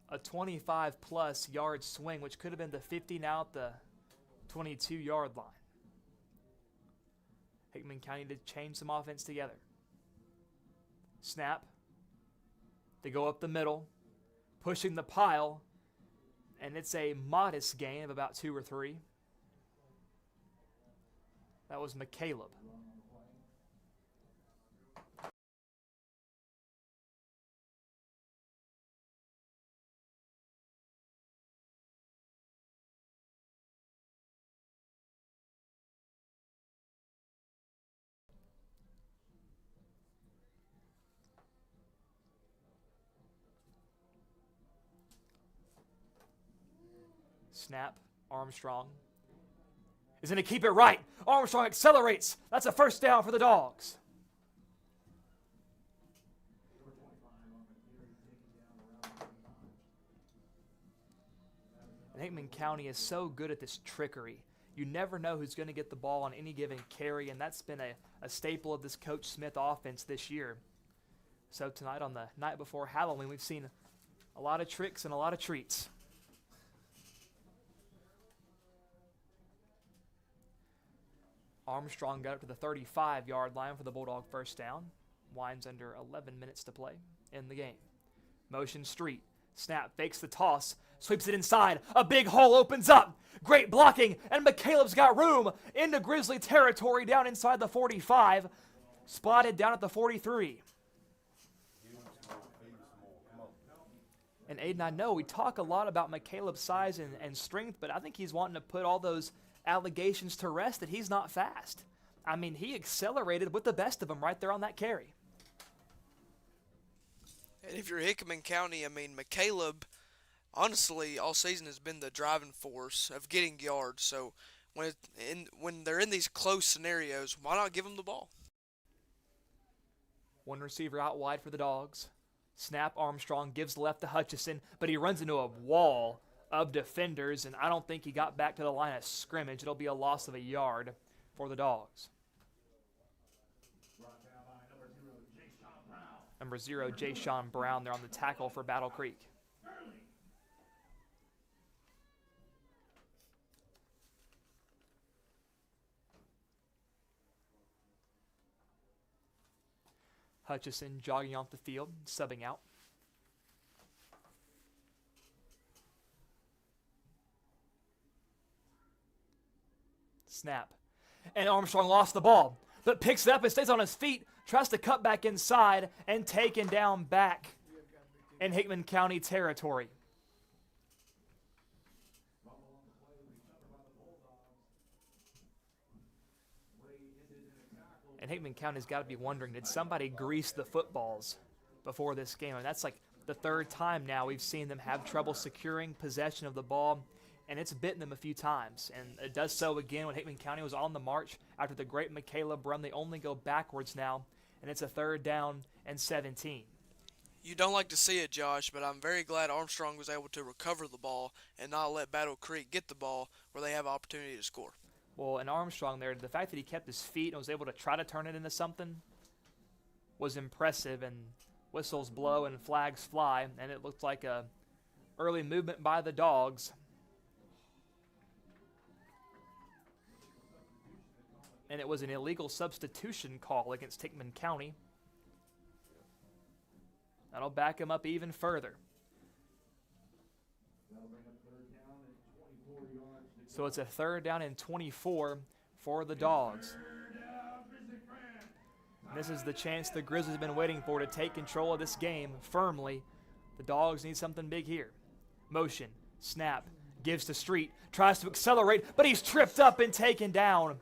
a 25-plus yard swing, which could have been the 50, now at the 22-yard line. Hickman County did change some offense together. Snap. They go up the middle, pushing the pile, and it's a modest gain of about 2 or 3. That was McCaleb. Snap. Armstrong is going to keep it right. Armstrong accelerates. That's a first down for the Dogs. And Hickman County is so good at this trickery. You never know who's going to get the ball on any given carry, and that's been a staple of this Coach Smith offense this year. So tonight, on the night before Halloween, we've seen a lot of tricks and a lot of treats. Armstrong got up to the 35-yard line for the Bulldog first down. Winds under 11 minutes to play in the game. Motion street. Snap, fakes the toss, sweeps it inside. A big hole opens up. Great blocking, and McCaleb's got room into Grizzly territory down inside the 45. Spotted down at the 43. And Aiden, I know we talk a lot about McCaleb's size and strength, but I think he's wanting to put all those allegations to rest that he's not fast. I mean, he accelerated with the best of them right there on that carry. And if you're Hickman County, I mean, McCaleb, honestly, all season has been the driving force of getting yards. So when they're in these close scenarios, why not give them the ball? One receiver out wide for the Dogs. Snap. Armstrong gives left to Hutchison, but he runs into a wall of defenders, and I don't think he got back to the line of scrimmage. It'll be a loss of a yard for the Dogs. Number 0, Jay Sean Brown, there on the tackle for Battle Creek. Hutchison jogging off the field, subbing out. Snap. And Armstrong lost the ball, but picks it up and stays on his feet, tries to cut back inside, and taken down back in Hickman County territory. And Hickman County's got to be wondering, did somebody grease the footballs before this game? And that's like the third time now we've seen them have trouble securing possession of the ball, and it's bitten them a few times. And it does so again when Hickman County was on the march after the great McCaleb run. They only go backwards now, and it's a 3rd down and 17. You don't like to see it, Josh, but I'm very glad Armstrong was able to recover the ball and not let Battle Creek get the ball where they have opportunity to score. Well, and Armstrong there, the fact that he kept his feet and was able to try to turn it into something was impressive, and whistles blow and flags fly, and it looked like a early movement by the Dogs. And it was an illegal substitution call against Hickman County. That'll back him up even further. So it's a 3rd down and 24 for the Dogs. This is the chance the Grizzlies have been waiting for to take control of this game firmly. The Dogs need something big here. Motion, snap, gives to Street, tries to accelerate, but he's tripped up and taken down.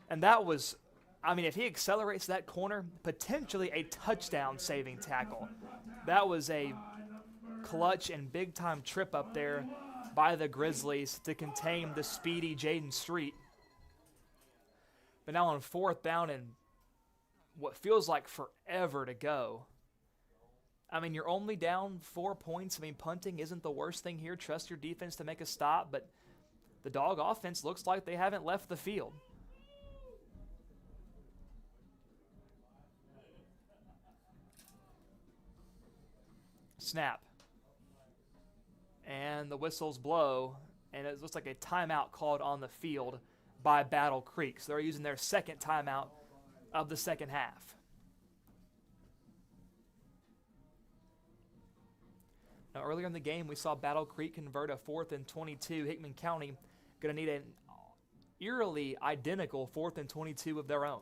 And that was, I mean, if he accelerates that corner, potentially a touchdown-saving tackle. That was a clutch and big-time trip up there by the Grizzlies to contain the speedy Jaden Street. But now on 4th down and what feels like forever to go. I mean, you're only down 4 points. I mean, punting isn't the worst thing here. Trust your defense to make a stop, but the Dog offense looks like they haven't left the field. Snap. And the whistles blow, and it looks like a timeout called on the field by Battle Creek. So they're using their second timeout of the second half. Now, earlier in the game, we saw Battle Creek convert a 4th and 22. Hickman County going to need an eerily identical 4th and 22 of their own.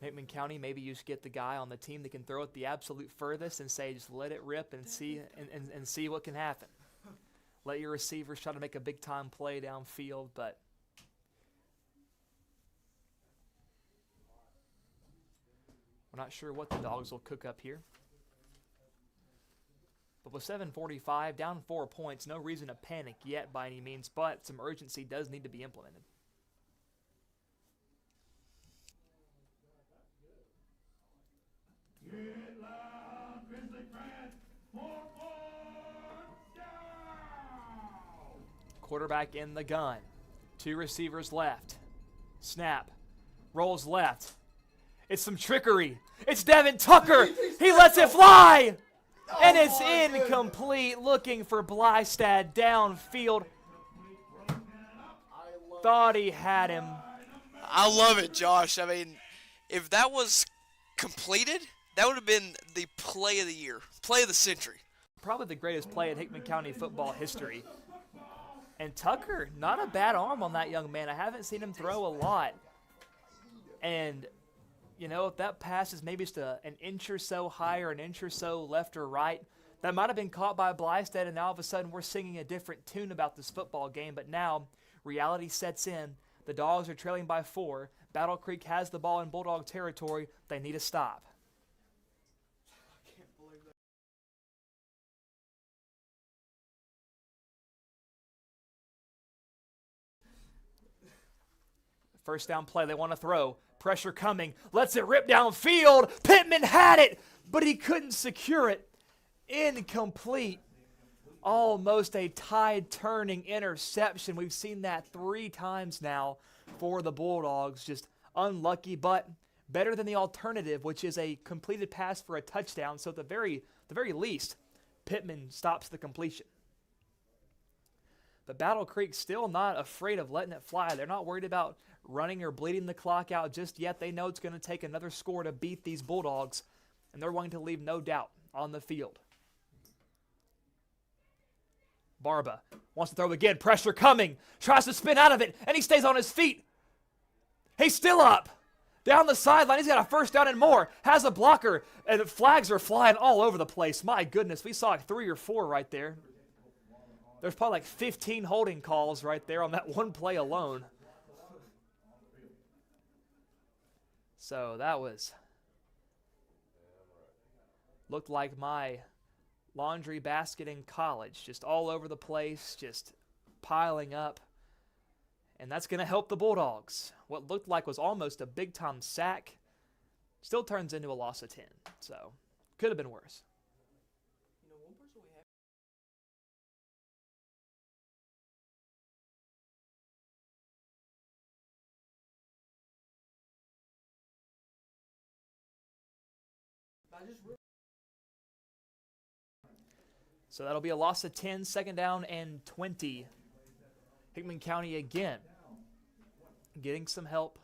Hickman County, maybe you should get the guy on the team that can throw it the absolute furthest and say, just let it rip and see and see what can happen. Let your receivers try to make a big-time play downfield, but we're not sure what the Dogs will cook up here. But with 7:45, down 4 points, no reason to panic yet by any means, but some urgency does need to be implemented. Quarterback in the gun. 2 receivers left. Snap. Rolls left. It's some trickery. It's Devin Tucker. He lets it fly. And it's incomplete. Looking for Blystad downfield. Thought he had him. I love it, Josh. I mean, if that was completed, that would have been the play of the year, play of the century. Probably the greatest play in Hickman County football history. And Tucker, not a bad arm on that young man. I haven't seen him throw a lot. And, you know, if that pass is maybe just an inch or so higher, an inch or so left or right, that might have been caught by Blystad, and now all of a sudden we're singing a different tune about this football game. But now reality sets in. The Dogs are trailing by 4. Battle Creek has the ball in Bulldog territory. They need a stop. First down play, they want to throw. Pressure coming. Lets it rip downfield. Pittman had it, but he couldn't secure it. Incomplete. Almost a tide-turning interception. We've seen that 3 times now for the Bulldogs. Just unlucky, but better than the alternative, which is a completed pass for a touchdown. So at the very least, Pittman stops the completion. But Battle Creek still not afraid of letting it fly. They're not worried about running or bleeding the clock out just yet. They know it's going to take another score to beat these Bulldogs, and they're going to leave no doubt on the field. Barba wants to throw again. Pressure coming. Tries to spin out of it, and he stays on his feet. He's still up. Down the sideline, he's got a first down and more. Has a blocker, and flags are flying all over the place. My goodness, we saw like 3 or 4 right there. There's probably like 15 holding calls right there on that one play alone. So that looked like my laundry basket in college, just all over the place, just piling up. And that's going to help the Bulldogs. What looked like was almost a big-time sack still turns into a loss of 10. So could have been worse. So that'll be a loss of 10, second down and 20. Hickman County again getting some help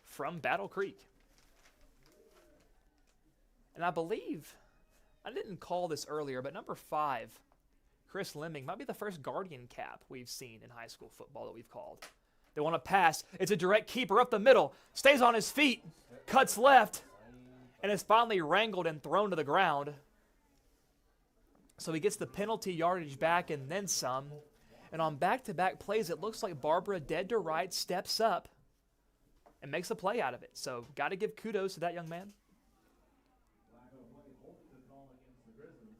from Battle Creek. And I believe, I didn't call this earlier, but number 5 Chris Lemming might be the first guardian cap we've seen in high school football that we've called. They want to pass. It's a direct keeper up the middle. Stays on his feet. Cuts left. And is finally wrangled and thrown to the ground. So he gets the penalty yardage back and then some. And on back-to-back plays, it looks like Barbara, dead to right, steps up and makes a play out of it. So got to give kudos to that young man.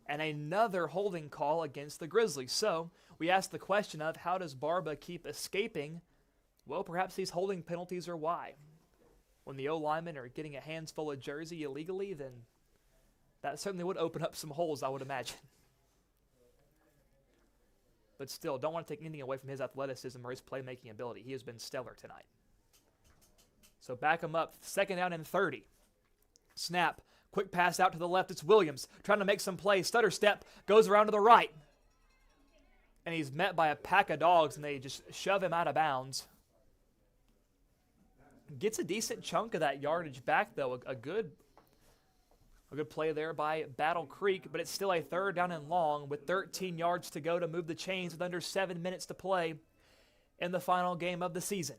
And another holding call against the Grizzlies. So we ask the question of, how does Barba keep escaping? Well, perhaps these holding penalties are why. When the O-linemen are getting a hands full of jersey illegally, then that certainly would open up some holes, I would imagine. But still, don't want to take anything away from his athleticism or his playmaking ability. He has been stellar tonight. So back him up. 2nd down and 30. Snap. Quick pass out to the left. It's Williams trying to make some play. Stutter step. Goes around to the right. And he's met by a pack of dogs, and they just shove him out of bounds. Gets a decent chunk of that yardage back, though. A good play there by Battle Creek, but it's still a 3rd down and long with 13 yards to go to move the chains with under 7 minutes to play in the final game of the season.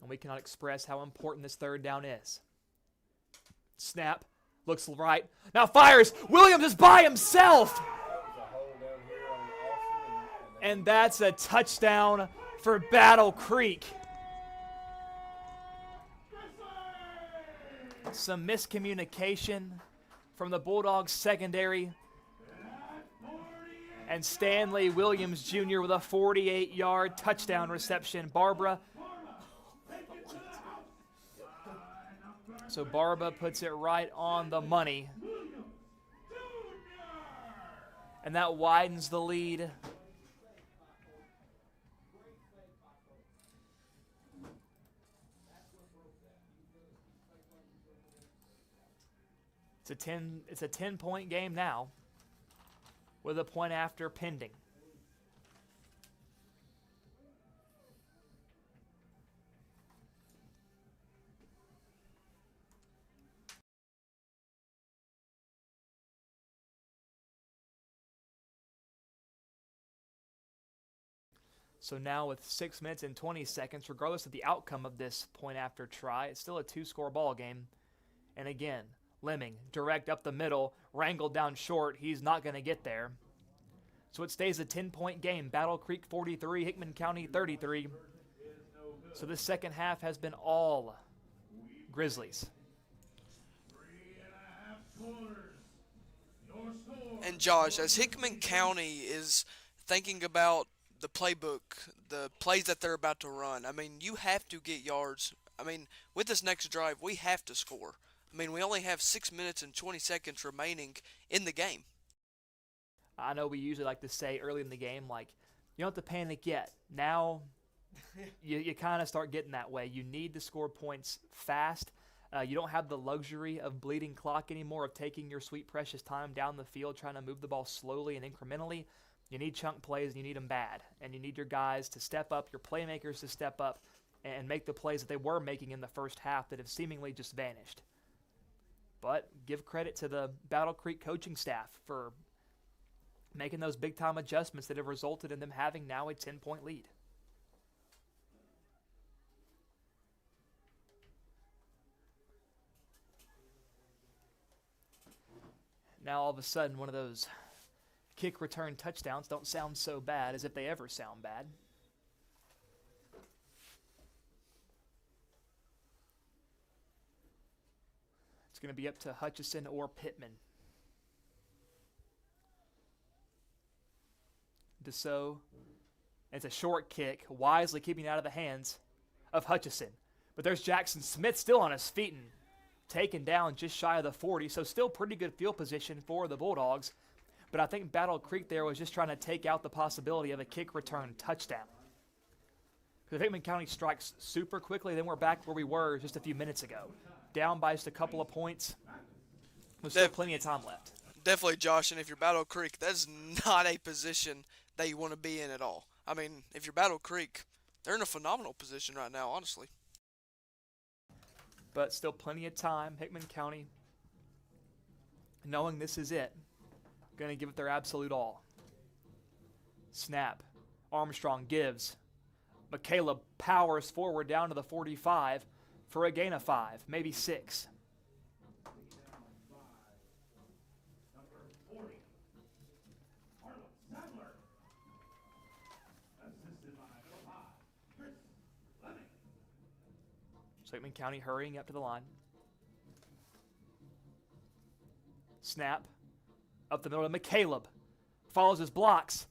And we cannot express how important this 3rd down is. Snap. Looks right. Now fires. Williams is by himself. And that's a touchdown for Battle Creek. Some miscommunication from the Bulldogs secondary. And Stanley Williams Jr. with a 48-yard touchdown reception. So Barba puts it right on the money. And that widens the lead. It's a 10-point game now with a point after pending. So now with 6 minutes and 20 seconds, regardless of the outcome of this point after try, it's still a 2-score ball game. And again, Lemming, direct up the middle, wrangled down short. He's not going to get there. So it stays a 10-point game. Battle Creek 43, Hickman County 33. So this second half has been all Grizzlies. And Josh, as Hickman County is thinking about the playbook, the plays that they're about to run, I mean, you have to get yards. I mean, with this next drive, we have to score. I mean, we only have 6 minutes and 20 seconds remaining in the game. I know we usually like to say early in the game, like, you don't have to panic yet. Now, you kind of start getting that way. You need to score points fast. You don't have the luxury of bleeding clock anymore, of taking your sweet, precious time down the field, trying to move the ball slowly and incrementally. You need chunk plays, and you need them bad. And you need your guys to step up, your playmakers to step up, and make the plays that they were making in the first half that have seemingly just vanished. But give credit to the Battle Creek coaching staff for making those big-time adjustments that have resulted in them having now a 10-point lead. Now all of a sudden, one of those kick return touchdowns don't sound so bad, as if they ever sound bad. It's going to be up to Hutchison or Pittman. DeSoe. It's a short kick, wisely keeping it out of the hands of Hutchison. But there's Jackson Smith still on his feet and taken down just shy of the 40, so still pretty good field position for the Bulldogs. But I think Battle Creek there was just trying to take out the possibility of a kick return touchdown. Because if Hickman County strikes super quickly, then we're back where we were just a few minutes ago. Down by just a couple of points. There's still plenty of time left. Definitely, Josh, and if you're Battle Creek, that's not a position that you want to be in at all. I mean, if you're Battle Creek, they're in a phenomenal position right now, honestly. But still plenty of time. Hickman County, knowing this is it, going to give it their absolute all. Snap. Armstrong gives. McCaleb powers forward down to the 45 for a gain of 5, maybe 6. Hickman County hurrying up to the line. Snap. Up the middle to McCaleb. Follows his blocks.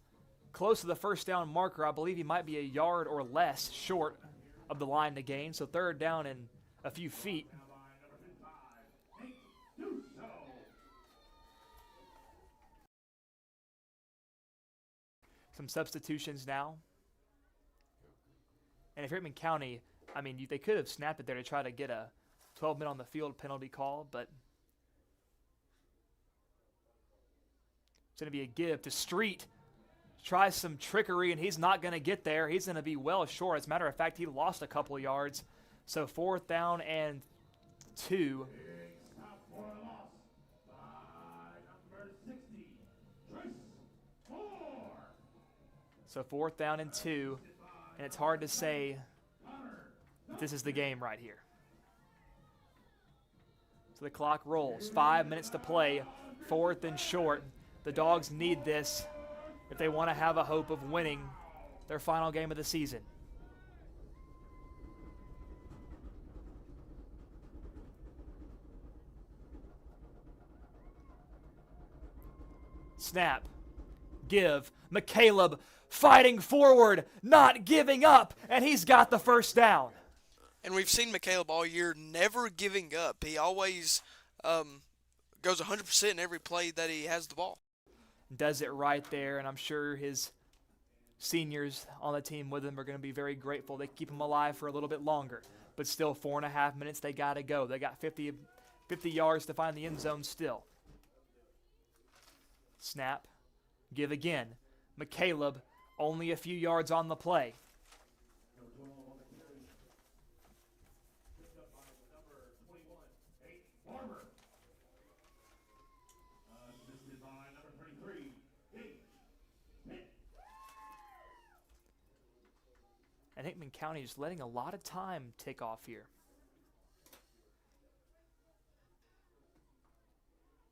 Close to the first down marker. I believe he might be a yard or less short of the line to gain. So third down and a few feet. Some substitutions now. And if Hickman County, I mean, they could have snapped it there to try to get a 12-minute on the field penalty call, but it's going to be a give to Street. Tries some trickery, and he's not going to get there. He's going to be well short. As a matter of fact, he lost a couple of yards. So 4th down and 2. So 4th down and 2, and it's hard to say this is the game right here. So the clock rolls. 5 minutes to play. 4th and short. The Dogs need this if they want to have a hope of winning their final game of the season. Snap. Give. McCaleb fighting forward, not giving up, and he's got the first down. And we've seen McCaleb all year never giving up. He always goes 100% in every play that he has the ball. Does it right there, and I'm sure his seniors on the team with him are going to be very grateful. They keep him alive for a little bit longer. But still, 4.5 minutes, they got to go. They got 50 yards to find the end zone still. Snap. Give again. McCaleb, only a few yards on the play. And Hickman County is letting a lot of time tick off here.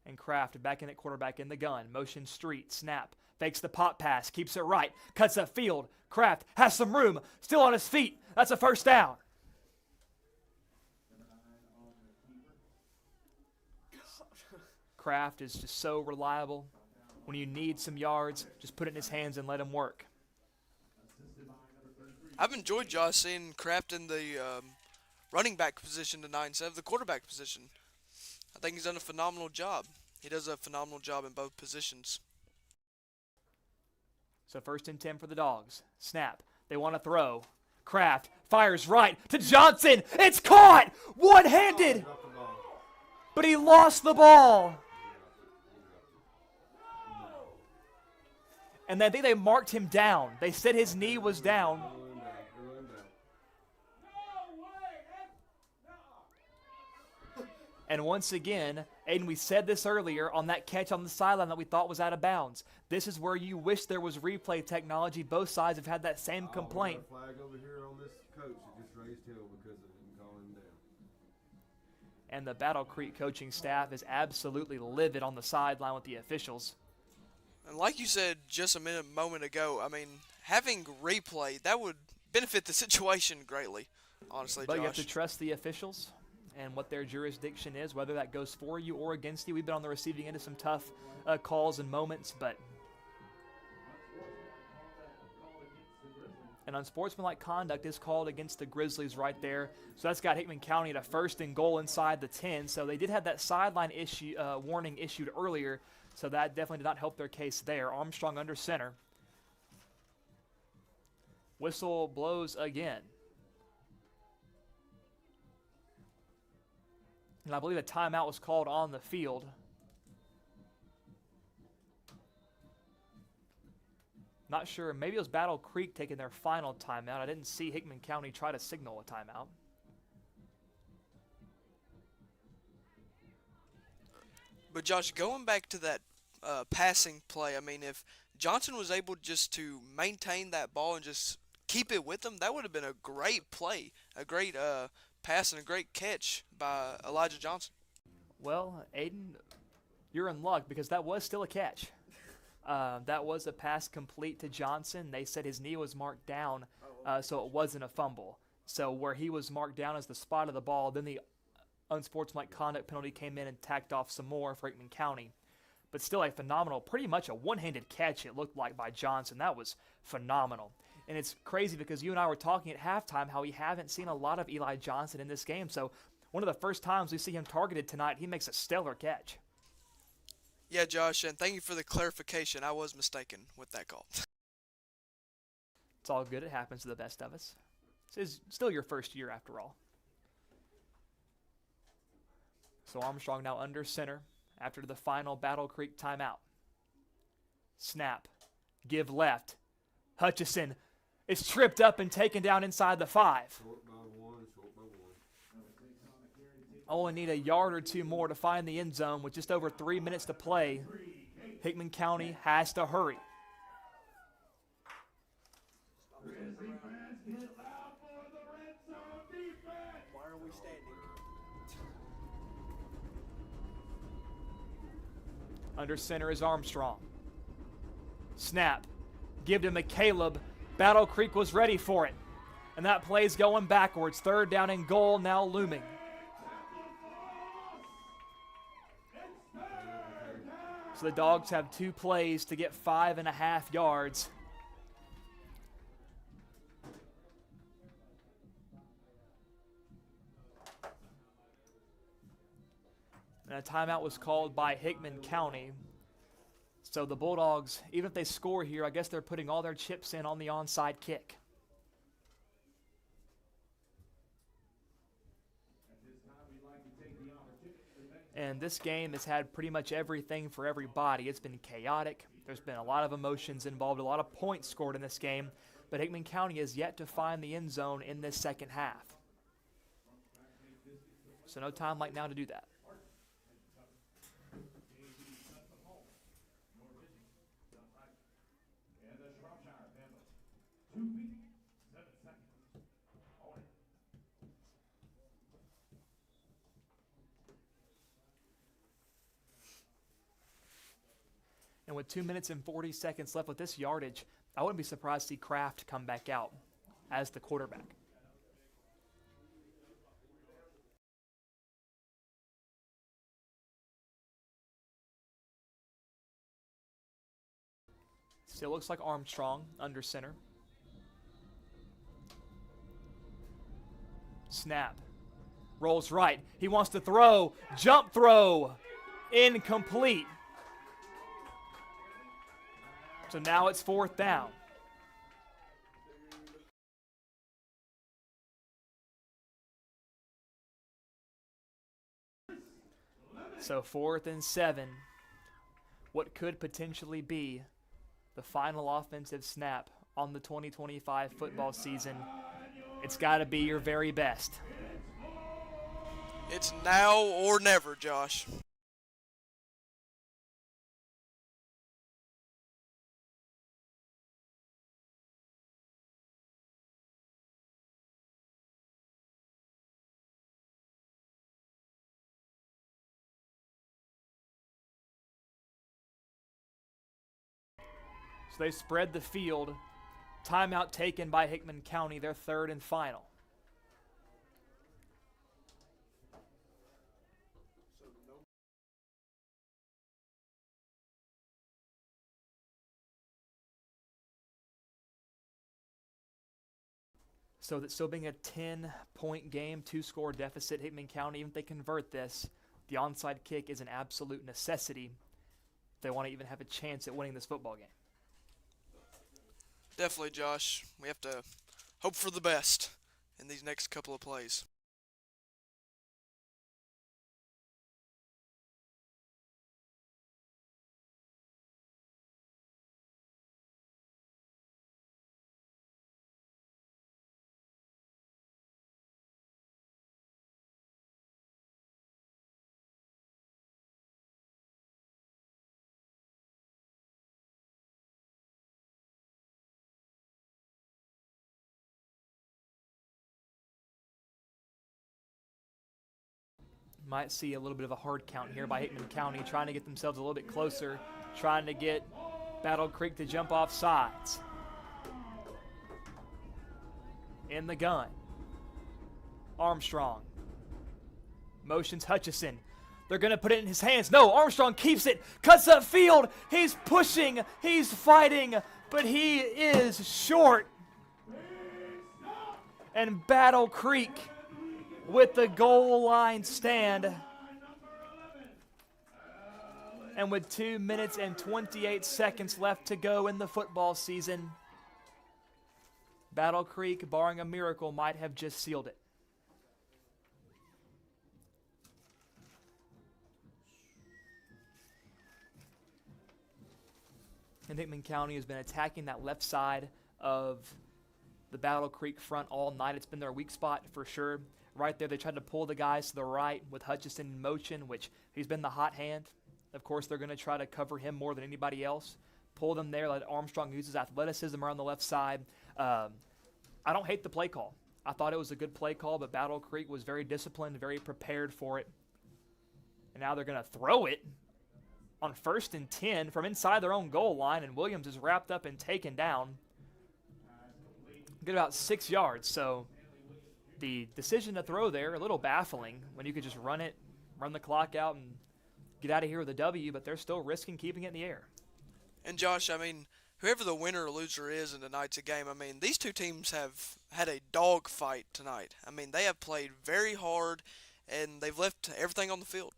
And Kraft back in at quarterback in the gun. Motion Street. Snap. Fakes the pop pass. Keeps it right. Cuts up field. Kraft has some room. Still on his feet. That's a first down. Kraft is just so reliable. When you need some yards, just put it in his hands and let him work. I've enjoyed Josh seeing Kraft in the running back position tonight instead of the quarterback position. I think he's done a phenomenal job. He does a phenomenal job in both positions. So 1st and 10 for the Dogs. Snap. They want to throw. Kraft fires right to Johnson. It's caught! One-handed! But he lost the ball. And I think they marked him down. They said his knee was down. And once again, Aiden, we said this earlier on that catch on the sideline that we thought was out of bounds. This is where you wish there was replay technology. Both sides have had that same complaint. We got a flag over here on this coach that just raised hell because they didn't call him down. And the Battle Creek coaching staff is absolutely livid on the sideline with the officials. And like you said just a moment ago, I mean, having replay, that would benefit the situation greatly, honestly, But Josh. you have to trust the officials and what their jurisdiction is, whether that goes for you or against you. We've been on the receiving end of some tough calls and moments, but an unsportsmanlike conduct is called against the Grizzlies right there. So that's got Hickman County at a 1st and goal inside the 10. So they did have that sideline issue warning issued earlier, so that definitely did not help their case there. Armstrong under center. Whistle blows again. And I believe a timeout was called on the field. Not sure. Maybe it was Battle Creek taking their final timeout. I didn't see Hickman County try to signal a timeout. But Josh, going back to that passing play, I mean, if Johnson was able just to maintain that ball and just keep it with him, that would have been a great play, a great pass and a great catch by Elijah Johnson. Well, Aiden, you're in luck because that was still a catch. That was a pass complete to Johnson. They said his knee was marked down, so it wasn't a fumble. So where he was marked down as the spot of the ball, then the unsportsmanlike conduct penalty came in and tacked off some more for Hickman County. But still a phenomenal, pretty much a one-handed catch it looked like by Johnson. That was phenomenal. And it's crazy because you and I were talking at halftime how we haven't seen a lot of Eli Johnson in this game. So one of the first times we see him targeted tonight, he makes a stellar catch. Yeah, Josh, and thank you for the clarification. I was mistaken with that call. It's all good. It happens to the best of us. This is still your first year after all. So Armstrong now under center after the final Battle Creek timeout. Snap. Give left. Hutchison is tripped up and taken down inside the 5. Short by one, short by one. Only need a yard or two more to find the end zone with just over 3 minutes to play. Hickman County has to hurry. Why are we standing? Under center is Armstrong. Snap. Give to McCaleb. Battle Creek was ready for it. And that play's going backwards. 3rd down and goal now looming. So the Dogs have 2 plays to get 5.5 yards. And a timeout was called by Hickman County. So the Bulldogs, even if they score here, I guess they're putting all their chips in on the onside kick. And this game has had pretty much everything for everybody. It's been chaotic. There's been a lot of emotions involved, a lot of points scored in this game. But Hickman County has yet to find the end zone in this second half. So no time like now to do that. And with 2 minutes and 40 seconds left with this yardage, I wouldn't be surprised to see Kraft come back out as the quarterback. Still looks like Armstrong under center. Snap. Rolls right. He wants to throw. Jump throw. Incomplete. So now it's 4th down. So 4th and 7. What could potentially be the final offensive snap on the 2025 football season. It's got to be your very best. It's now or never, Josh. So they spread the field. Timeout taken by Hickman County, their 3rd and final. So that still being a 10-point game, 2-score deficit, Hickman County, even if they convert this, the onside kick is an absolute necessity if they want to even have a chance at winning this football game. Definitely, Josh. We have to hope for the best in these next couple of plays. Might see a little bit of a hard count here by Hickman County, trying to get themselves a little bit closer, trying to get Battle Creek to jump off sides. In the gun. Armstrong. Motions Hutchison. They're going to put it in his hands. No, Armstrong keeps it, cuts up field. He's pushing, he's fighting, but he is short. And Battle Creek with the goal line stand. And with 2 minutes and 28 seconds left to go in the football season, Battle Creek, barring a miracle, might have just sealed it. And Hickman County has been attacking that left side of the Battle Creek front all night. It's been their weak spot for sure. Right there, they tried to pull the guys to the right with Hutchison in motion, which he's been the hot hand. Of course, they're going to try to cover him more than anybody else. Pull them there, let Armstrong use his athleticism around the left side. I don't hate the play call. I thought it was a good play call, but Battle Creek was very disciplined, very prepared for it. And now they're going to throw it on 1st and 10 from inside their own goal line, and Williams is wrapped up and taken down. Get about 6 yards, so the decision to throw there, a little baffling when you could just run it, run the clock out, and get out of here with a W, but they're still risking keeping it in the air. And Josh, I mean, whoever the winner or loser is in tonight's game, I mean, these two teams have had a dog fight tonight. I mean, they have played very hard, and they've left everything on the field.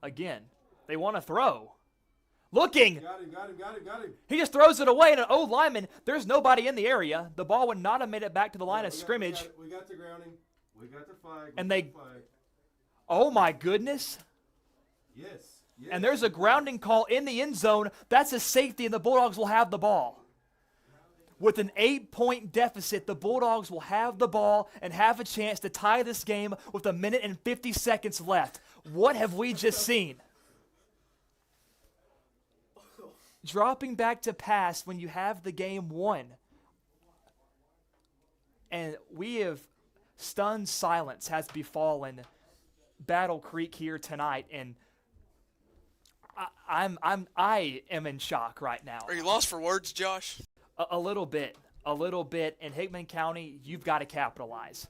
Again, they want to throw. Looking. Got him. He just throws it away, and an O lineman, there's nobody in the area. The ball would not have made it back to the line of scrimmage. We got the grounding. We got the flag. And they, oh my goodness. Yes. And there's a grounding call in the end zone. That's a safety, and the Bulldogs will have the ball. With an 8-point deficit, the Bulldogs will have the ball and have a chance to tie this game with 1 minute and 50 seconds left. What have we just seen? Dropping back to pass when you have the game won. And we have stunned silence has befallen Battle Creek here tonight, and I am in shock right now. Are you lost for words, Josh? A little bit. In Hickman County, you've got to capitalize.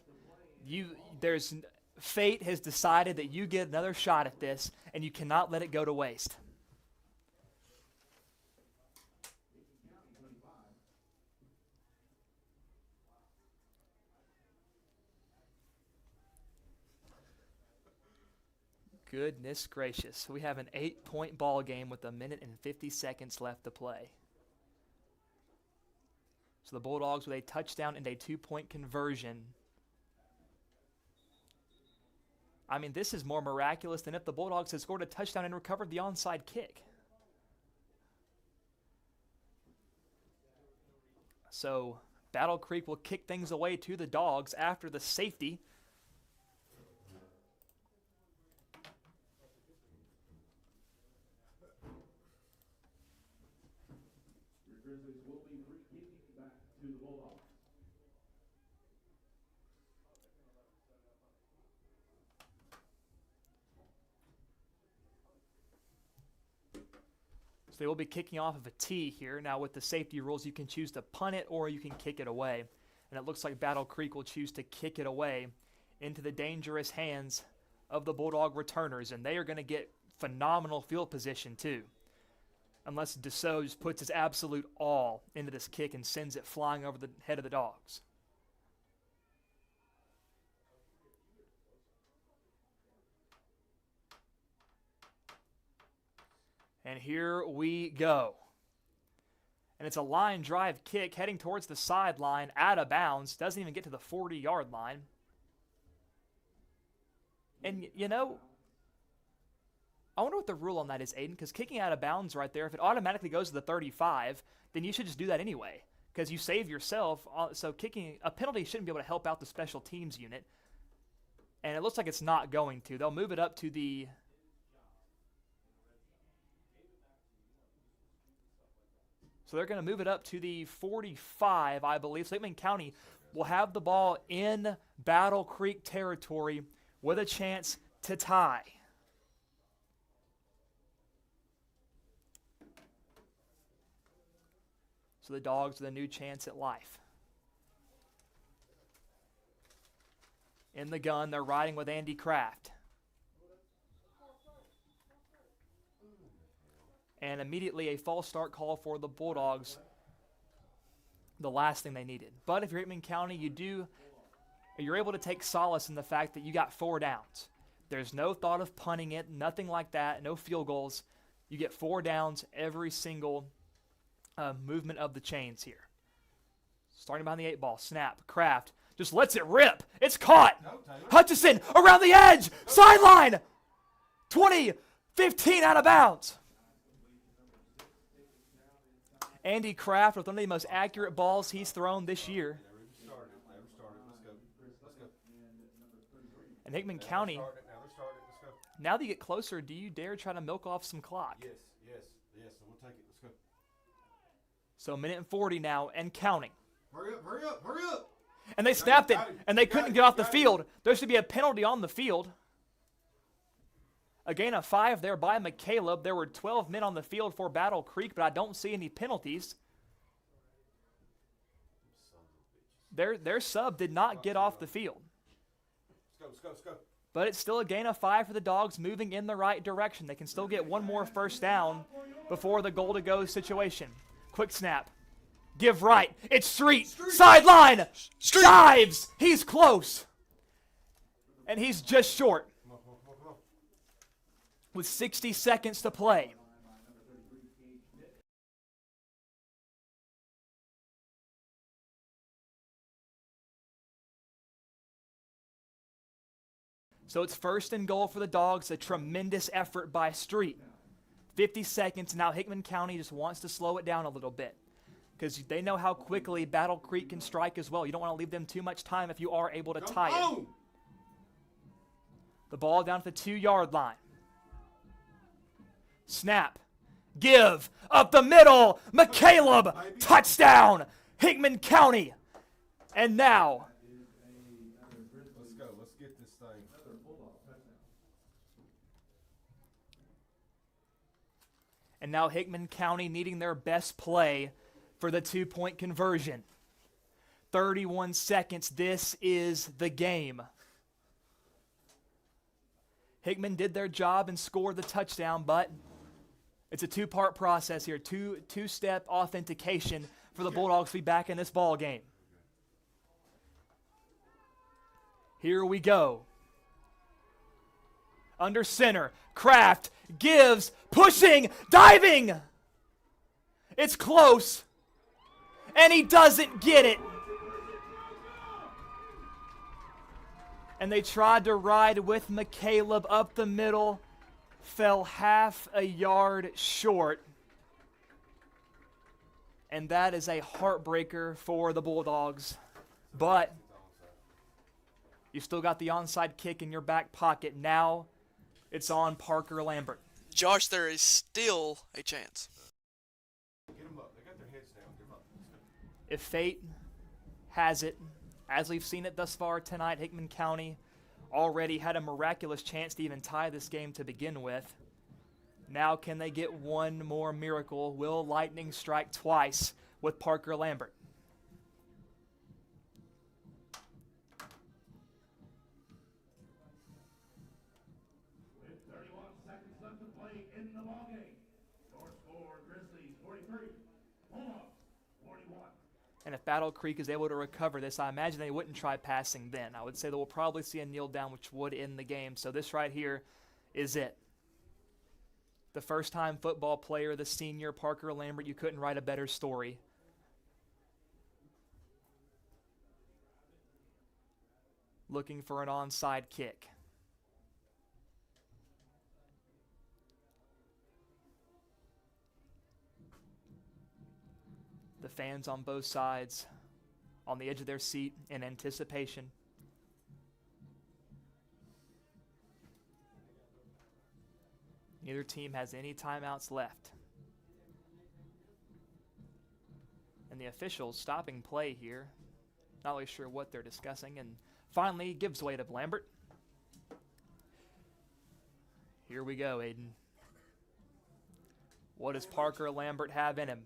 Fate has decided that you get another shot at this, and you cannot let it go to waste. Goodness gracious. We have an 8-point ball game with 1 minute and 50 seconds left to play. So the Bulldogs with a touchdown and a 2-point conversion. I mean, this is more miraculous than if the Bulldogs had scored a touchdown and recovered the onside kick. So Battle Creek will kick things away to the Dogs after the safety. They will be kicking off of a tee here. Now with the safety rules, you can choose to punt it or you can kick it away. And it looks like Battle Creek will choose to kick it away into the dangerous hands of the Bulldog returners. And they are going to get phenomenal field position too. Unless Dussault just puts his absolute all into this kick and sends it flying over the head of the Dogs. And here we go. And it's a line drive kick heading towards the sideline, out of bounds. Doesn't even get to the 40-yard line. And, you know, I wonder what the rule on that is, Aiden, because kicking out of bounds right there, if it automatically goes to the 35, then you should just do that anyway because you save yourself. So kicking a penalty shouldn't be able to help out the special teams unit. And it looks like it's not going to. They'll move it up to the... So they're going to move it up to the 45, I believe. So Hickman County will have the ball in Battle Creek territory with a chance to tie. So the Dogs with a new chance at life. In the gun, they're riding with Andy Kraft. And immediately a false start call for the Bulldogs. The last thing they needed. But if you're Hickman County, you're able to take solace in the fact that you got 4 downs. There's no thought of punting it, nothing like that, no field goals. You get 4 downs every single movement of the chains here. Starting behind the 8 ball, snap, Kraft just lets it rip. It's caught. Hutchison around the edge, sideline. 20, 15 out of bounds. Andy Kraft with one of the most accurate balls he's thrown this year. Never started. Let's go. And Hickman County, Now they're starting. Let's go. now that you get closer, do you dare try to milk off some clock? Yes. We'll take it. Let's go. So a minute and 40 now and counting. Hurry up. And they snapped it, got him, and they got couldn't him, get off the got him. field. There should be a penalty on the field. A gain of 5 there by McCaleb. There were 12 men on the field for Battle Creek, but I don't see any penalties. Their sub did not get off the field. Let's go. But it's still a gain of 5 for the Dogs, moving in the right direction. They can still get one more first down before the goal-to-go situation. Quick snap. Give right. It's Street. Sideline. Street. Dives. He's close. And he's just short. Come on. With 60 seconds to play. So it's first and goal for the Dogs, a tremendous effort by Street. 50 seconds, now Hickman County just wants to slow it down a little bit because they know how quickly Battle Creek can strike as well. You don't want to leave them too much time if you are able to tie it. The ball down to the 2-yard line. Snap. Give. Up the middle. McCaleb. Touchdown. Hickman County. And now Let's go. Let's get this thing. And now Hickman County needing their best play for the 2-point conversion. 31 seconds. This is the game. Hickman did their job and scored the touchdown, but it's a 2-part process here. Two-step authentication for the Bulldogs to be back in this ball game. Here we go. Under center, Kraft gives, pushing, diving. It's close, and he doesn't get it. And they tried to ride with McCaleb up the middle, fell half a yard short. And that is a heartbreaker for the Bulldogs. But you still got the onside kick in your back pocket. Now it's on Parker Lambert. Josh, there is still a chance. Get them up. They got their heads down. Get them up. Let's go. If fate has it, as we've seen it thus far tonight, Hickman County already had a miraculous chance to even tie this game to begin with. Now can they get one more miracle? Will lightning strike twice with Parker Lambert? With 31 seconds left to play in the ballgame. Your score, Grizzlies 43, Bulldogs 41. And if Battle Creek is able to recover this, I imagine they wouldn't try passing then. I would say that we'll probably see a kneel down, which would end the game. So this right here is it. The first-time football player, the senior Parker Lambert, you couldn't write a better story. Looking for an onside kick. The fans on both sides on the edge of their seat in anticipation. Neither team has any timeouts left. And the officials stopping play here. Not really sure what they're discussing. And finally, gives way to Lambert. Here we go, Aiden. What does Parker Lambert have in him?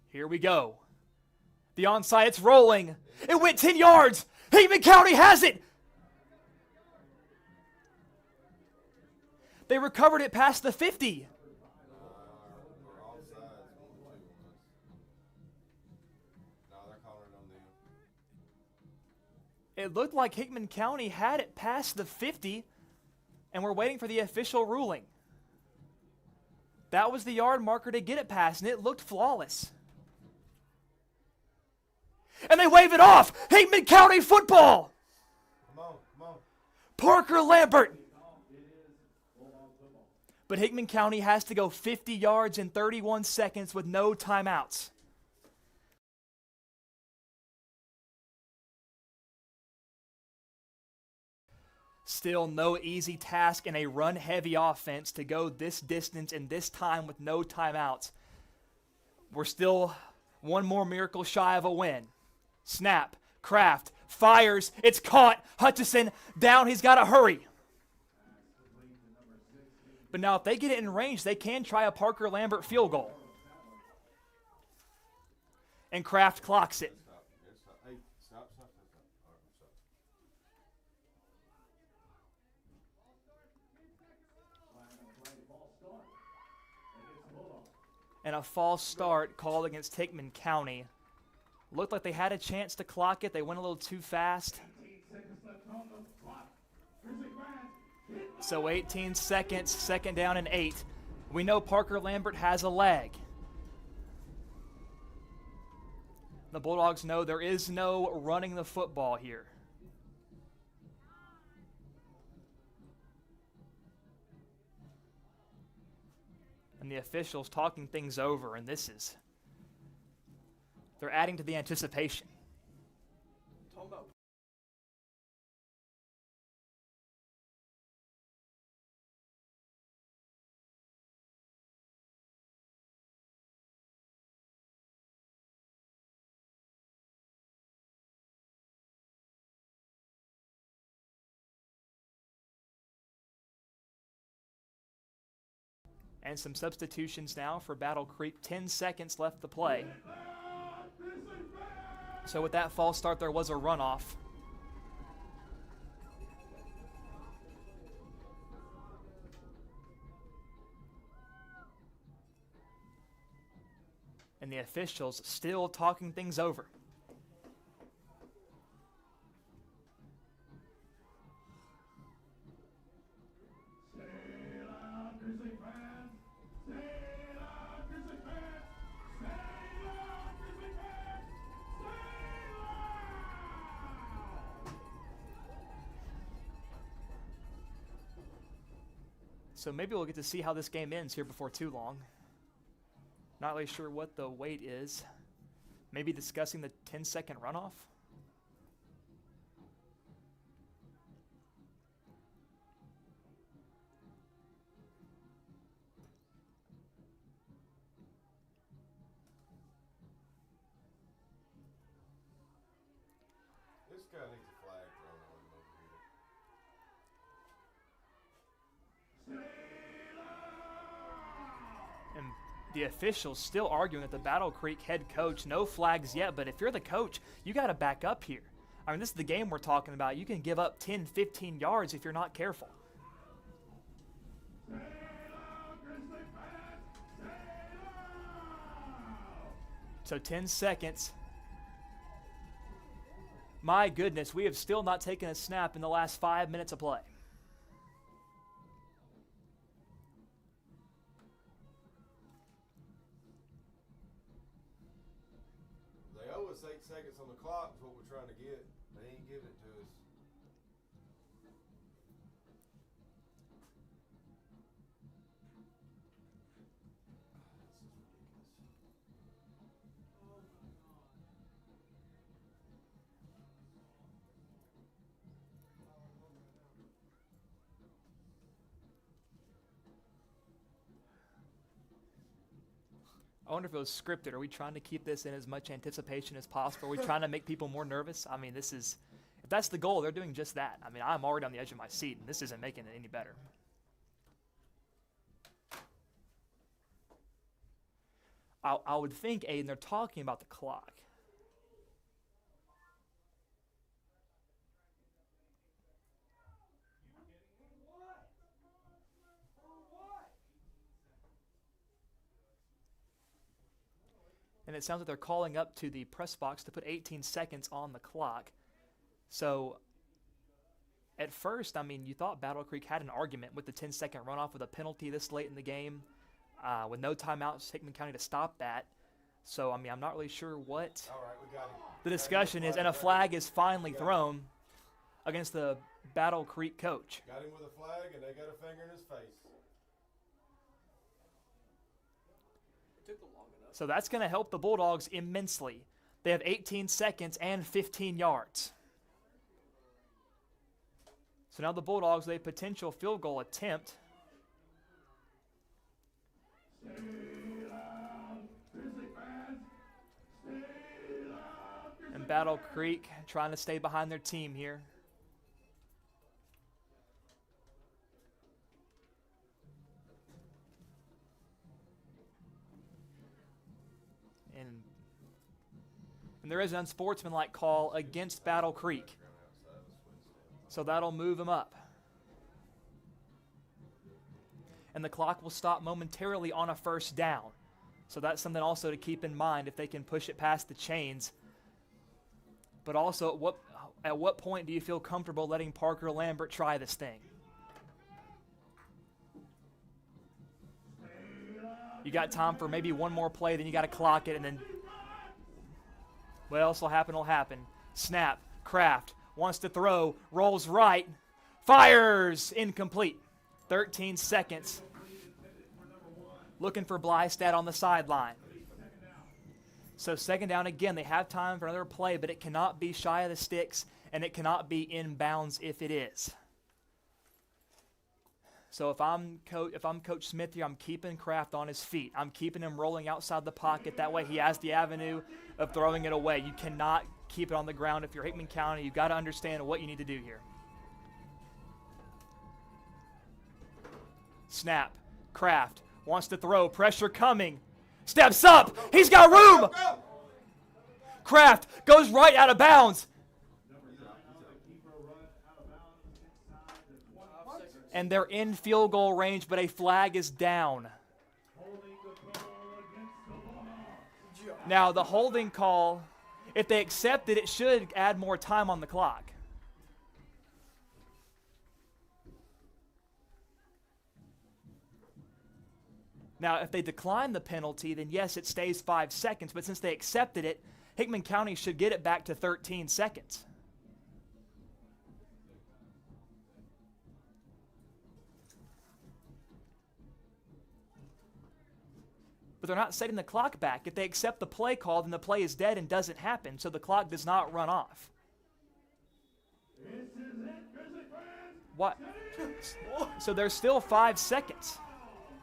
Here we go. The onside, it's rolling. It went 10 yards. Hickman County has it. They recovered it past the 50. It looked like Hickman County had it past the 50, and we're waiting for the official ruling. That was the yard marker to get it past, and it looked flawless. And they wave it off. Hickman County football. Come on. Parker Lambert. But Hickman County has to go 50 yards in 31 seconds with no timeouts. Still no easy task in a run-heavy offense to go this distance in this time with no timeouts. We're still one more miracle shy of a win. Snap, Kraft, fires, it's caught. Hutchison down, he's got to hurry. But now if they get it in range, they can try a Parker Lambert field goal. And Kraft clocks it. Stop. And a false start called against Hickman County. Looked like they had a chance to clock it. They went a little too fast. So 18 seconds, second down and 8. We know Parker Lambert has a leg. The Bulldogs know there is no running the football here. And the officials talking things over, and they're adding to the anticipation. And some substitutions now for Battle Creek. 10 seconds left to play. So with that false start, there was a runoff. And the officials still talking things over. So maybe we'll get to see how this game ends here before too long. Not really sure what the wait is. Maybe discussing the 10-second runoff? This guy needs a flag thrown on him over here. And the officials still arguing that the Battle Creek head coach, no flags yet, but if you're the coach, you got to back up here. I mean, this is the game we're talking about. You can give up 10, 15 yards if you're not careful. So 10 seconds. My goodness, we have still not taken a snap in the last 5 minutes of play. They owe us 8 seconds on the clock is what we're trying to get. They ain't giving it to us. I wonder if it was scripted. Are we trying to keep this in as much anticipation as possible? Are we trying to make people more nervous? I mean, this is, if that's the goal, they're doing just that. I mean, I'm already on the edge of my seat, and this isn't making it any better. I would think, Aiden, they're talking about the clock. And it sounds like they're calling up to the press box to put 18 seconds on the clock. So at first, I mean, you thought Battle Creek had an argument with the 10-second runoff with a penalty this late in the game, with no timeouts, Hickman County to stop that. So, I mean, I'm not really sure what the discussion is, and a flag is finally thrown against the Battle Creek coach. Got him with a flag, and they got a finger in his face. So that's going to help the Bulldogs immensely. They have 18 seconds and 15 yards. So now the Bulldogs, they have a potential field goal attempt. And Battle Creek trying to stay behind their team here. And there is an unsportsmanlike call against Battle Creek. So that'll move them up. And the clock will stop momentarily on a first down. So that's something also to keep in mind if they can push it past the chains. But also, at what point do you feel comfortable letting Parker Lambert try this thing? You got time for maybe one more play, then you got to clock it, and then what else will happen will happen. Snap. Kraft wants to throw. Rolls right. Fires. Incomplete. 13 seconds. Looking for Blystad on the sideline. So second down again. They have time for another play, but it cannot be shy of the sticks, and it cannot be in bounds if it is. So if I'm Coach Smith here, I'm keeping Kraft on his feet. I'm keeping him rolling outside the pocket. That way he has the avenue of throwing it away. You cannot keep it on the ground. If you're Hickman County, you've got to understand what you need to do here. Snap. Kraft wants to throw. Pressure coming. Steps up. He's got room. Kraft goes right out of bounds. And they're in field goal range, but a flag is down. Now, the holding call, if they accept it, it should add more time on the clock. Now, if they decline the penalty, then yes, it stays 5 seconds. But since they accepted it, Hickman County should get it back to 13 seconds. But they're not setting the clock back. If they accept the play call, then the play is dead and doesn't happen, so the clock does not run off. What? So there's still 5 seconds.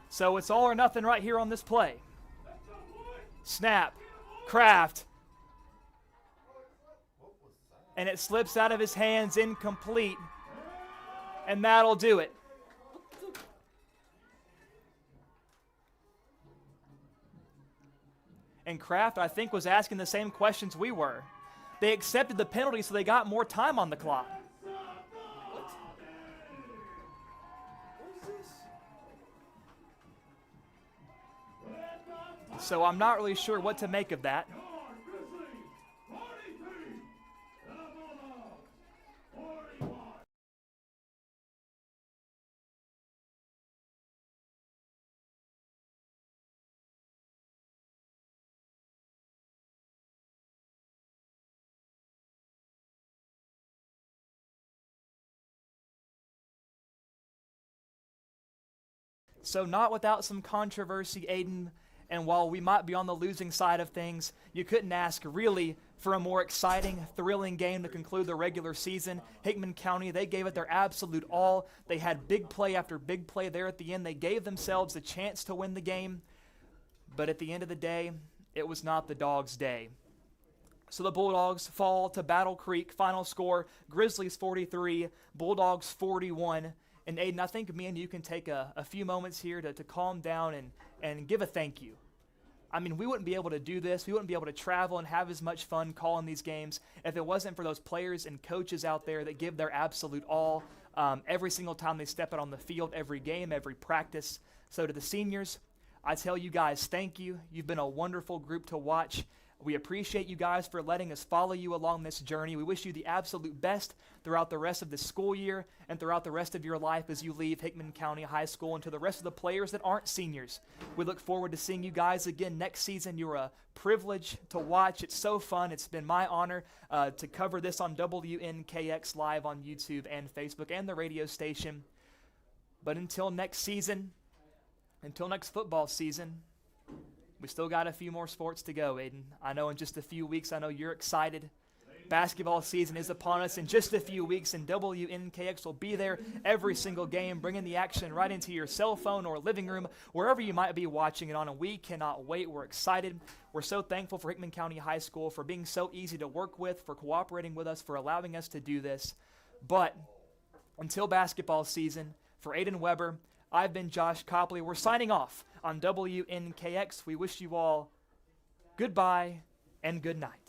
So it's all or nothing right here on this play. Snap. Kraft. And it slips out of his hands, incomplete. And that'll do it. And Kraft, I think, was asking the same questions we were. They accepted the penalty, so they got more time on the clock. So I'm not really sure what to make of that. So not without some controversy, Aiden. And while we might be on the losing side of things, you couldn't ask really for a more exciting, thrilling game to conclude the regular season. Hickman County, they gave it their absolute all. They had big play after big play there at the end. They gave themselves a chance to win the game. But at the end of the day, it was not the Dogs' day. So the Bulldogs fall to Battle Creek. Final score, Grizzlies 43, Bulldogs 41. And Aiden, I think me and you can take a few moments here to calm down and give a thank you. I mean, we wouldn't be able to do this. We wouldn't be able to travel and have as much fun calling these games if it wasn't for those players and coaches out there that give their absolute all every single time they step out on the field, every game, every practice. So to the seniors, I tell you guys, thank you. You've been a wonderful group to watch. We appreciate you guys for letting us follow you along this journey. We wish you the absolute best throughout the rest of the school year and throughout the rest of your life as you leave Hickman County High School, and to the rest of the players that aren't seniors. We look forward to seeing you guys again next season. You're a privilege to watch. It's so fun. It's been my honor to cover this on WNKX Live on YouTube and Facebook and the radio station. But until next season, until next football season, we still got a few more sports to go, Aiden. I know in just a few weeks, I know you're excited. Basketball season is upon us in just a few weeks, and WNKX will be there every single game, bringing the action right into your cell phone or living room, wherever you might be watching it on, and we cannot wait. We're excited. We're so thankful for Hickman County High School for being so easy to work with, for cooperating with us, for allowing us to do this. But until basketball season, for Aiden Weber, I've been Josh Copley. We're signing off on WNKX. We wish you all goodbye and good night.